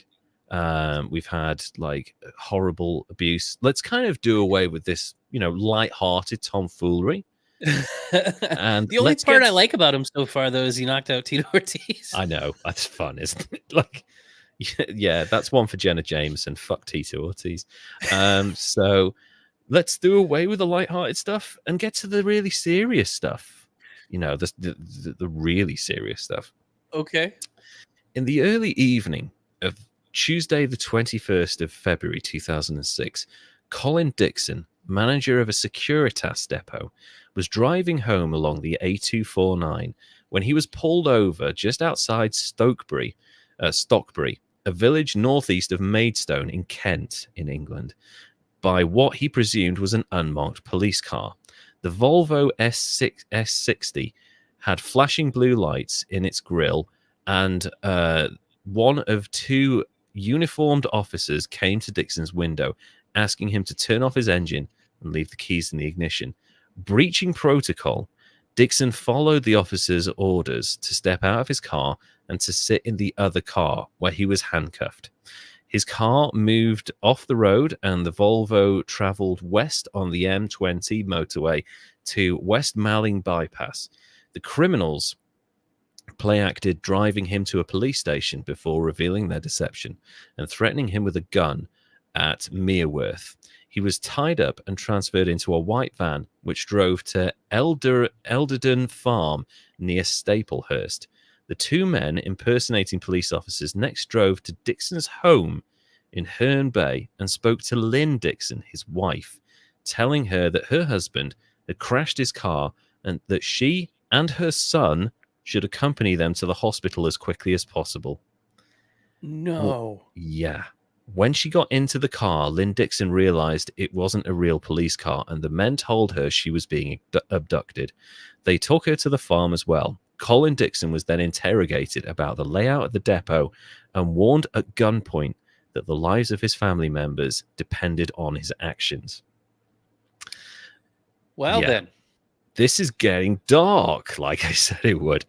We've had like horrible abuse. Let's kind of do away with this, light-hearted tomfoolery. And the only part I like about him so far, though, is he knocked out Tito Ortiz. I know. That's fun, isn't it? Like, yeah, that's one for Jenna Jameson. Fuck Tito Ortiz. So let's do away with the light-hearted stuff and get to the really serious stuff. The really serious stuff. Okay. In the early evening of Tuesday, the 21st of February, 2006, Colin Dixon, manager of a Securitas depot, was driving home along the A249 when he was pulled over just outside Stockbury, a village northeast of Maidstone in Kent, in England, by what he presumed was an unmarked police car. The Volvo S60 had flashing blue lights in its grille, and one of 2 uniformed officers came to Dixon's window, asking him to turn off his engine and leave the keys in the ignition. Breaching protocol, Dixon followed the officer's orders to step out of his car and to sit in the other car where he was handcuffed. His car moved off the road and the Volvo traveled west on the M20 motorway to West Malling Bypass. The criminals play-acted driving him to a police station before revealing their deception and threatening him with a gun at Mereworth. He was tied up and transferred into a white van, which drove to Elderden Farm near Staplehurst. The 2 men impersonating police officers next drove to Dixon's home in Herne Bay and spoke to Lynn Dixon, his wife, telling her that her husband had crashed his car and that she and her son should accompany them to the hospital as quickly as possible. No. Well, yeah. When she got into the car, Lynn Dixon realized it wasn't a real police car, and the men told her she was being abducted. They took her to the farm as well. Colin Dixon was then interrogated about the layout of the depot and warned at gunpoint that the lives of his family members depended on his actions. Well, then. This is getting dark, like I said it would.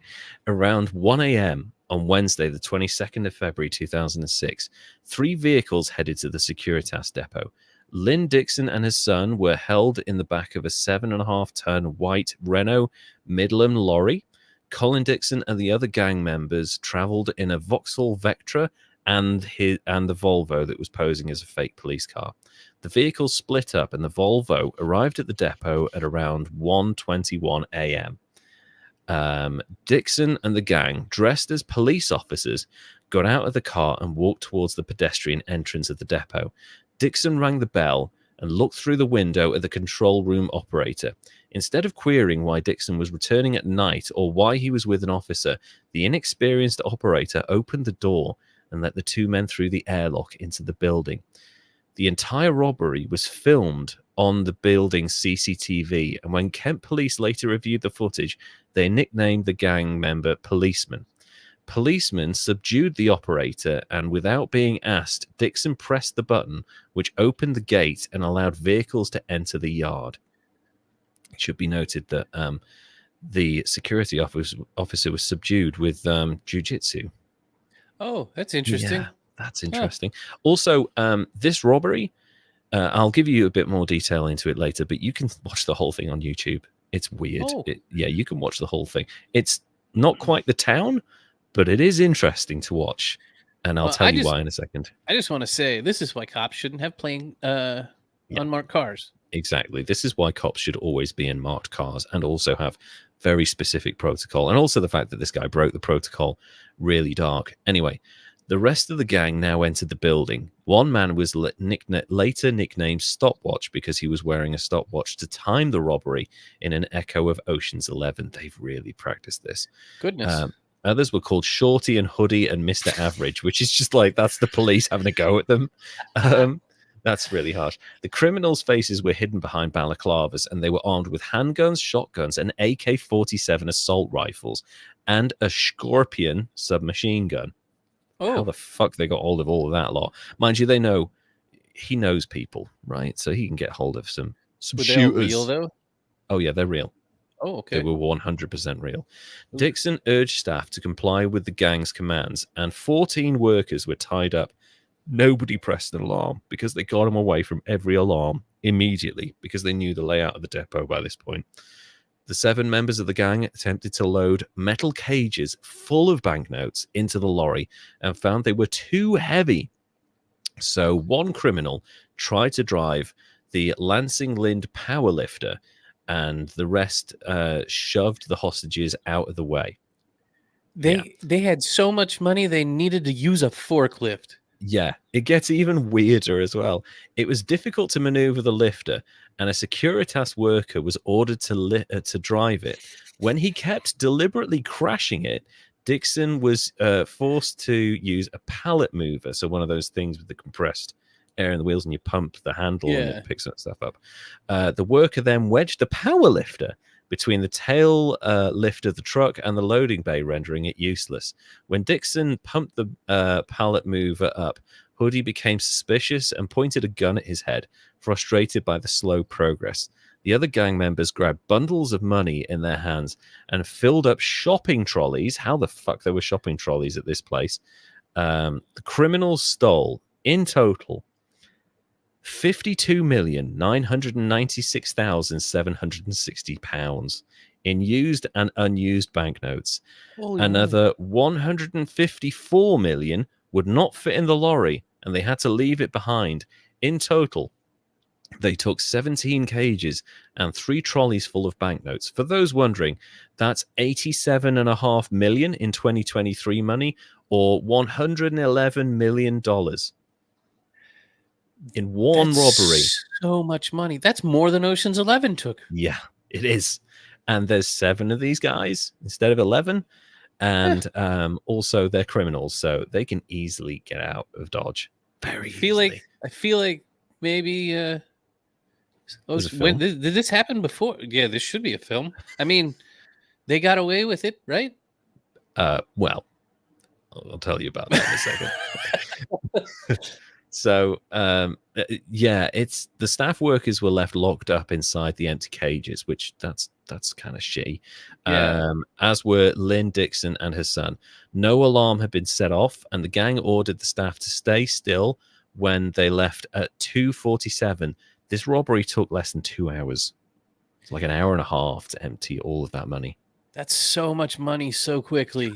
Around 1 a.m. on Wednesday, the 22nd of February, 2006, 3 vehicles headed to the Securitas depot. Lynn Dixon and his son were held in the back of a 7.5-ton white Renault Midland lorry. Colin Dixon and the other gang members traveled in a Vauxhall Vectra and the Volvo that was posing as a fake police car. The vehicles split up and the Volvo arrived at the depot at around 1:21 a.m. Dixon and the gang, dressed as police officers, got out of the car and walked towards the pedestrian entrance of the depot. Dixon rang the bell and looked through the window at the control room operator. Instead of querying why Dixon was returning at night or why he was with an officer, the inexperienced operator opened the door and let the 2 men through the airlock into the building. The entire robbery was filmed on the building's CCTV, and when Kent police later reviewed the footage, they nicknamed the gang member Policeman. Policeman subdued the operator, and without being asked, Dixon pressed the button, which opened the gate and allowed vehicles to enter the yard. It should be noted that the security officer was subdued with jiu-jitsu. Oh, that's interesting. Yeah, That's interesting. Also, this robbery, I'll give you a bit more detail into it later, but you can watch the whole thing on YouTube. It's weird. Oh. Yeah, you can watch the whole thing. It's not quite the town, but it is interesting to watch. And I'll tell you why in a second. I just want to say this is why cops shouldn't have plain unmarked cars. Exactly. This is why cops should always be in marked cars and also have very specific protocol. And also the fact that this guy broke the protocol, really dark. Anyway, the rest of the gang now entered the building. One man was later nicknamed Stopwatch because he was wearing a stopwatch to time the robbery in an echo of Ocean's 11. They've really practiced this. Goodness. Others were called Shorty and Hoodie and Mr. Average, which is just like, that's the police having a go at them. That's really harsh. The criminals' faces were hidden behind balaclavas, and they were armed with handguns, shotguns, and AK-47 assault rifles, and a Scorpion submachine gun. Oh. How the fuck they got hold of all of that lot? Mind you, he knows people, right? So he can get hold of some were shooters. They real, though? Oh, yeah, they're real. Oh, okay. They were 100% real. Ooh. Dixon urged staff to comply with the gang's commands, and 14 workers were tied up. Nobody pressed an alarm because they got them away from every alarm immediately because they knew the layout of the depot by this point. The 7 members of the gang attempted to load metal cages full of banknotes into the lorry and found they were too heavy. So one criminal tried to drive the Lansing Lind power lifter, and the rest shoved the hostages out of the way. They had so much money they needed to use a forklift. Yeah, it gets even weirder as well. It was difficult to maneuver the lifter, and a Securitas worker was ordered to drive it. When he kept deliberately crashing it, Dixon was forced to use a pallet mover, so one of those things with the compressed air in the wheels, and you pump the handle and it picks that stuff up. The worker then wedged the power lifter between the tail lift of the truck and the loading bay, rendering it useless. When Dixon pumped the pallet mover up, Hoodie became suspicious and pointed a gun at his head, frustrated by the slow progress. The other gang members grabbed bundles of money in their hands and filled up shopping trolleys. How the fuck there were shopping trolleys at this place? The criminals stole, in total, £52,996,760 in used and unused banknotes. Another $154 million would not fit in the lorry, and they had to leave it behind. In total, they took 17 cages and 3 trolleys full of banknotes. For those wondering, that's $87.5 million in 2023 money, or $111 million. In one robbery. So much money. That's more than Ocean's 11 took. Yeah, it is. And there's 7 of these guys instead of 11. And also they're criminals, so they can easily get out of Dodge. Very easily. I feel like maybe did this happen before? Yeah, this should be a film. I mean, they got away with it, right? Well, I'll tell you about that in a second. So, it's the staff workers were left locked up inside the empty cages, which that's kind of shitty. Yeah. As were Lynn Dixon and her son. No alarm had been set off, and the gang ordered the staff to stay still when they left at 2:47. This robbery took less than 2 hours. It's like an hour and a half to empty all of that money. That's so much money so quickly.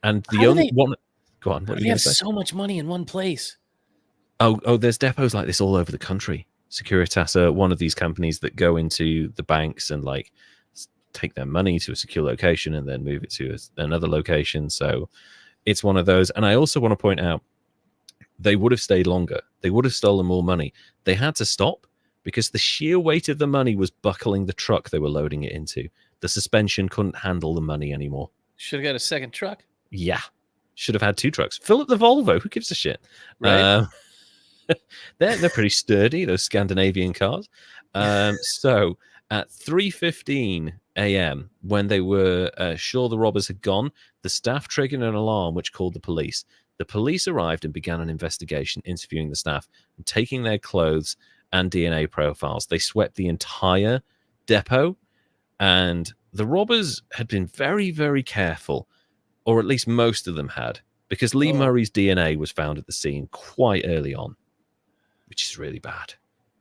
And the only one. Go on. What do you have so much money in one place? Oh, there's depots like this all over the country. Securitas are one of these companies that go into the banks and like take their money to a secure location and then move it to another location. So it's one of those. And I also want to point out, they would have stayed longer. They would have stolen more money. They had to stop because the sheer weight of the money was buckling the truck they were loading it into. The suspension couldn't handle the money anymore. Should have got a second truck. Yeah. Should have had 2 trucks. Fill up the Volvo. Who gives a shit? Right. They're pretty sturdy, those Scandinavian cars. So at 3:15 a.m., when they were sure the robbers had gone, the staff triggered an alarm which called the police. The police arrived and began an investigation, interviewing the staff and taking their clothes and DNA profiles. They swept the entire depot, and the robbers had been very, very careful, or at least most of them had, because Lee Murray's DNA was found at the scene quite early on, which is really bad.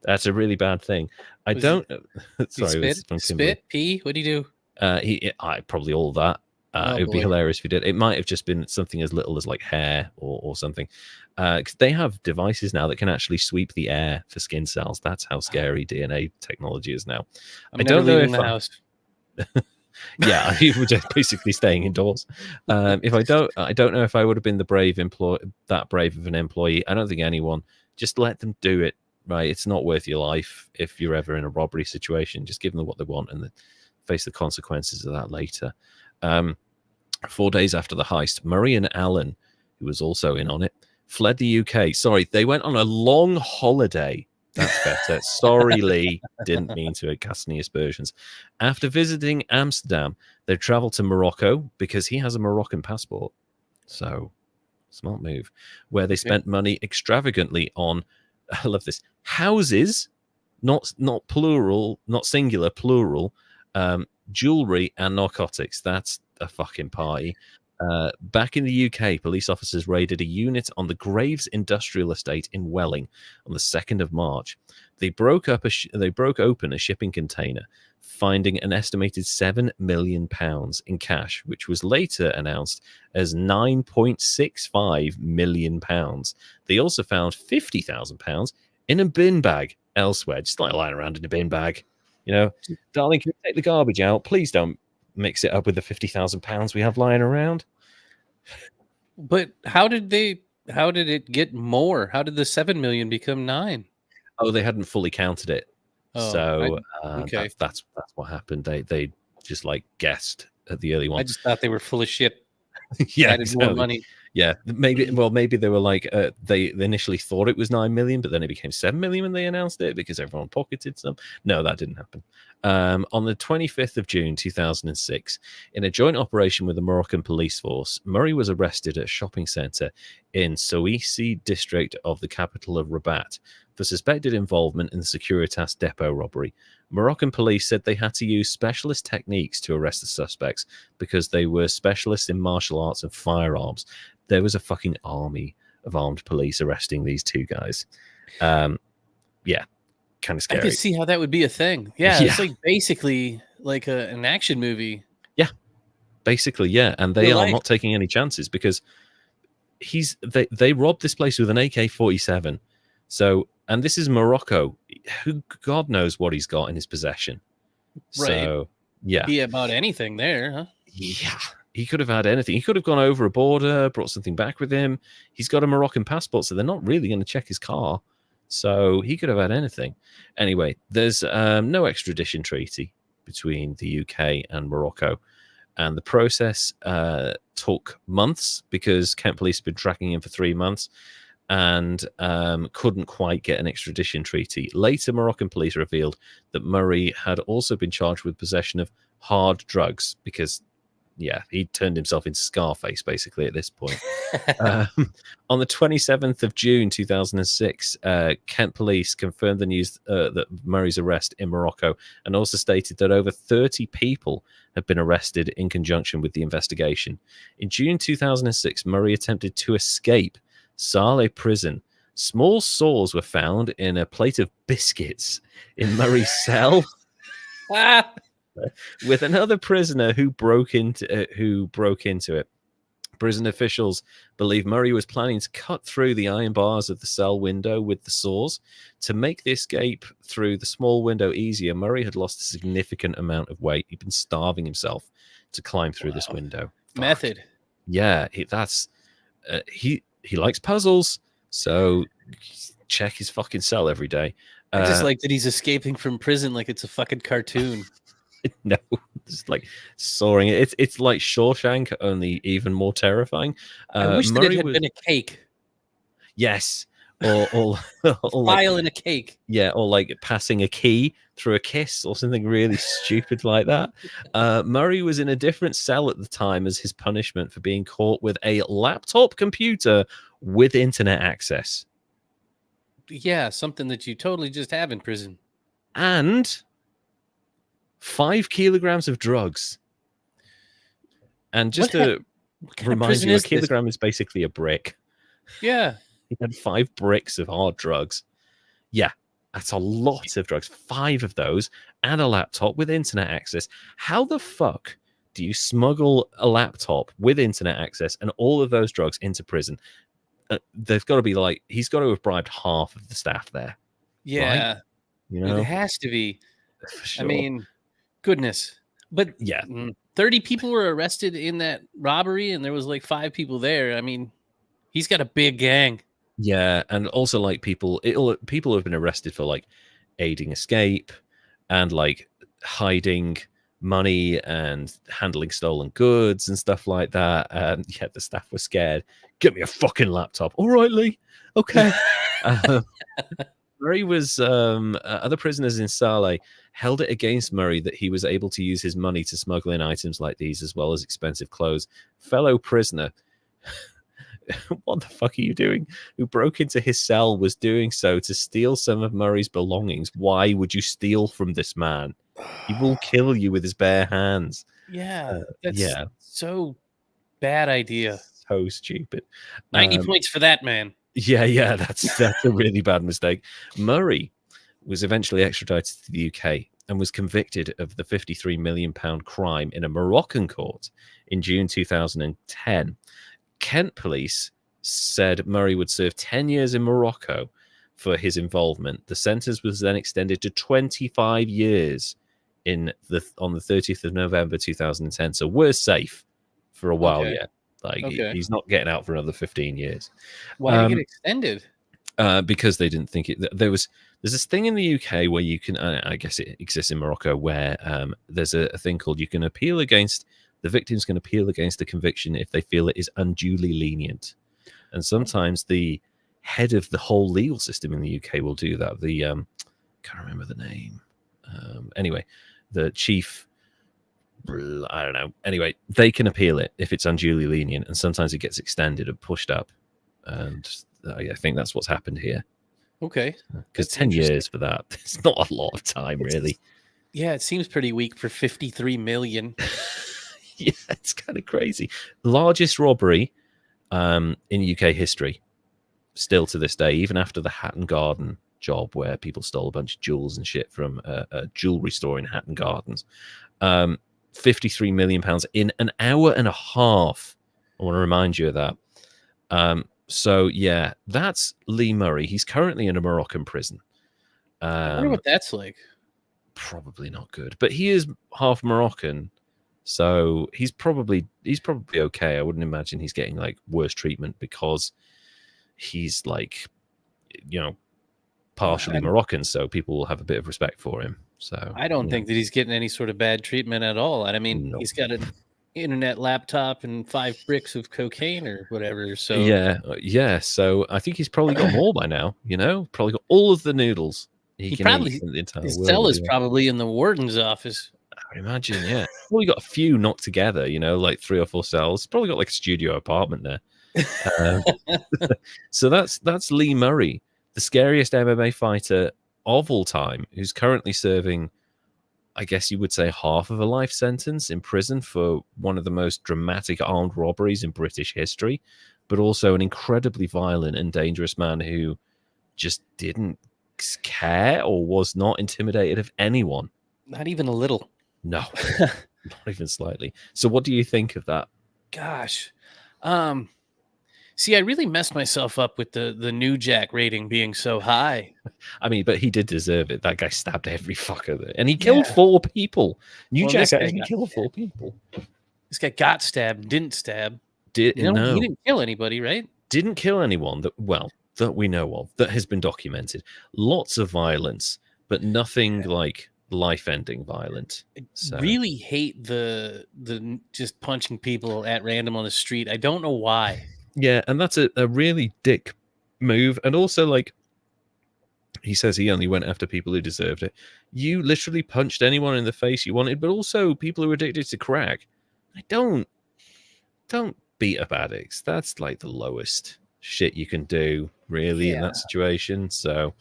That's a really bad thing. I don't know. Sorry, spit, pee. What do you do? Probably all that. It would be Boy. hilarious if he did. It might have just been something as little as like hair or something. Because they have devices now that can actually sweep the air for skin cells. That's how scary DNA technology is now. I don't know if the house. Yeah, you were just basically staying indoors. If I don't know if I would have been that brave of an employee. I don't think anyone. Just let them do it. Right, it's not worth your life if you're ever in a robbery situation. Just give them what they want and then face the consequences of that later. 4 days after the heist, Murray and Allen, who was also in on it, fled the UK. Sorry, they went on a long holiday. That's better. Sorry, Lee. Didn't mean to cast any aspersions. After visiting Amsterdam, they traveled to Morocco because he has a Moroccan passport. So, smart move. Where they spent money extravagantly on, I love this, houses, not plural, not singular, plural, jewelry and narcotics. That's a fucking party. Back in the UK, police officers raided a unit on the Graves Industrial Estate in Welling on the 2nd of March. They broke open a shipping container, finding an estimated £7 million in cash, which was later announced as £9.65 million. They also found £50,000 in a bin bag elsewhere, just like lying around in a bin bag. You know, darling, can you take the garbage out? Please don't mix it up with the £50,000 we have lying around. But how did it get more? How did the 7 million become 9? Oh, they hadn't fully counted it. So okay. that's what happened. They just like guessed at the early one. I just thought they were full of shit. Yeah, added more money. Yeah, maybe they were like they initially thought it was 9 million, but then it became 7 million when they announced it because everyone pocketed some. No, that didn't happen. On the 25th of June 2006, in a joint operation with the Moroccan police force, Murray was arrested at a shopping centre in Souissi district of the capital of Rabat for suspected involvement in the Securitas depot robbery. Moroccan police said they had to use specialist techniques to arrest the suspects because they were specialists in martial arts and firearms. There was a fucking army of armed police arresting these two guys. Yeah, kind of scary. I could see how that would be a thing. Yeah, it's like basically like an action movie. Yeah, basically, yeah. And they are not taking any chances because they robbed this place with an AK-47. So, and this is Morocco. Who God knows what he's got in his possession. Right. So, yeah. Be about anything there, huh? Yeah. He could have had anything. He could have gone over a border, brought something back with him. He's got a Moroccan passport, so they're not really going to check his car. So he could have had anything. Anyway, there's no extradition treaty between the UK and Morocco. And the process took months because Kent police had been tracking him for 3 months and couldn't quite get an extradition treaty. Later, Moroccan police revealed that Murray had also been charged with possession of hard drugs because, yeah, he turned himself into Scarface, basically, at this point. On the 27th of June, 2006, Kent police confirmed the news that Murray's arrest in Morocco and also stated that over 30 people had been arrested in conjunction with the investigation. In June 2006, Murray attempted to escape Saleh prison. Small sores were found in a plate of biscuits in Murray's cell. With another prisoner who broke into it. Prison officials believe Murray was planning to cut through the iron bars of the cell window with the saws. To make the escape through the small window easier, Murray had lost a significant amount of weight. He'd been starving himself to climb through this window. Method. Yeah, he likes puzzles, so check his fucking cell every day. I just like that he's escaping from prison like it's a fucking cartoon. No, it's like soaring. It's like Shawshank, only even more terrifying. I wish that it had been a cake. Yes, or file in a cake. Yeah, or like passing a key through a kiss or something really stupid like that. Murray was in a different cell at the time as his punishment for being caught with a laptop computer with internet access. Yeah, something that you totally just have in prison. And 5 kilograms of drugs. And just What To kind of remind prison you, a is this? kilogram is basically a brick. Yeah. He had 5 bricks of hard drugs. Yeah, that's a lot of drugs. 5 of those and a laptop with internet access. How the fuck do you smuggle a laptop with internet access and all of those drugs into prison? They've got to be like, he's got to have bribed half of the staff there, right? Yeah. You It know, has to be. for I sure. mean, goodness. But Yeah, 30 people were arrested in that robbery, and there was like 5 people there. I mean, he's got a big gang. yeah, and also like people have been arrested for like aiding escape and like hiding money and handling stolen goods and stuff like that. And yeah, the staff were scared. Get me a fucking laptop. All right, Lee. Okay. Murray was other prisoners in Saleh held it against Murray that he was able to use his money to smuggle in items like these as well as expensive clothes. Fellow prisoner, what the fuck are you doing? Who broke into his cell was doing so to steal some of Murray's belongings. Why would you steal from this man? He will kill you with his bare hands. Yeah, that's Yeah, so bad idea. so stupid. 90 points for that man. Yeah, that's a really bad mistake. Murray was eventually extradited to the UK and was convicted of the £53 million crime in a Moroccan court in June 2010. Kent police said Murray would serve 10 years in Morocco for his involvement. The sentence was then extended to 25 years on the 30th of November 2010. So we're safe for a while yet. Like he's not getting out for another 15 years. Why did it get extended? Because they didn't think it. There's this thing in the UK where you can, I guess it exists in Morocco, where there's a thing called you can appeal against, the victims can appeal against the conviction if they feel it is unduly lenient. And sometimes the head of the whole legal system in the UK will do that. The can't remember the name. Anyway, the chief, I don't know. Anyway, they can appeal it if it's unduly lenient, and sometimes it gets extended and pushed up. And I think that's what's happened here. Okay. Because 10 years for that, it's not a lot of time, really. Yeah, it seems pretty weak for 53 million. Yeah, it's kind of crazy. Largest robbery in UK history, still to this day, even after the Hatton Garden job where people stole a bunch of jewels and shit from a jewelry store in Hatton Gardens. £53 million in an hour and a half. I want to remind you of that. So, yeah, that's Lee Murray. He's currently in a Moroccan prison. I wonder what that's like. Probably not good, but he is half Moroccan. So he's probably okay. I wouldn't imagine he's getting like worse treatment because he's like, partially Moroccan. So people will have a bit of respect for him. So I don't think that he's getting any sort of bad treatment at all. I mean, he's got an internet laptop and 5 bricks of cocaine or whatever. So yeah. So I think he's probably got more by now. Probably got all of the noodles he can probably eat in the entire his world. cell is probably in the warden's office. I imagine, yeah. Probably got a few knocked together, like 3 or 4 cells. Probably got like a studio apartment there. So that's Lee Murray, the scariest MMA fighter of all time, who's currently serving, I guess you would say, half of a life sentence in prison for one of the most dramatic armed robberies in British history, but also an incredibly violent and dangerous man who just didn't care or was not intimidated of anyone. Not even a little. No, not even slightly. So what do you think of that? Gosh. See, I really messed myself up with the New Jack rating being so high. I mean, but he did deserve it. That guy stabbed every fucker there. And he killed 4 people. New Jack actually killed 4 people. This guy got stabbed, didn't stab. No. He didn't kill anybody, right? Didn't kill anyone that we know of, that has been documented. Lots of violence, but nothing like life-ending violent. I really hate the just punching people at random on the street. I don't know why. Yeah, and that's a really dick move. And also, like, he says he only went after people who deserved it. You literally punched anyone in the face you wanted, but also people who are addicted to crack. Don't beat up addicts. That's like the lowest shit you can do, really, in that situation. So,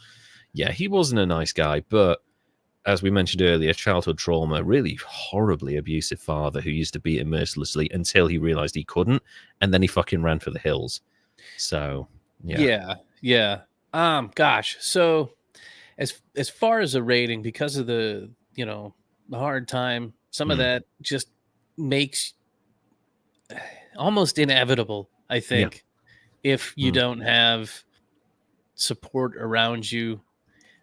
yeah, he wasn't a nice guy, but as we mentioned earlier, childhood trauma, really horribly abusive father who used to beat him mercilessly until he realized he couldn't, and then he fucking ran for the hills. So yeah. Gosh. So as far as a rating, because of the the hard time, some of that just makes almost inevitable, I think, if you don't have support around you.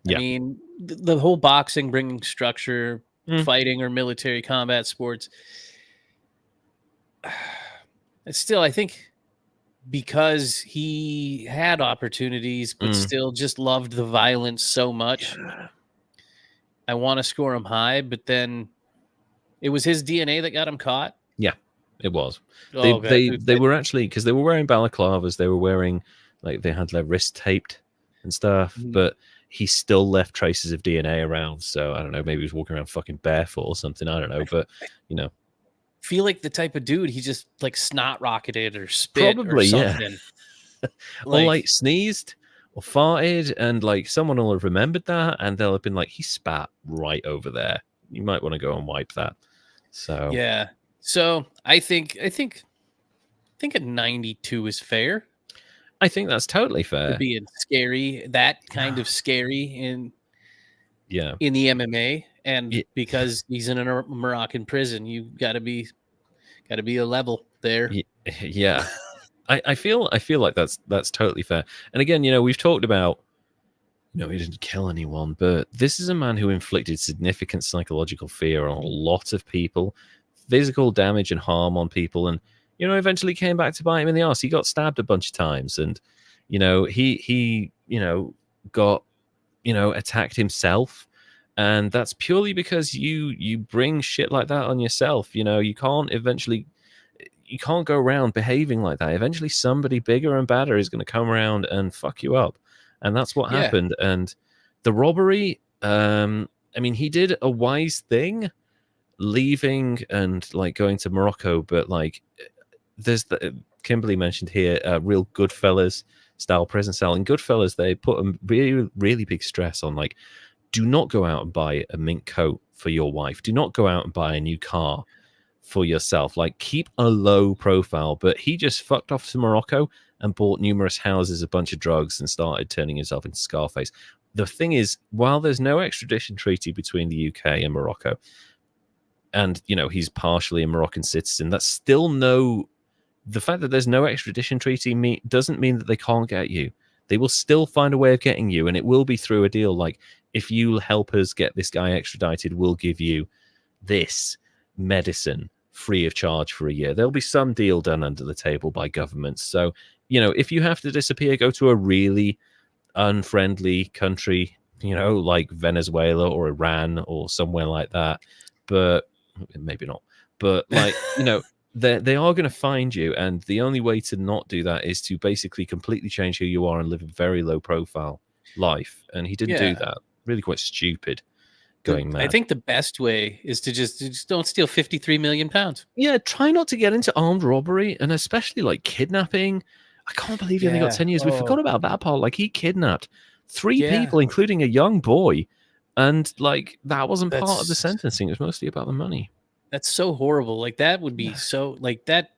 I mean, the whole boxing bringing structure, fighting or military combat sports. It's still, I think, because he had opportunities, but still just loved the violence so much. I want to score him high, but then it was his DNA that got him caught. Yeah, it was. Oh, They were actually, because they were wearing balaclavas, they were wearing, like, they had their wrists taped and stuff, but he still left traces of DNA around. So I don't know, maybe he was walking around fucking barefoot or something. I don't know, but feel like the type of dude he just like snot rocketed or spit probably, or something. Or like sneezed or farted, and like someone will have remembered that, and they'll have been like, he spat right over there. You might want to go and wipe that. So yeah. So I think a 92 is fair. I think that's totally fair. For being scary, that kind of scary in the MMA, and because he's in a Moroccan prison, you got to be a level there. Yeah. I feel like that's totally fair. And again, we've talked about, he didn't kill anyone, but this is a man who inflicted significant psychological fear on a lot of people, physical damage and harm on people, and eventually came back to bite him in the arse. He got stabbed a bunch of times, and he got attacked himself, and that's purely because you bring shit like that on yourself. You can't go around behaving like that. Eventually somebody bigger and badder is going to come around and fuck you up, and that's what happened. And the robbery, I mean, he did a wise thing leaving and like going to Morocco, but like there's Kimberly mentioned here, real Goodfellas style prison cell. In Goodfellas, they put a really, really big stress on, like, do not go out and buy a mink coat for your wife. Do not go out and buy a new car for yourself. Like, keep a low profile. But he just fucked off to Morocco and bought numerous houses, a bunch of drugs, and started turning himself into Scarface. The thing is, while there's no extradition treaty between the UK and Morocco, and he's partially a Moroccan citizen, that's still the fact that there's no extradition treaty doesn't mean that they can't get you. They will still find a way of getting you, and it will be through a deal. Like, if you help us get this guy extradited, we'll give you this medicine free of charge for a year. There'll be some deal done under the table by governments. So, if you have to disappear, go to a really unfriendly country, like Venezuela or Iran or somewhere like that. But maybe not. But like, they are going to find you, and the only way to not do that is to basically completely change who you are and live a very low profile life. And he didn't do that. Really quite stupid. Going mad. I think the best way is to just don't steal 53 million pounds. Yeah, try not to get into armed robbery, and especially like kidnapping. I can't believe he only got 10 years. We forgot about that part. Like, he kidnapped 3 people, including a young boy, and like that wasn't part of the sentencing. It was mostly about the money. That's so horrible. Like, that would be so like that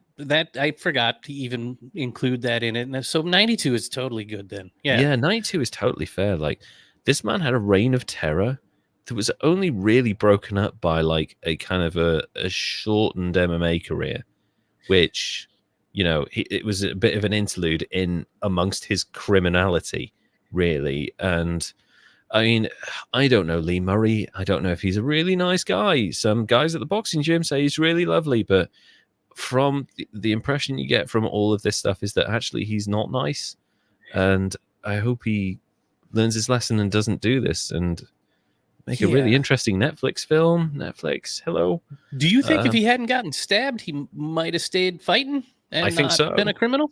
I forgot to even include that in it. And so 92 is totally good then. Yeah, 92 is totally fair. Like, this man had a reign of terror that was only really broken up by like a kind of a shortened MMA career, which, it was a bit of an interlude in amongst his criminality, really. And I mean, I don't know Lee Murray. I don't know if he's a really nice guy. Some guys at the boxing gym say he's really lovely, but from the impression you get from all of this stuff is that actually he's not nice. And I hope he learns his lesson and doesn't do this and make a really interesting Netflix film. Netflix, hello. Do you think if he hadn't gotten stabbed, he might have stayed fighting and I think so. Been a criminal?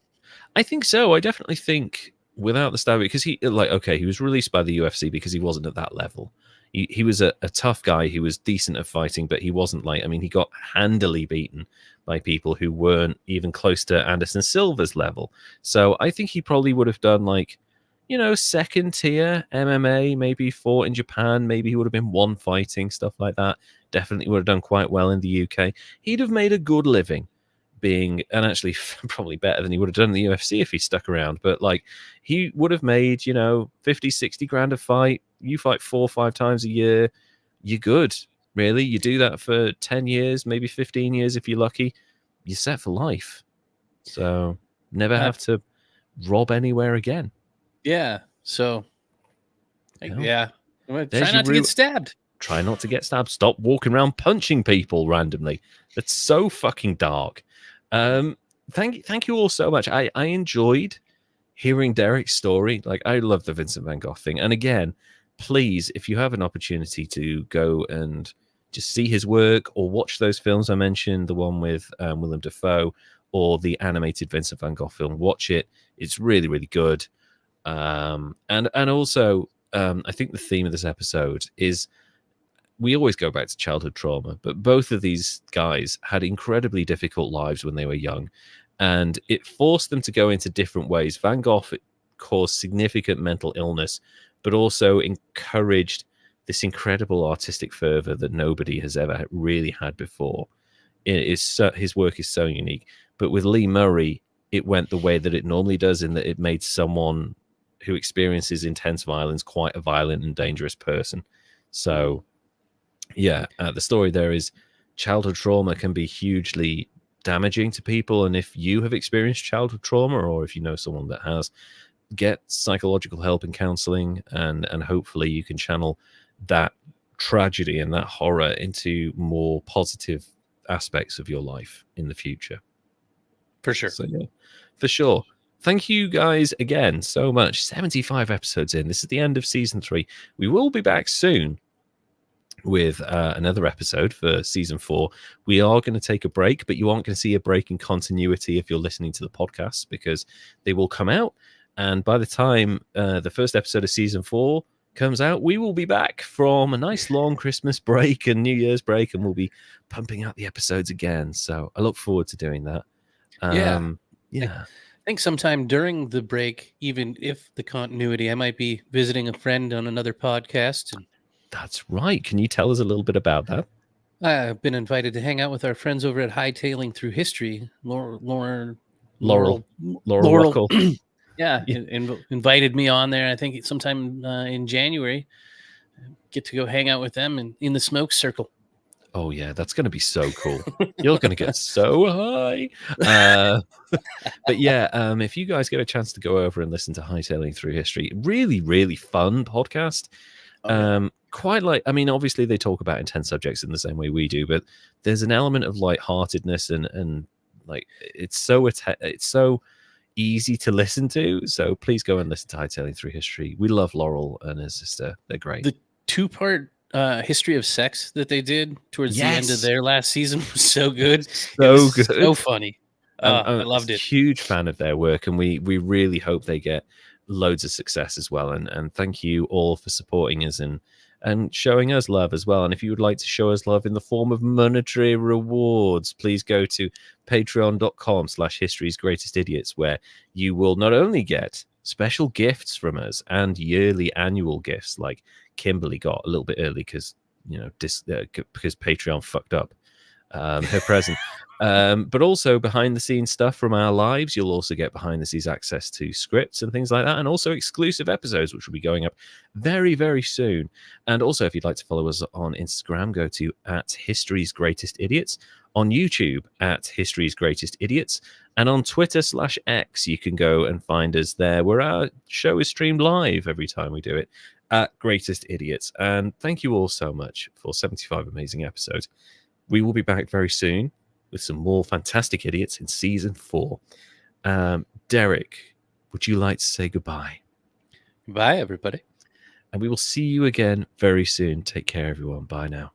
I think so. I definitely think without the stabbing, because he was released by the UFC because he wasn't at that level. He was a tough guy. He was decent at fighting, but he wasn't he got handily beaten by people who weren't even close to Anderson Silva's level. So I think he probably would have done second tier MMA, maybe fought in Japan, maybe he would have been one fighting, stuff like that. Definitely would have done quite well in the UK. He'd have made a good living being, and actually probably better than he would have done in the UFC if he stuck around. But like, he would have made, 50, 60 grand a fight. You fight 4 or 5 times a year. You're good, really. You do that for 10 years, maybe 15 years if you're lucky. You're set for life. So never have to rob anywhere again. Yeah. So, yeah. Try not to get stabbed. Try not to get stabbed. Stop walking around punching people randomly. That's so fucking dark. Thank you all so much. I enjoyed hearing Derek's story. Like, I love the Vincent Van Gogh thing. And again, please, if you have an opportunity to go and just see his work or watch those films I mentioned, the one with Willem Dafoe or the animated Vincent Van Gogh film, watch it. It's really, really good. And also, I think the theme of this episode is, we always go back to childhood trauma, but both of these guys had incredibly difficult lives when they were young, and it forced them to go into different ways. Van Gogh caused significant mental illness, but also encouraged this incredible artistic fervor that nobody has ever really had before. His work is so unique. But with Lee Murray, it went the way that it normally does, in that it made someone who experiences intense violence quite a violent and dangerous person. So yeah, the story there is, childhood trauma can be hugely damaging to people. And if you have experienced childhood trauma, or if you know someone that has, get psychological help and counseling, and hopefully you can channel that tragedy and that horror into more positive aspects of your life in the future. For sure. So yeah, for sure. Thank you guys again so much. 75 episodes in. This is the end of season 3. We will be back soon with another episode for season 4. We are going to take a break, but you aren't going to see a break in continuity if you're listening to the podcast, because they will come out, and by the time the first episode of season 4 comes out, we will be back from a nice long Christmas break and New Year's break, and we'll be pumping out the episodes again. So I look forward to doing that. Yeah. I think sometime during the break, even if the continuity, I might be visiting a friend on another podcast. And that's right. Can you tell us a little bit about that? I've been invited to hang out with our friends over at Hightailing Through History. Laurel. Yeah, invited me on there. I think sometime in January. Get to go hang out with them in the smoke circle. Oh yeah, that's going to be so cool. You're going to get so high. But yeah, if you guys get a chance to go over and listen to Hightailing Through History, really, really fun podcast. Quite like, I mean, obviously they talk about intense subjects in the same way we do, but there's an element of lightheartedness and like it's so easy to listen to. So please go and listen to Hightailing Through History. We love Laurel and her sister. They're great. The 2-part history of sex that they did towards the end of their last season was so good. So good. So funny. I loved it. Huge fan of their work, and we really hope they get loads of success as well. And thank you all for supporting us and showing us love as well. And if you would like to show us love in the form of monetary rewards, please go to patreon.com/History's Greatest Idiots, where you will not only get special gifts from us and yearly annual gifts, like Kimberly got a little bit early because because Patreon fucked up her present. But also behind the scenes stuff from our lives. You'll also get behind the scenes access to scripts and things like that, and also exclusive episodes, which will be going up very, very soon. And also, if you'd like to follow us on Instagram, go to @History's Greatest Idiots, on YouTube @History's Greatest Idiots, and on Twitter/X, you can go and find us there, where our show is streamed live every time we do it, @Greatest Idiots. And thank you all so much for 75 amazing episodes. We will be back very soon with some more fantastic idiots in season 4. Derek, would you like to say goodbye? Bye, everybody. And we will see you again very soon. Take care, everyone. Bye now.